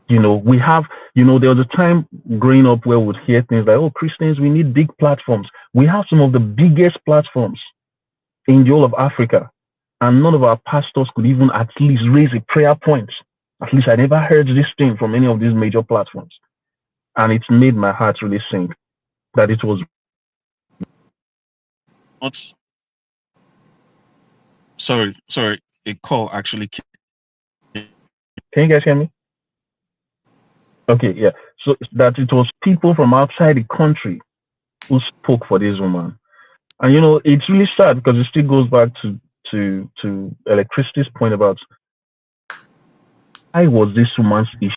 We have, there was a time growing up where we would hear things like, oh, Christians, we need big platforms. We have some of the biggest platforms in the whole of Africa, and none of our pastors could even at least raise a prayer point. At least I never heard this thing from any of these major platforms. And it made my heart really sink that it was not. Sorry, a call actually came. Can you guys hear me? Okay, yeah. So that it was people from outside the country who spoke for this woman. And it's really sad because it still goes back to Electricity's point about why was this woman's issue.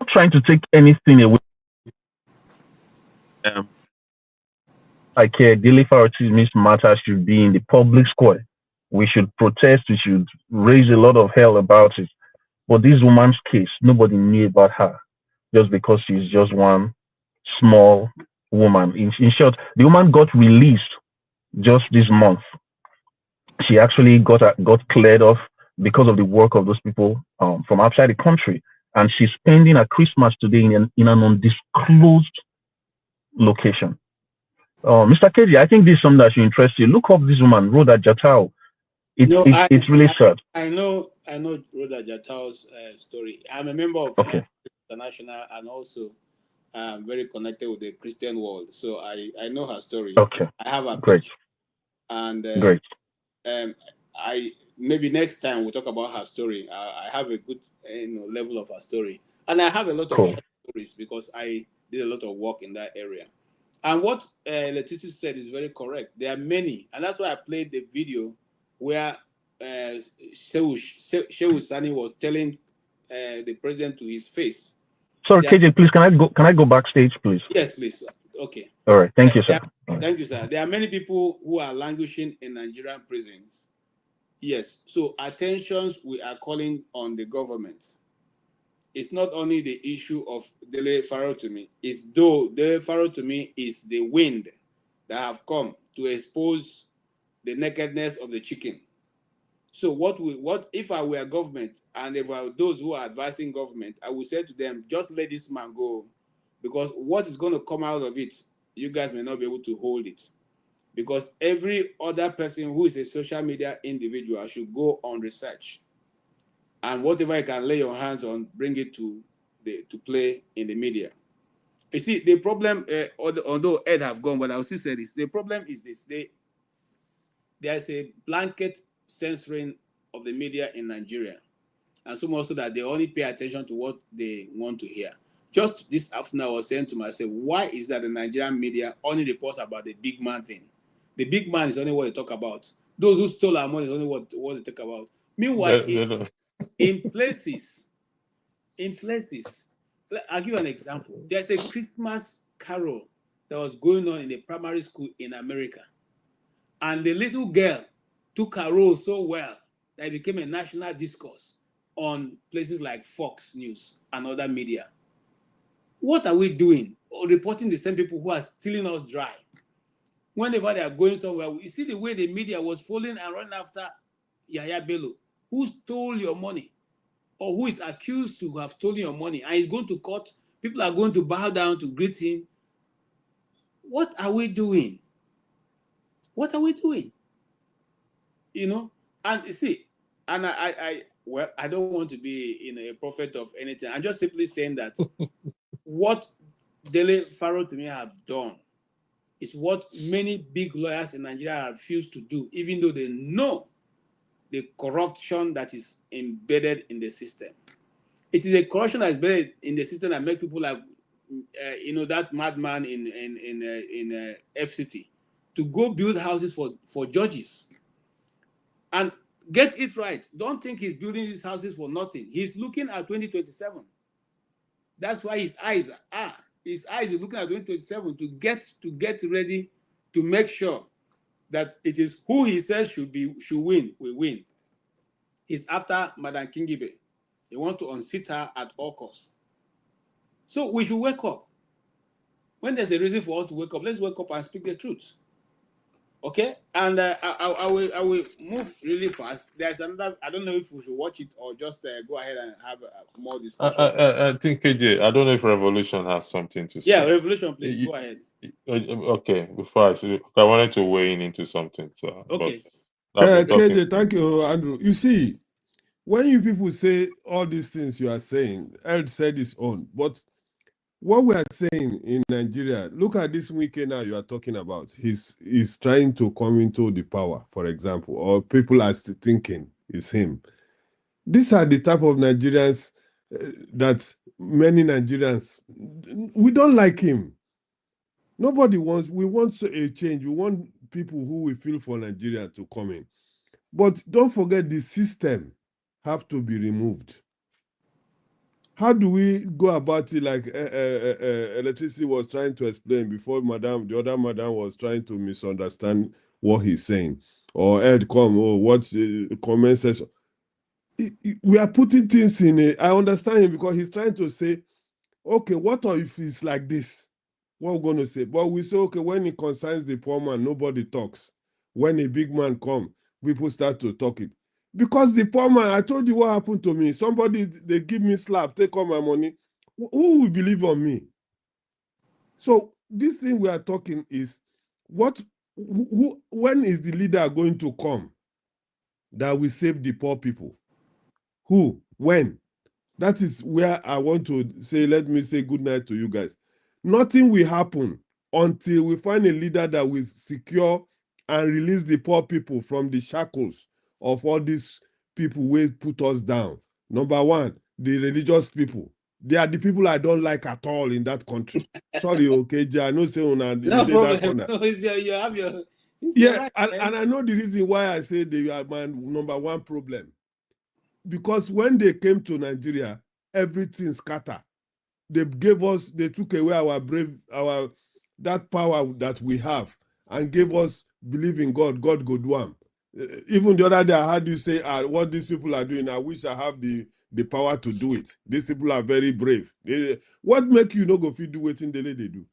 I'm not trying to take anything away. I care. Dele Farotimi's matter should be in the public square. We should protest. We should raise a lot of hell about it. But this woman's case, nobody knew about her just because she's just one small woman. In short, the woman got released just this month. She actually got cleared off because of the work of those people from outside the country. And she's spending her Christmas today in an undisclosed location. Mr. KG, I think this is something that should interest you. Look up this woman, Rhoda Jatau. It's really sad. I know Rhoda Jatau's story. I'm a member of International and also very connected with the Christian world, so I know her story. Okay. I have her Great. picture, and Great. I maybe next time we'll talk about her story. I have a good level of her story, and I have a lot of Cool. stories because I did a lot of work in that area. And what Letitia said is very correct. There are many, and that's why I played the video where Shehu Sani was telling the president to his face. Sorry, KJ, please, can I go backstage, please? Yes, please. Okay. All right. Thank you, sir. Thank you, sir. There are many people who are languishing in Nigerian prisons. Yes. So attentions we are calling on the government. It's not only the issue of Dele Farotimi. It's though Dele Farotimi is the wind that have come to expose the nakedness of the chicken. So what if I were government and if I were those who are advising government, I would say to them, just let this man go, because what is going to come out of it, you guys may not be able to hold it. Because every other person who is a social media individual should go on research. And whatever you can lay your hands on, bring it to play in the media. You see, the problem, although Ed have gone, but I'll still say this, the problem is this. There's a blanket censoring of the media in Nigeria. And so much so that they only pay attention to what they want to hear. Just this afternoon, I was saying to myself, why is that the Nigerian media only reports about the big man thing? The big man is only what they talk about. Those who stole our money is only what they talk about. Meanwhile, in places, I'll give you an example. There's a Christmas carol that was going on in a primary school in America. And the little girl took her role so well that it became a national discourse on places like Fox News and other media. What are we doing? Reporting the same people who are stealing us dry. Whenever they are going somewhere, you see the way the media was following and running after Yahaya Bello, who stole your money or who is accused to have stolen your money and he's going to court. People are going to bow down to greet him. What are we doing? What are we doing? You know, and you see, and I don't want to be a prophet of anything. I'm just simply saying that what Dele Farotimi have done is what many big lawyers in Nigeria refuse to do, even though they know the corruption that is embedded in the system. It is a corruption that is embedded in the system that make people like, that madman in FCT to go build houses for judges. And get it right. Don't think he's building these houses for nothing. He's looking at 2027. That's why his eyes are. His eyes are looking at 2027 to get ready to make sure that it is who he says should win, will win. He's after Madam Kingibe. He wants to unseat her at all costs. So we should wake up. When there's a reason for us to wake up, let's wake up and speak the truth. Okay, and I will move really fast. There's another. I don't know if we should watch it or just go ahead and have more discussion. I think KJ. I don't know if Revolution has something to say. Yeah, Revolution, please go ahead. Okay, before I wanted to weigh in into something. So okay. KJ, thank you, Andrew. You see, when you people say all these things you are saying, Ed said his own, but what we are saying in Nigeria, look at this weekend now you are talking about. He's trying to come into the power, for example, or people are still thinking it's him. These are the type of Nigerians that many Nigerians, we don't like him. We want a change. We want people who we feel for Nigeria to come in. But don't forget the system have to be removed. How do we go about it like Electricity was trying to explain before the other madam was trying to misunderstand what he's saying? Or Ed what's the comment section? We are putting things in I understand him because he's trying to say, okay, what if it's like this? What we're going to say? But we say, okay, when it concerns the poor man, nobody talks. When a big man comes, people start to talk it. Because the poor man, I told you what happened to me. Somebody, they give me slap, take all my money. Who will believe on me? So this thing we are talking is, when is the leader going to come that will save the poor people? Who? When? That is where I want to say, let me say good night to you guys. Nothing will happen until we find a leader that will secure and release the poor people from the shackles of all these people who put us down. Number one, the religious people. They are the people I don't like at all in that country. Sorry, okay, I know say una No dey that problem. corner. No, you have your. Yeah, Right, and I know the reason why I say they are my number one problem. Because when they came to Nigeria, everything scattered. They took away that power that we have and gave us believe in God, God go do am. Even the other day I heard you say, what these people are doing, I wish I have the power to do it. These people are very brave. What make you no go fit do wetin they do?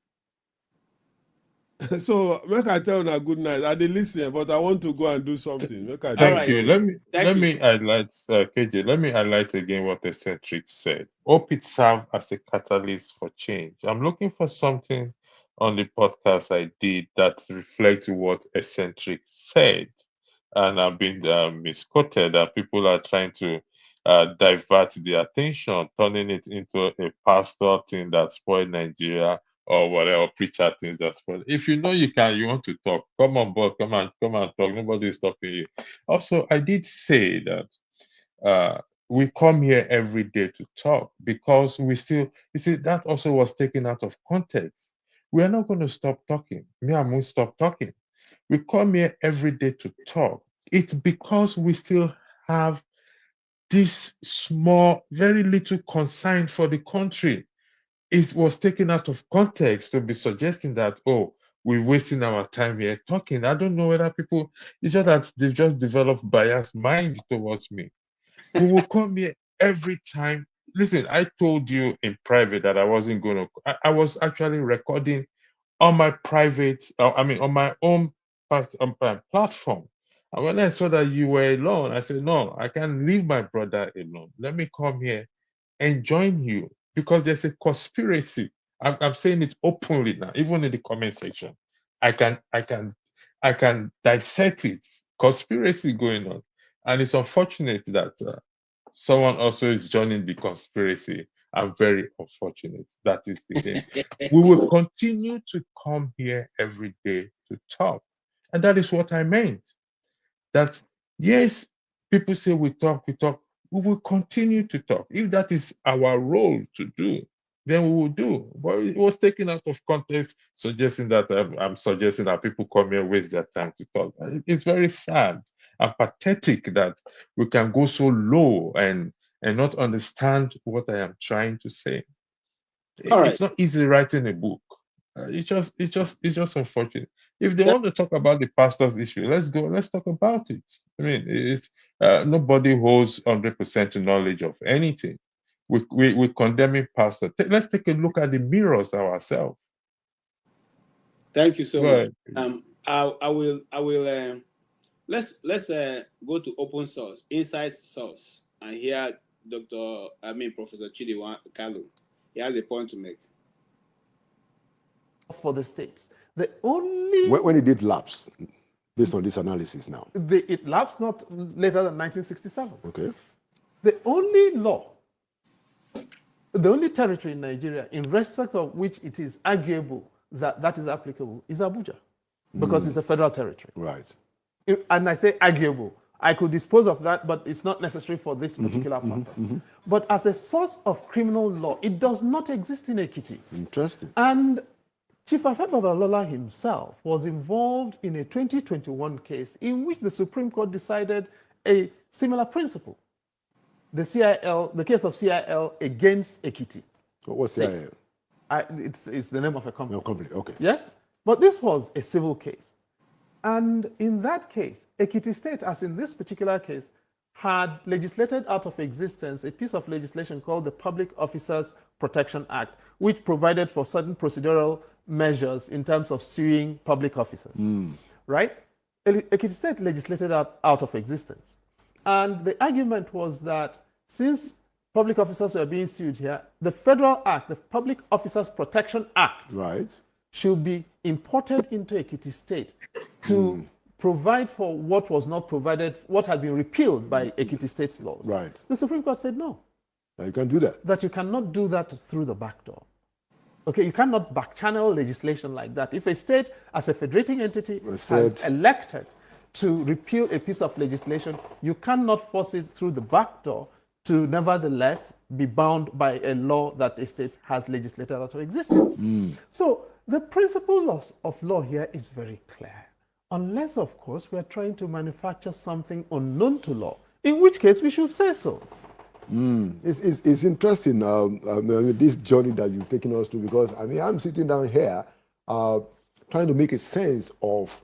So make I tell you good night. I dey listen, but I want to go and do something. Thank you. Let me highlight, KJ. Let me highlight again what Eccentric said. Hope it served as a catalyst for change. I'm looking for something on the podcast I did that reflects what Eccentric said, and I've been misquoted. That people are trying to divert the attention, turning it into a pastor thing that spoiled Nigeria or whatever, preacher things that spoil. If you know you want to talk, come on board, come and talk. Nobody is stopping you. Also, I did say that we come here every day to talk because we still, you see, that also was taken out of context. We are not going to stop talking. Me, I won't stop talking. We come here every day to talk. It's because we still have this small, very little concern for the country. It was taken out of context to be suggesting that, oh, we're wasting our time here talking. I don't know whether people, it's just that they've just developed biased mind towards me. We will come here every time. Listen, I told you in private that I wasn't going to, I was actually recording on my private, on my own platform. And when I saw that you were alone, I said, no, I can't leave my brother alone. Let me come here and join you because there's a conspiracy. I'm saying it openly now, even in the comment section. I can dissect it. Conspiracy going on, and it's unfortunate that someone also is joining the conspiracy. I'm very unfortunate. That is the game. We will continue to come here every day to talk, and that is what I meant. That yes, people say we talk. We will continue to talk. If that is our role to do, then we will do. But it was taken out of context, suggesting that I'm suggesting that people come here waste their time to talk. It's very sad and pathetic that we can go so low and not understand what I am trying to say. It's not easy writing a book. It's just unfortunate. If they want to talk about the pastor's issue, let's talk about it. I mean, it's nobody holds 100% knowledge of anything. We condemning pastor. Let's take a look at the mirrors ourselves. Thank you so much. I will. Let's go to open source, inside source, and hear Professor Chidi Kalu. He has a point to make. For the states, the only when it did lapse, based on this analysis now, it lapsed not later than 1967. Okay. The only law, the only territory in Nigeria in respect of which it is arguable that is applicable is Abuja, because it's a federal territory. Right. And I say arguable. I could dispose of that, but it's not necessary for this particular purpose. But as a source of criminal law, it does not exist in Ekiti. Interesting. And Chief Afed Babalola himself was involved in a 2021 case in which the Supreme Court decided a similar principle. The case of CIL against Ekiti. What's CIL? It's the name of a company. No, company, okay. Yes? But this was a civil case. And in that case, Ekiti State, as in this particular case, had legislated out of existence a piece of legislation called the Public Officers Protection Act, which provided for certain procedural measures in terms of suing public officers, right? Ekiti State legislated out of existence. And the argument was that since public officers were being sued here, the federal act, the Public Officers Protection Act, should be imported into Ekiti State to provide for what was not provided, what had been repealed by Ekiti State's laws. Right. The Supreme Court said no. You can't do that. That you cannot do that through the back door. Okay, you cannot back-channel legislation like that. If a state, as a federating entity, has elected to repeal a piece of legislation, you cannot force it through the back door to nevertheless be bound by a law that a state has legislated out of existence. So the principle of law here is very clear. Unless, of course, we are trying to manufacture something unknown to law, in which case we should say so. It's interesting, this journey that you've taken us through, because I mean, I'm sitting down here trying to make a sense of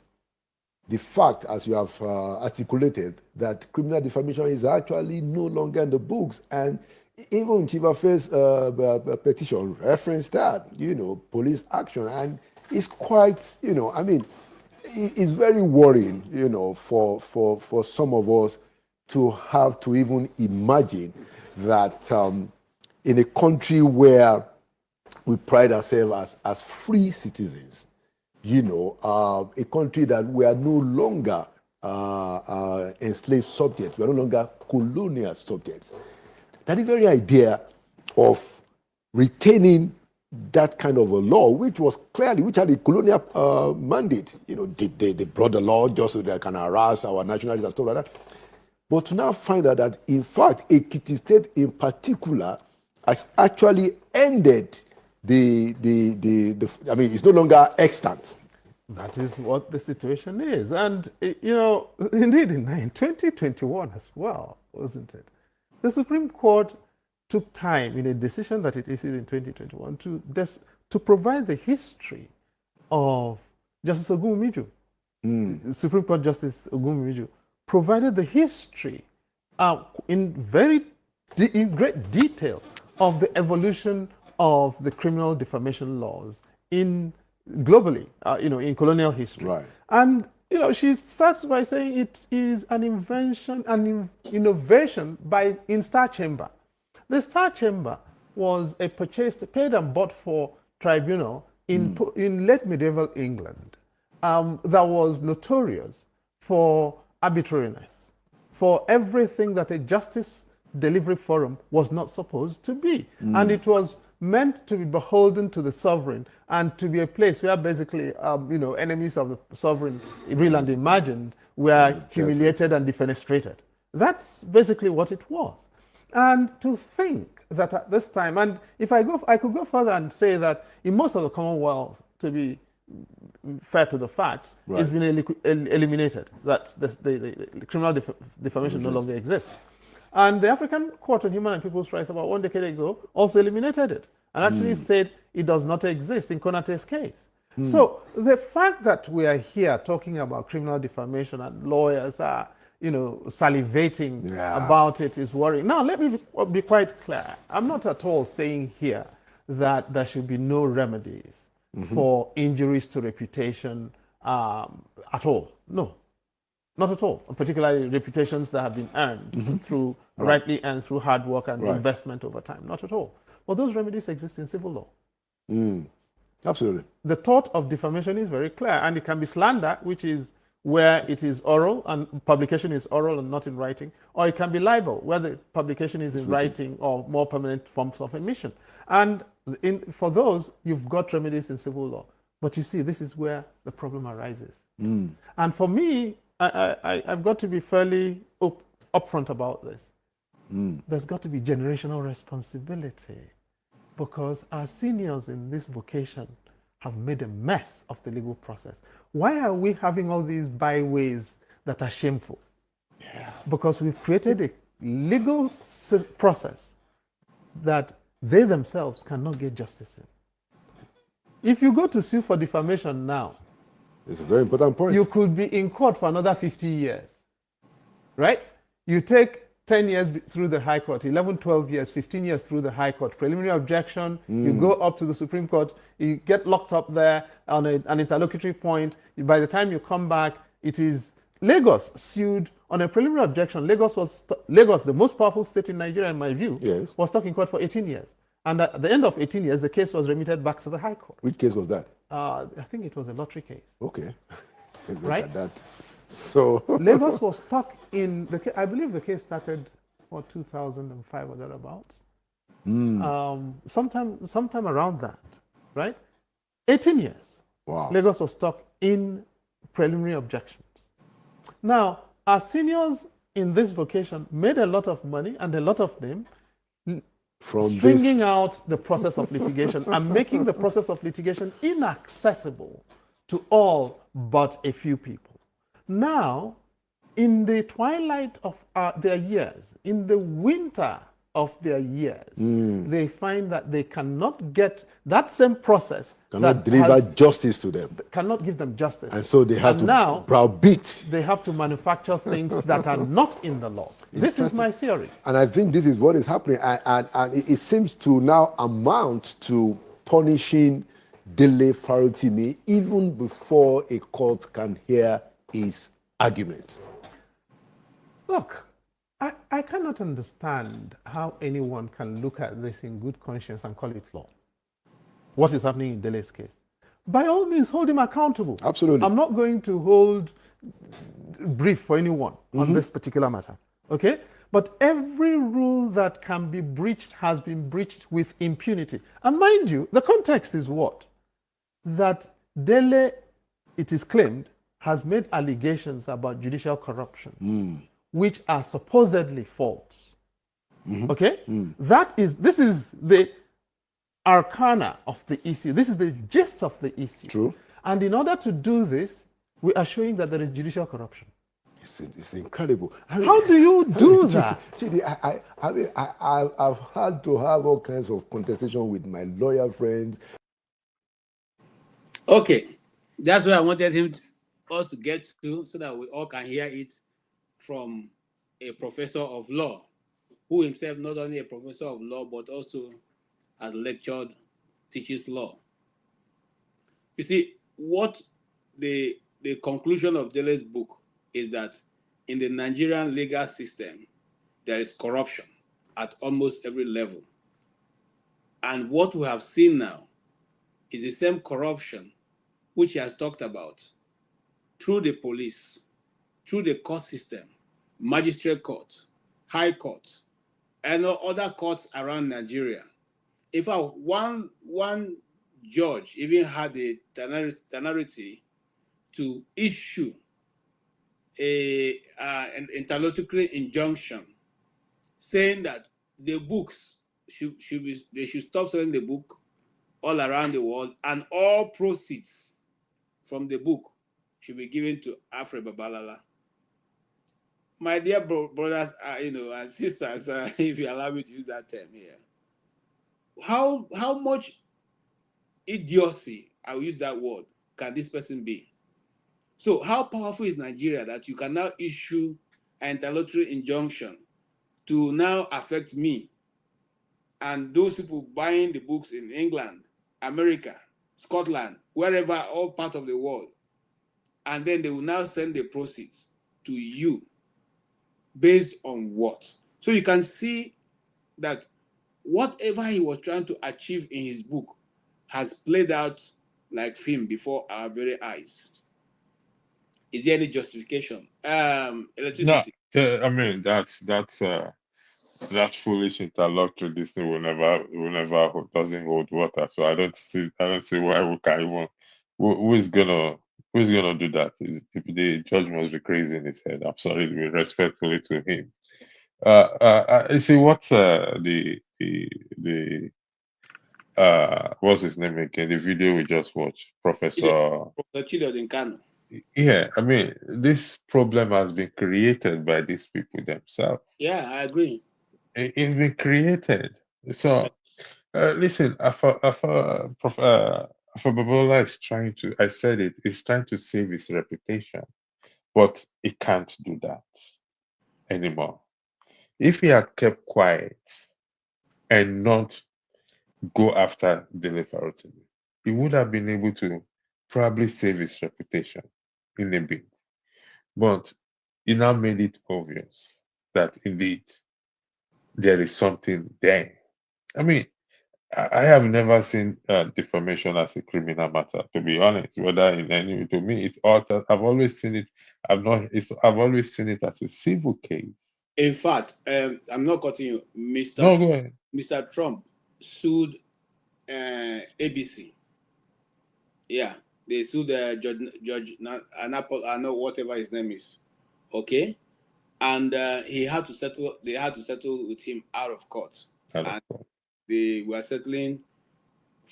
the fact, as you have articulated, that criminal defamation is actually no longer in the books. And even Chibafe's petition referenced that, police action. And it's quite, I mean, it's very worrying, for some of us to have to even imagine that in a country where we pride ourselves as free citizens, a country that we are no longer enslaved subjects, we are no longer colonial subjects, that the very idea of retaining that kind of a law, which had a colonial mandate, they brought the law just so they can harass our nationalities and stuff like that. But to now find out that, in fact, Ekiti State in particular has actually ended I mean, it's no longer extant. That is what the situation is. And, indeed, in 2021 as well, wasn't it? The Supreme Court took time in a decision that it issued in 2021 to provide the history of Justice Ogumumiju. Supreme Court Justice Ogumumiju provided the history in great detail of the evolution of the criminal defamation laws globally, in colonial history. Right. And, she starts by saying it is an invention, an innovation in Star Chamber. The Star Chamber was a paid and bought for tribunal in late medieval England that was notorious for arbitrariness, for everything that a justice delivery forum was not supposed to be. And it was meant to be beholden to the sovereign and to be a place where basically, enemies of the sovereign, real and imagined, were humiliated and defenestrated. That's basically what it was. And to think that at this time, and if I could go further and say that in most of the Commonwealth, to be fair to the facts, it's been eliminated. That the criminal defamation no longer exists. And the African Court on Human and People's Rights about 1 decade ago also eliminated it and actually said it does not exist in Konate's case. So the fact that we are here talking about criminal defamation and lawyers are, salivating about it is worrying. Now, let me be quite clear. I'm not at all saying here that there should be no remedies for injuries to reputation at all. No. Not at all, particularly reputations that have been earned through rightly earned through hard work and investment over time. Not at all. But those remedies exist in civil law. Absolutely. The tort of defamation is very clear, and it can be slander, which is where it is oral and publication is oral and not in writing, or it can be libel, where the publication is in writing or more permanent forms of omission. And for those, you've got remedies in civil law. But you see, this is where the problem arises. And for me, I've got to be fairly upfront about this. There's got to be generational responsibility, because our seniors in this vocation have made a mess of the legal process. Why are we having all these byways that are shameful? Because we've created a legal process that they themselves cannot get justice in. If you go to sue for defamation now, it's a very important point. You could be in court for another 50 years, right? You take 10 years through the High Court, 11, 12 years, 15 years through the High Court, preliminary objection, you go up to the Supreme Court, you get locked up there on an interlocutory point. By the time you come back, it is Lagos sued on a preliminary objection. Lagos, the most powerful state in Nigeria, in my view, was stuck in court for 18 years. And at the end of 18 years, the case was remitted back to the High Court. Which case was that? I think it was a lottery case. Okay. Right? At that. So Lagos was stuck in the case. I believe the case started for 2005 or thereabouts. Sometime around that. right? 18 years. Wow. Lagos was stuck in preliminary objections. Now, our seniors in this vocation made a lot of money and a lot of them from stringing out the process of litigation and making the process of litigation inaccessible to all but a few people. Now, in the twilight of their years, in the winter of their years, they find that they cannot get that same process. Cannot deliver justice to them. Cannot give them justice. And so they have to now browbeat. They have to manufacture things that are not in the law. This is my theory. And I think this is what is happening. And it seems to now amount to punishing Dele Farotimi even before a court can hear his argument. Look, I cannot understand how anyone can look at this in good conscience and call it law. What is happening in Dele's case? By all means, hold him accountable. Absolutely. I'm not going to hold brief for anyone on this particular matter, okay? But every rule that can be breached has been breached with impunity. And mind you, the context is what? That Dele, it is claimed, has made allegations about judicial corruption, which are supposedly false. Okay? This is the arcana of the issue. This is the gist of the issue. True. And in order to do this, we are showing that there is judicial corruption. It's incredible. How do you do that? I've had to have all kinds of contestation with my lawyer friends. Okay, that's what I wanted us to get to, so that we all can hear it from a professor of law, who himself not only a professor of law, but also has lectured, teaches law. You see, what the conclusion of Dele's book is that in the Nigerian legal system, there is corruption at almost every level. And what we have seen now is the same corruption which he has talked about through the police, through the court system, magistrate court, high court, and other courts around Nigeria. In fact, one judge even had the temerity to issue an interlocutory injunction saying that the books they should stop selling the book all around the world, and all proceeds from the book should be given to Alfred Babalala. My dear brothers, and sisters, if you allow me to use that term here, how much idiocy, I'll use that word, can this person be? So how powerful is Nigeria that you can now issue an interlocutory injunction to now affect me and those people buying the books in England, America, Scotland, wherever, all part of the world, and then they will now send the proceeds to you based on what? So you can see that whatever he was trying to achieve in his book has played out like film before our very eyes. Is there any justification? Electricity. No, I mean that foolish interlocutory this thing will never doesn't hold water. So I don't see why we can even who's gonna do that? The judge must be crazy in his head. I'm sorry to be respectfully to him. You see what's the what's his name again? The video we just watched, Professor Chido. Yeah, I mean, this problem has been created by these people themselves. Yeah, I agree. It's been created. So, listen, Babola is trying to, I said it, he's trying to save his reputation, but he can't do that anymore. If he had kept quiet and not go after Dele Farotimi, he would have been able to probably save his reputation in a bit. But he now made it obvious that indeed there is something there. I mean, I have never seen defamation as a criminal matter, to be honest. Whether in any, to me, it's all. I've always seen it. I've always seen it as a civil case. In fact, I'm not cutting you, No, go ahead. Mr. Trump sued ABC Yeah, they sued the judge Anapol, I know whatever his name is. Okay, and he had to settle. They had to settle with him out of court, and they were settling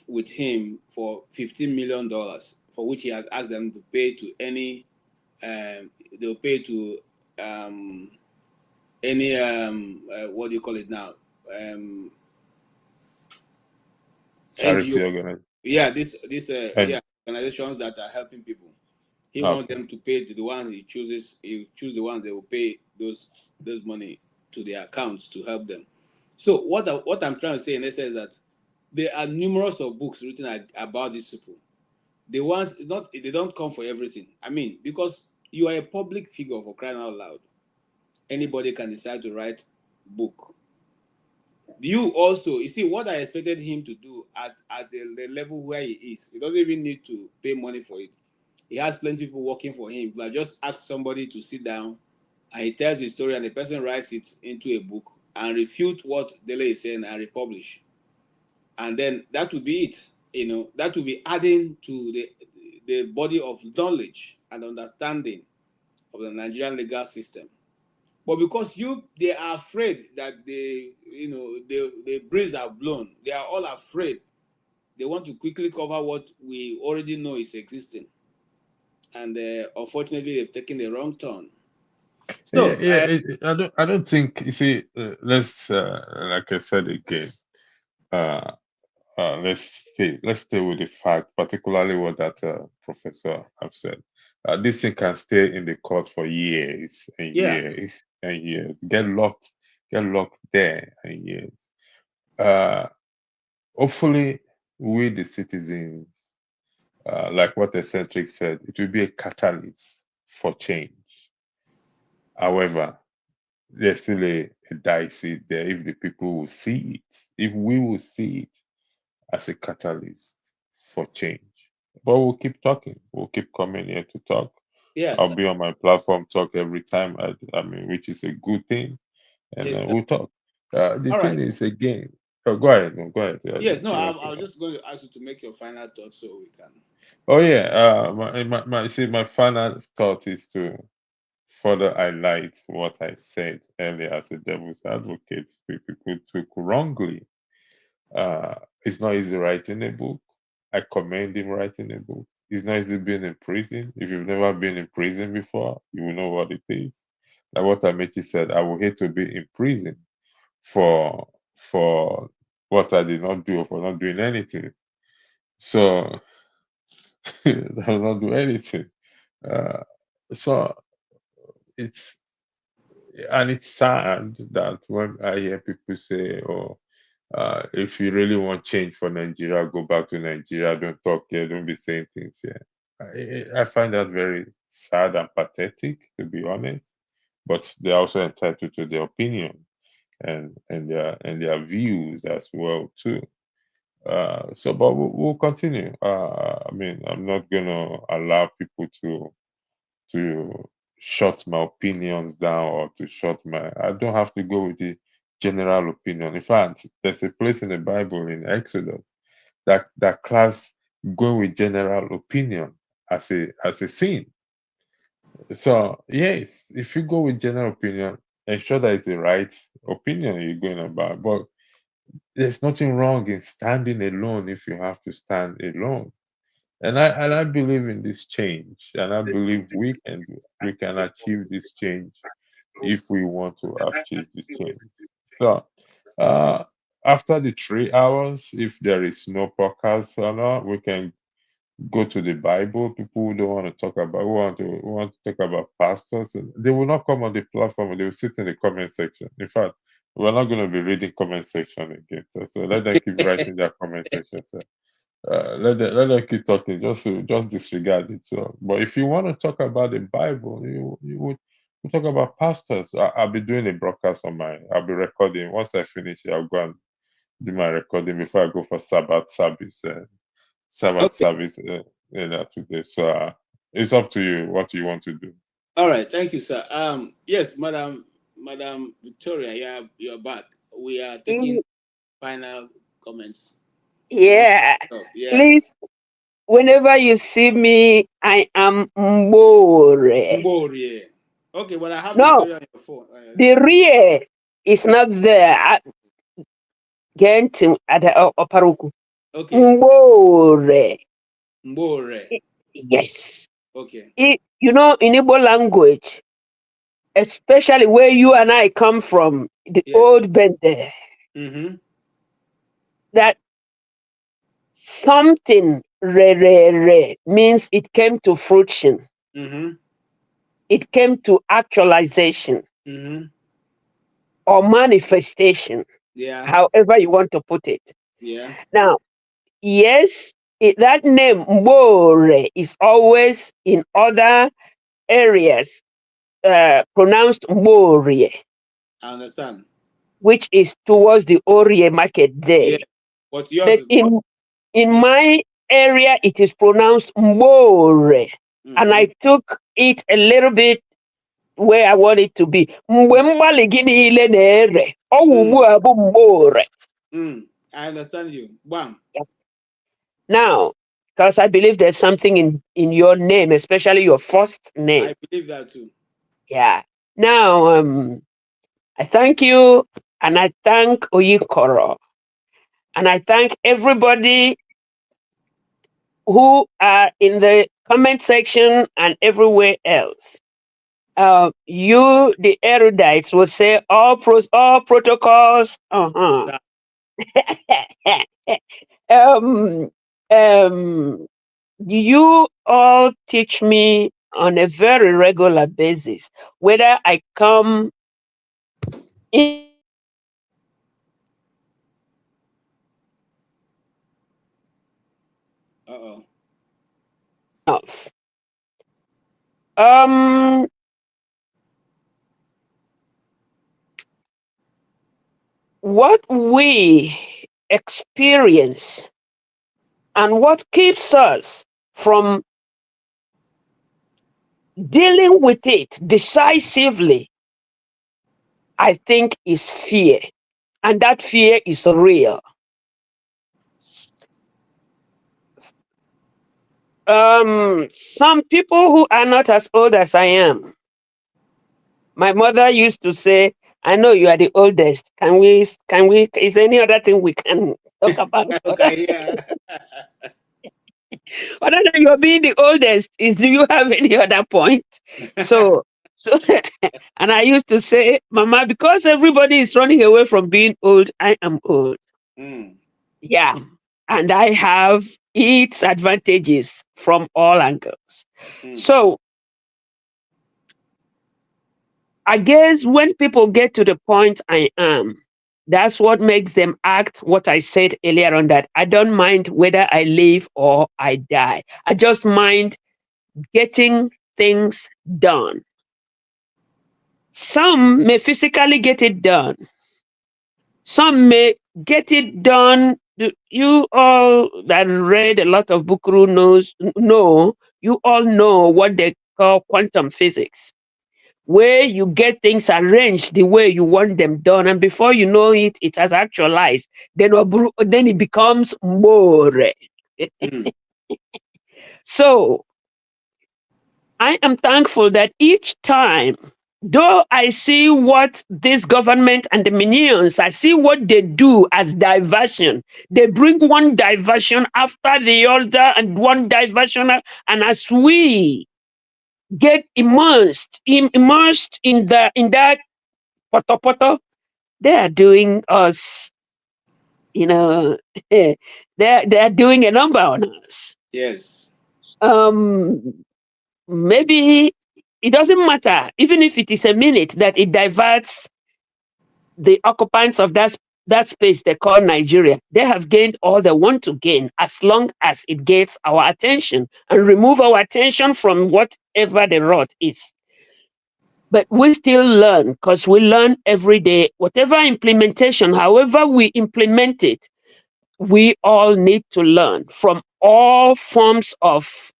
with him for $15 million, for which he had asked them to pay to any. They'll pay to any what do you call it now? Charity NGO. organization. Yeah, yeah, organizations that are helping people. He wants them to pay to the ones he chooses. He choose the ones that will pay those money to their accounts to help them. So what I'm trying to say in essence is that there are numerous of books written about these people. The ones they don't come for everything. I mean, because you are a public figure, for crying out loud. Anybody can decide to write book. You also, you see, what I expected him to do at the level where he is, he doesn't even need to pay money for it. He has plenty of people working for him. But just ask somebody to sit down and he tells the story and the person writes it into a book and refute what Dele is saying and republish. And then that would be it. You know, that would be adding to the body of knowledge and understanding of the Nigerian legal system. But because they are afraid that the breeze are blown, they are all afraid. They want to quickly cover what we already know is existing. And unfortunately, they've taken the wrong turn. So I don't think, you see, let's like I said again, let's stay with the fact, particularly what that professor have said. This thing can stay in the court for years and years and years. Get locked there and years. Hopefully, we the citizens, like what Eccentric said, it will be a catalyst for change. However, there's still a dicey there if the people will see it, if we will see it as a catalyst for change. But we'll keep talking. We'll keep coming here to talk. Yes. I'll be on my platform, talk every time. I mean, which is a good thing, and we'll talk. The All thing right. is, again, go ahead. Go ahead. Yes, no, I was just going to ask you to make your final thoughts so we can. Oh yeah. My final thought is to further highlight what I said earlier as a devil's advocate. People took wrongly. It's not easy writing a book. I commend him writing a book. It's not easy being in prison. If you've never been in prison before, you will know what it is. Like what Amechi said, I would hate to be in prison for what I did not do or for not doing anything. So I will not do anything. So it's sad that when I hear people say, "Oh, if you really want change for Nigeria, go back to Nigeria. Don't talk here. Don't be saying things here." I find that very sad and pathetic, to be honest. But they're also entitled to their opinion and their views as well too. But we'll continue. I mean, I'm not gonna allow people to shut my opinions down or to shut my. I don't have to go with the general opinion. In fact, there's a place in the Bible in Exodus that class going with general opinion as a sin. So yes, if you go with general opinion, ensure that it's the right opinion you're going about. But there's nothing wrong in standing alone if you have to stand alone. And I believe in this change, and I believe we can achieve this change if we want to achieve this change. So after the 3 hours, if there is no podcast or not, we can go to the Bible. People who don't want to talk about who want to talk about pastors, they will not come on the platform. They will sit in the comment section. In fact, we're not going to be reading comment section again. So let them keep writing their comment section. So let them keep talking. Just disregard it. So, but if you want to talk about the Bible, you would talk about pastors. I'll be doing a broadcast on I'll be recording. Once I finish it, I'll go and do my recording before I go for Sabbath service. Service today. So it's up to you what you want to do. All right, thank you, sir. Yes, Madam Victoria, you're back. We are taking final comments. Yeah. Yeah. Please, whenever you see me, I am Mbore. Mbore. Okay, well, I have No, Victoria on your phone. the rear is not there. Get at the Oparuku. Okay. Mbore. Mbore. Yes. Okay. You know, in Igbo language, especially where you and I come from, the old Bende, that something re means it came to fruition. It came to actualization or manifestation, however you want to put it. Yeah. Now, yes, that name Mbore is always in other areas pronounced Mbore, I understand. which is towards the Orie market there. Yeah. But yours But is in my area, it is pronounced Mbore. And I took it a little bit where I want it to be. Mgbe mgbalị gị niile na-ere, ọ wụ ugbu a bụ Mbore. I understand you. Bam. Now, because I believe there's something in your name, especially your first name. I believe that too. Yeah. Now, I thank you, and I thank Oyikoro, and I thank everybody who are in the comment section and everywhere else. You, the erudites, will say all protocols. You all teach me on a very regular basis, whether I come in. What we experience and what keeps us from dealing with it decisively, I think, is fear. And that fear is real. Some people who are not as old as I am, my mother used to say, I know you are the oldest. Is there any other thing we can talk about? Okay, yeah. Other than you're being the oldest, do you have any other point? So, and I used to say, Mama, because everybody is running away from being old, I am old. Yeah. And I have its advantages from all angles. So, I guess when people get to the point I am, that's what makes them act what I said earlier on, that I don't mind whether I live or I die. I just mind getting things done. Some may physically get it done. Some may get it done. You all that read a lot of Bukuru you all know what they call quantum physics, where you get things arranged the way you want them done, and before you know it, it has actualized. Then it becomes more. So I am thankful that each time, though I see what this government and the minions, I see what they do as diversion. They bring one diversion after the other and one diversion. And as we get immersed in that poto, they are doing us, they're doing a number on us. Yes. Maybe it doesn't matter, even if it is a minute, that it diverts the occupants of that space they call Nigeria. They have gained all they want to gain, as long as it gets our attention and remove our attention from whatever the rot is. But we still learn, because we learn every day. Whatever implementation, however we implement it, we all need to learn from all forms of,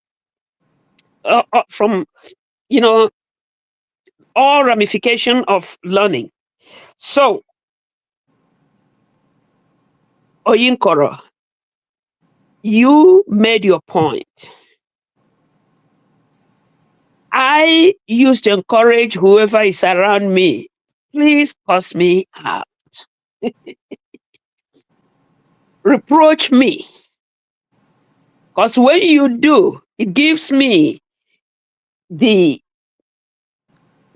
all ramification of learning. So, Oyinkoro, You made your point. I used to encourage whoever is around me, please cuss me out. Reproach me. Because when you do, it gives me the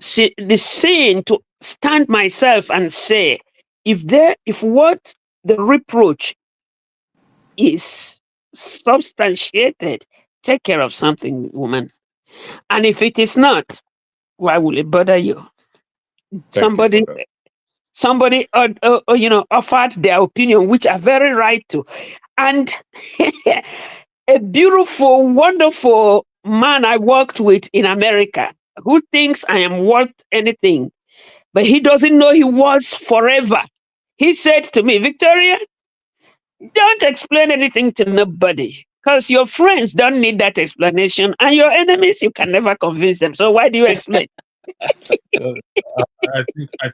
sin to stand myself and say, if what the reproach is substantiated, take care of something, woman. And if it is not, why will it bother you? Somebody offered their opinion, which are very right to. And a beautiful, wonderful man I worked with in America who thinks I am worth anything, but he doesn't know he was forever. He said to me, Victoria, don't explain anything to nobody because your friends don't need that explanation and your enemies, you can never convince them. So why do you explain? I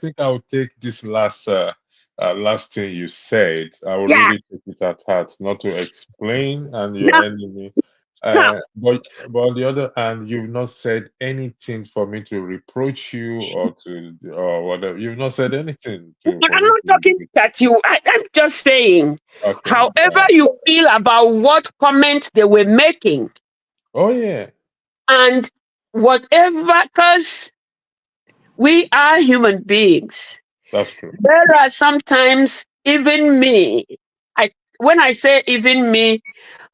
think I'll take this last thing you said. I will Yeah. really take it at heart, not to explain and your No. enemy. No. But on the other hand, you've not said anything for me to reproach you or whatever. You've not said anything for I'm me not to. talking at you. I'm just saying, Okay. however you feel about what comments they were making. Oh yeah. And whatever, because we are human beings. That's true. There are sometimes even me. When I say even me,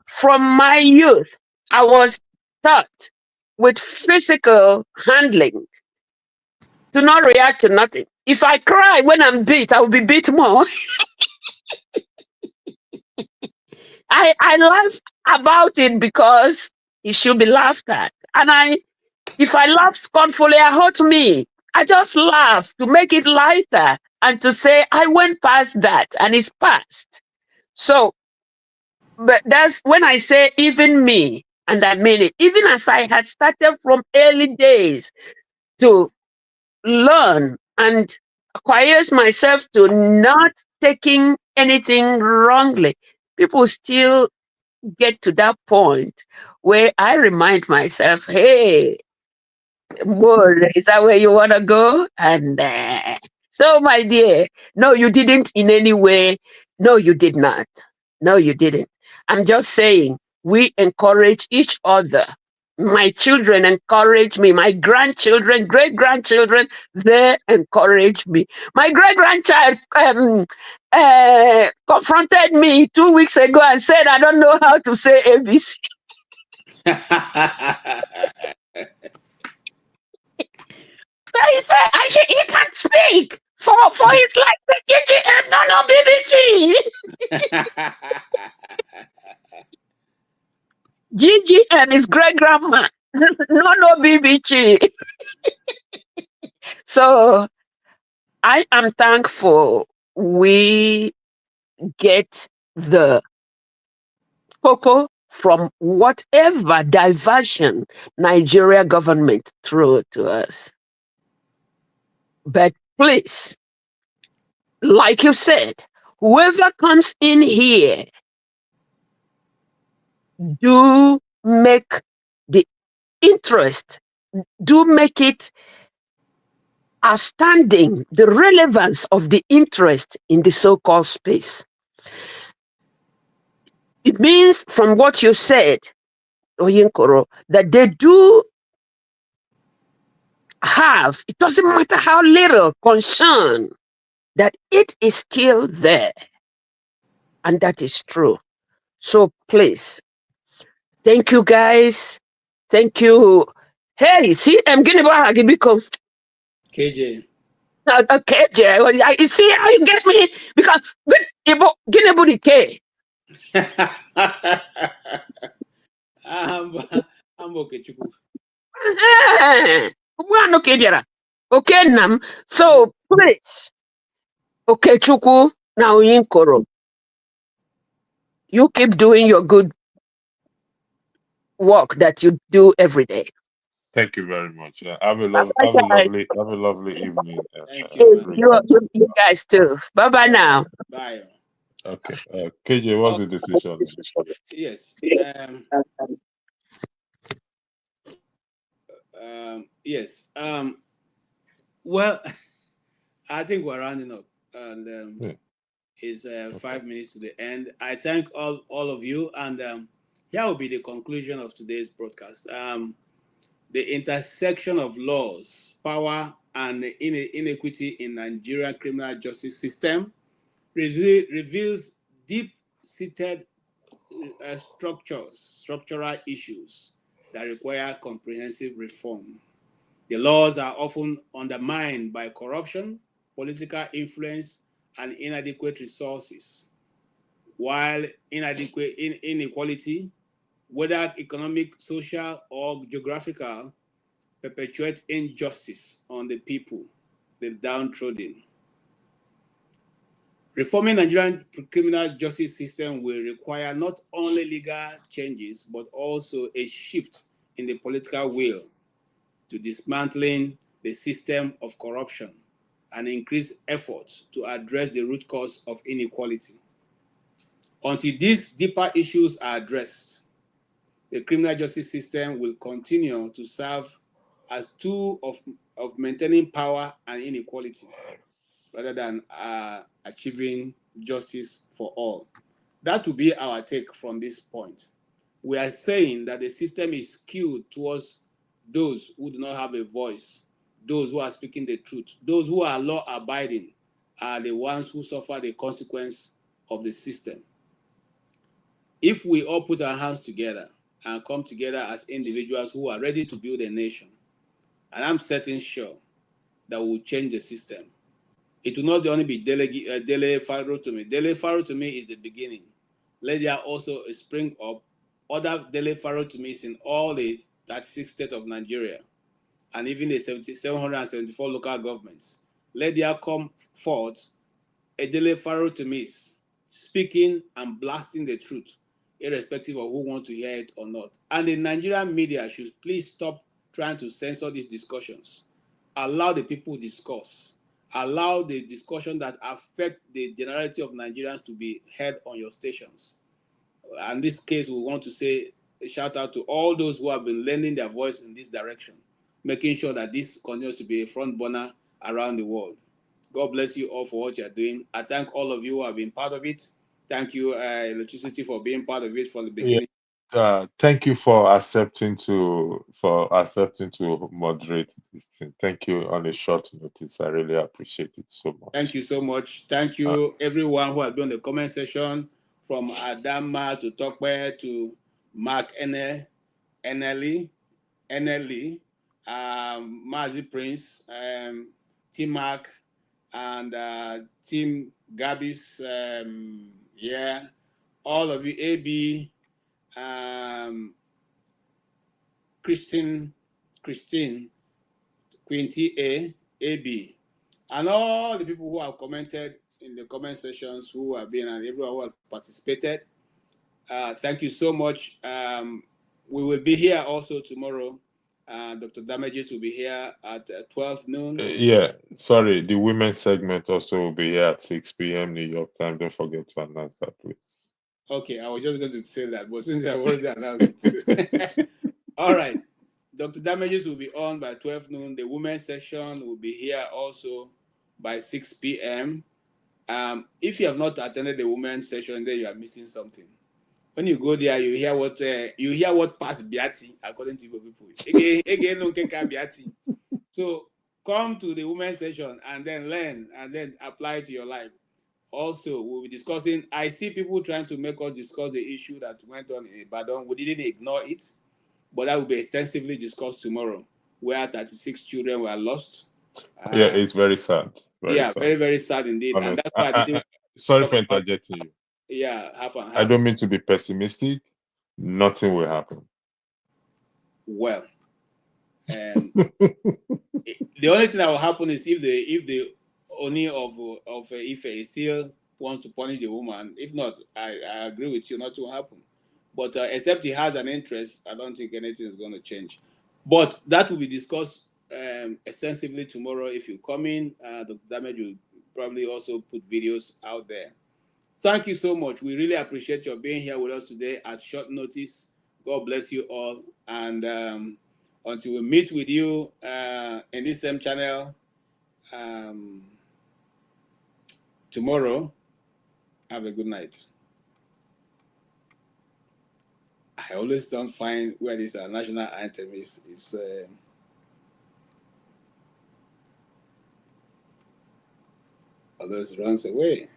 from my youth, I was taught with physical handling to not react to nothing. If I cry when I'm beat, I will be beat more. I laugh about it because it should be laughed at. And if I laugh scornfully, I hurt me. I just laugh to make it lighter and to say I went past that and it's past. So, but that's when I say even me, and I mean it. Even as I had started from early days to learn and acquire myself to not taking anything wrongly, people still get to that point where I remind myself, hey, boy, is that where you want to go? And so, my dear, no, you didn't in any way. No, you did not. No, you didn't. I'm just saying we encourage each other. My children encourage me. My grandchildren, great grandchildren, they encourage me. My great grandchild confronted me 2 weeks ago and said, I don't know how to say ABC. So he said, actually, he can't speak. For his life, the GGM, no, BBG. GGM is great grandma. No, BBG. So I am thankful we get the cocoa from whatever diversion Nigeria government threw to us. But please, like you said, whoever comes in here, do make the interest, do make it outstanding, the relevance of the interest in the so-called space. It means from what you said, Oyinkoro, that they do have, it doesn't matter how little, concern that it is still there. And that is true. So please, thank you guys. Thank you. Hey, see, I'm getting about because KJ. KJ, you see how you get me? Because get the K. I'm okay, Chuku. Okay, Nam. So please, okay, Chuku, now Yinkoro. You keep doing your good work that you do every day. Thank you very much. Have a lovely evening. Thank you, man. You guys too. Bye bye now. Bye. Okay. KJ, what's the decision? Yes. Yes. Well, I think we're rounding up, and it's 5 minutes to the end. I thank all of you, and here will be the conclusion of today's broadcast. The intersection of laws, power, and inequity in Nigerian criminal justice system reveals deep-seated structural issues that require comprehensive reform. The laws are often undermined by corruption, political influence, and inadequate resources, while inequality, whether economic, social, or geographical, perpetuate injustice on the people, the downtrodden. Reforming Nigerian criminal justice system will require not only legal changes, but also a shift in the political will to dismantling the system of corruption and increase efforts to address the root cause of inequality. Until these deeper issues are addressed, the criminal justice system will continue to serve as tool of maintaining power and inequality, rather than achieving justice for all. That will be our take from this point. We are saying that the system is skewed towards those who do not have a voice, those who are speaking the truth, those who are law-abiding are the ones who suffer the consequence of the system. If we all put our hands together and come together as individuals who are ready to build a nation, and I'm certain sure that we will change the system. It will not only be Dele Farotimi. Dele Farotimi is the beginning. Let there also spring up other Dele Farotimis in all the 36 states of Nigeria, and even the 774 local governments. Let there come forth a Dele Farotimis speaking and blasting the truth, irrespective of who wants to hear it or not. And the Nigerian media should please stop trying to censor these discussions. Allow the people to discuss. Allow the discussion that affect the generality of Nigerians to be heard on your stations. In this case, we want to say a shout out to all those who have been lending their voice in this direction, making sure that this continues to be a front burner around the world. God bless you all for what you're doing. I thank all of you who have been part of it. Thank you, Electricity, for being part of it from the beginning. Thank you for accepting to moderate this thing. Thank you on a short notice. I really appreciate it so much. Thank you so much. Thank you everyone who has been in the comment section, from Adama to Tokwe to Mark Eneli, Mazi Prince, Team Mark, and Team Gabis. All of you, AB. Christine, Quinty AB, and all the people who have commented in the comment sections, who have been, and everyone who has participated. Thank you so much. We will be here also tomorrow. Dr. Damages will be here at 12 noon. Sorry, the women's segment also will be here at 6 p.m. New York time. Don't forget to announce that, please. Okay, I was just going to say that, but since I've already announced it. All right. Dr. Damages will be on by 12 noon. The women's section will be here also by 6 p.m. If you have not attended the women's session, then you are missing something. When you go there, you hear what past Biati, according to people. Again, no Biati. So come to the women's session and then learn and then apply it to your life. Also, we'll be discussing. I see people trying to make us discuss the issue that went on in Ibadan. We didn't ignore it, but that will be extensively discussed tomorrow, where 36 children were lost. It's very sad. Very, very sad indeed. Honest. And that's why I didn't. Sorry for interjecting you. Half and half. I don't mean to be pessimistic. Nothing will happen. Well, the only thing that will happen is if the Oni of Ife still wants to punish the woman. If not, I agree with you, nothing will happen. But except he has an interest, I don't think anything is going to change. But that will be discussed extensively tomorrow. If you come in, Dr. Damage will probably also put videos out there. Thank you so much. We really appreciate your being here with us today at short notice. God bless you all. And until we meet with you in this same channel tomorrow, have a good night. I always don't find where this national anthem is always runs away.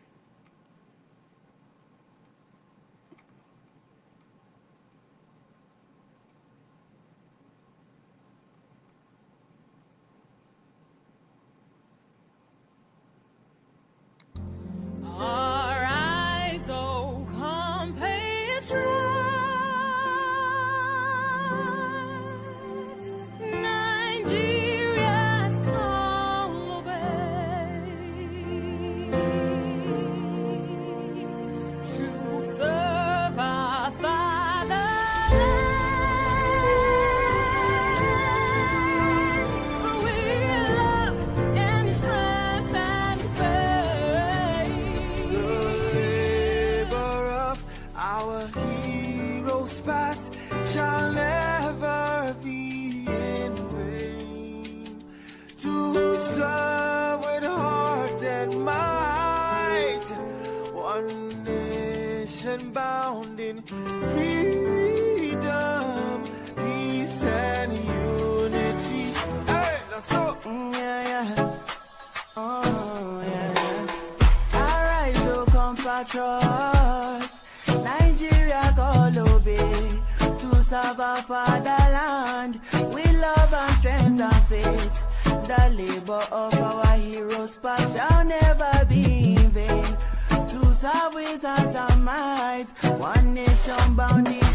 Arise, O compatriots, Nigeria's call obey, to serve our fatherland, with love and strength and faith. Our heroes past shall never be in vain. To serve with heart and might, one nation bound in freedom, peace and unity. Hey, that's so. Oh yeah. Arise, O compatriots, Nigeria call obey, to serve our fatherland with love and strength and faith. The labor of our heroes past shall never be in vain. To serve with heart and might, one nation bound in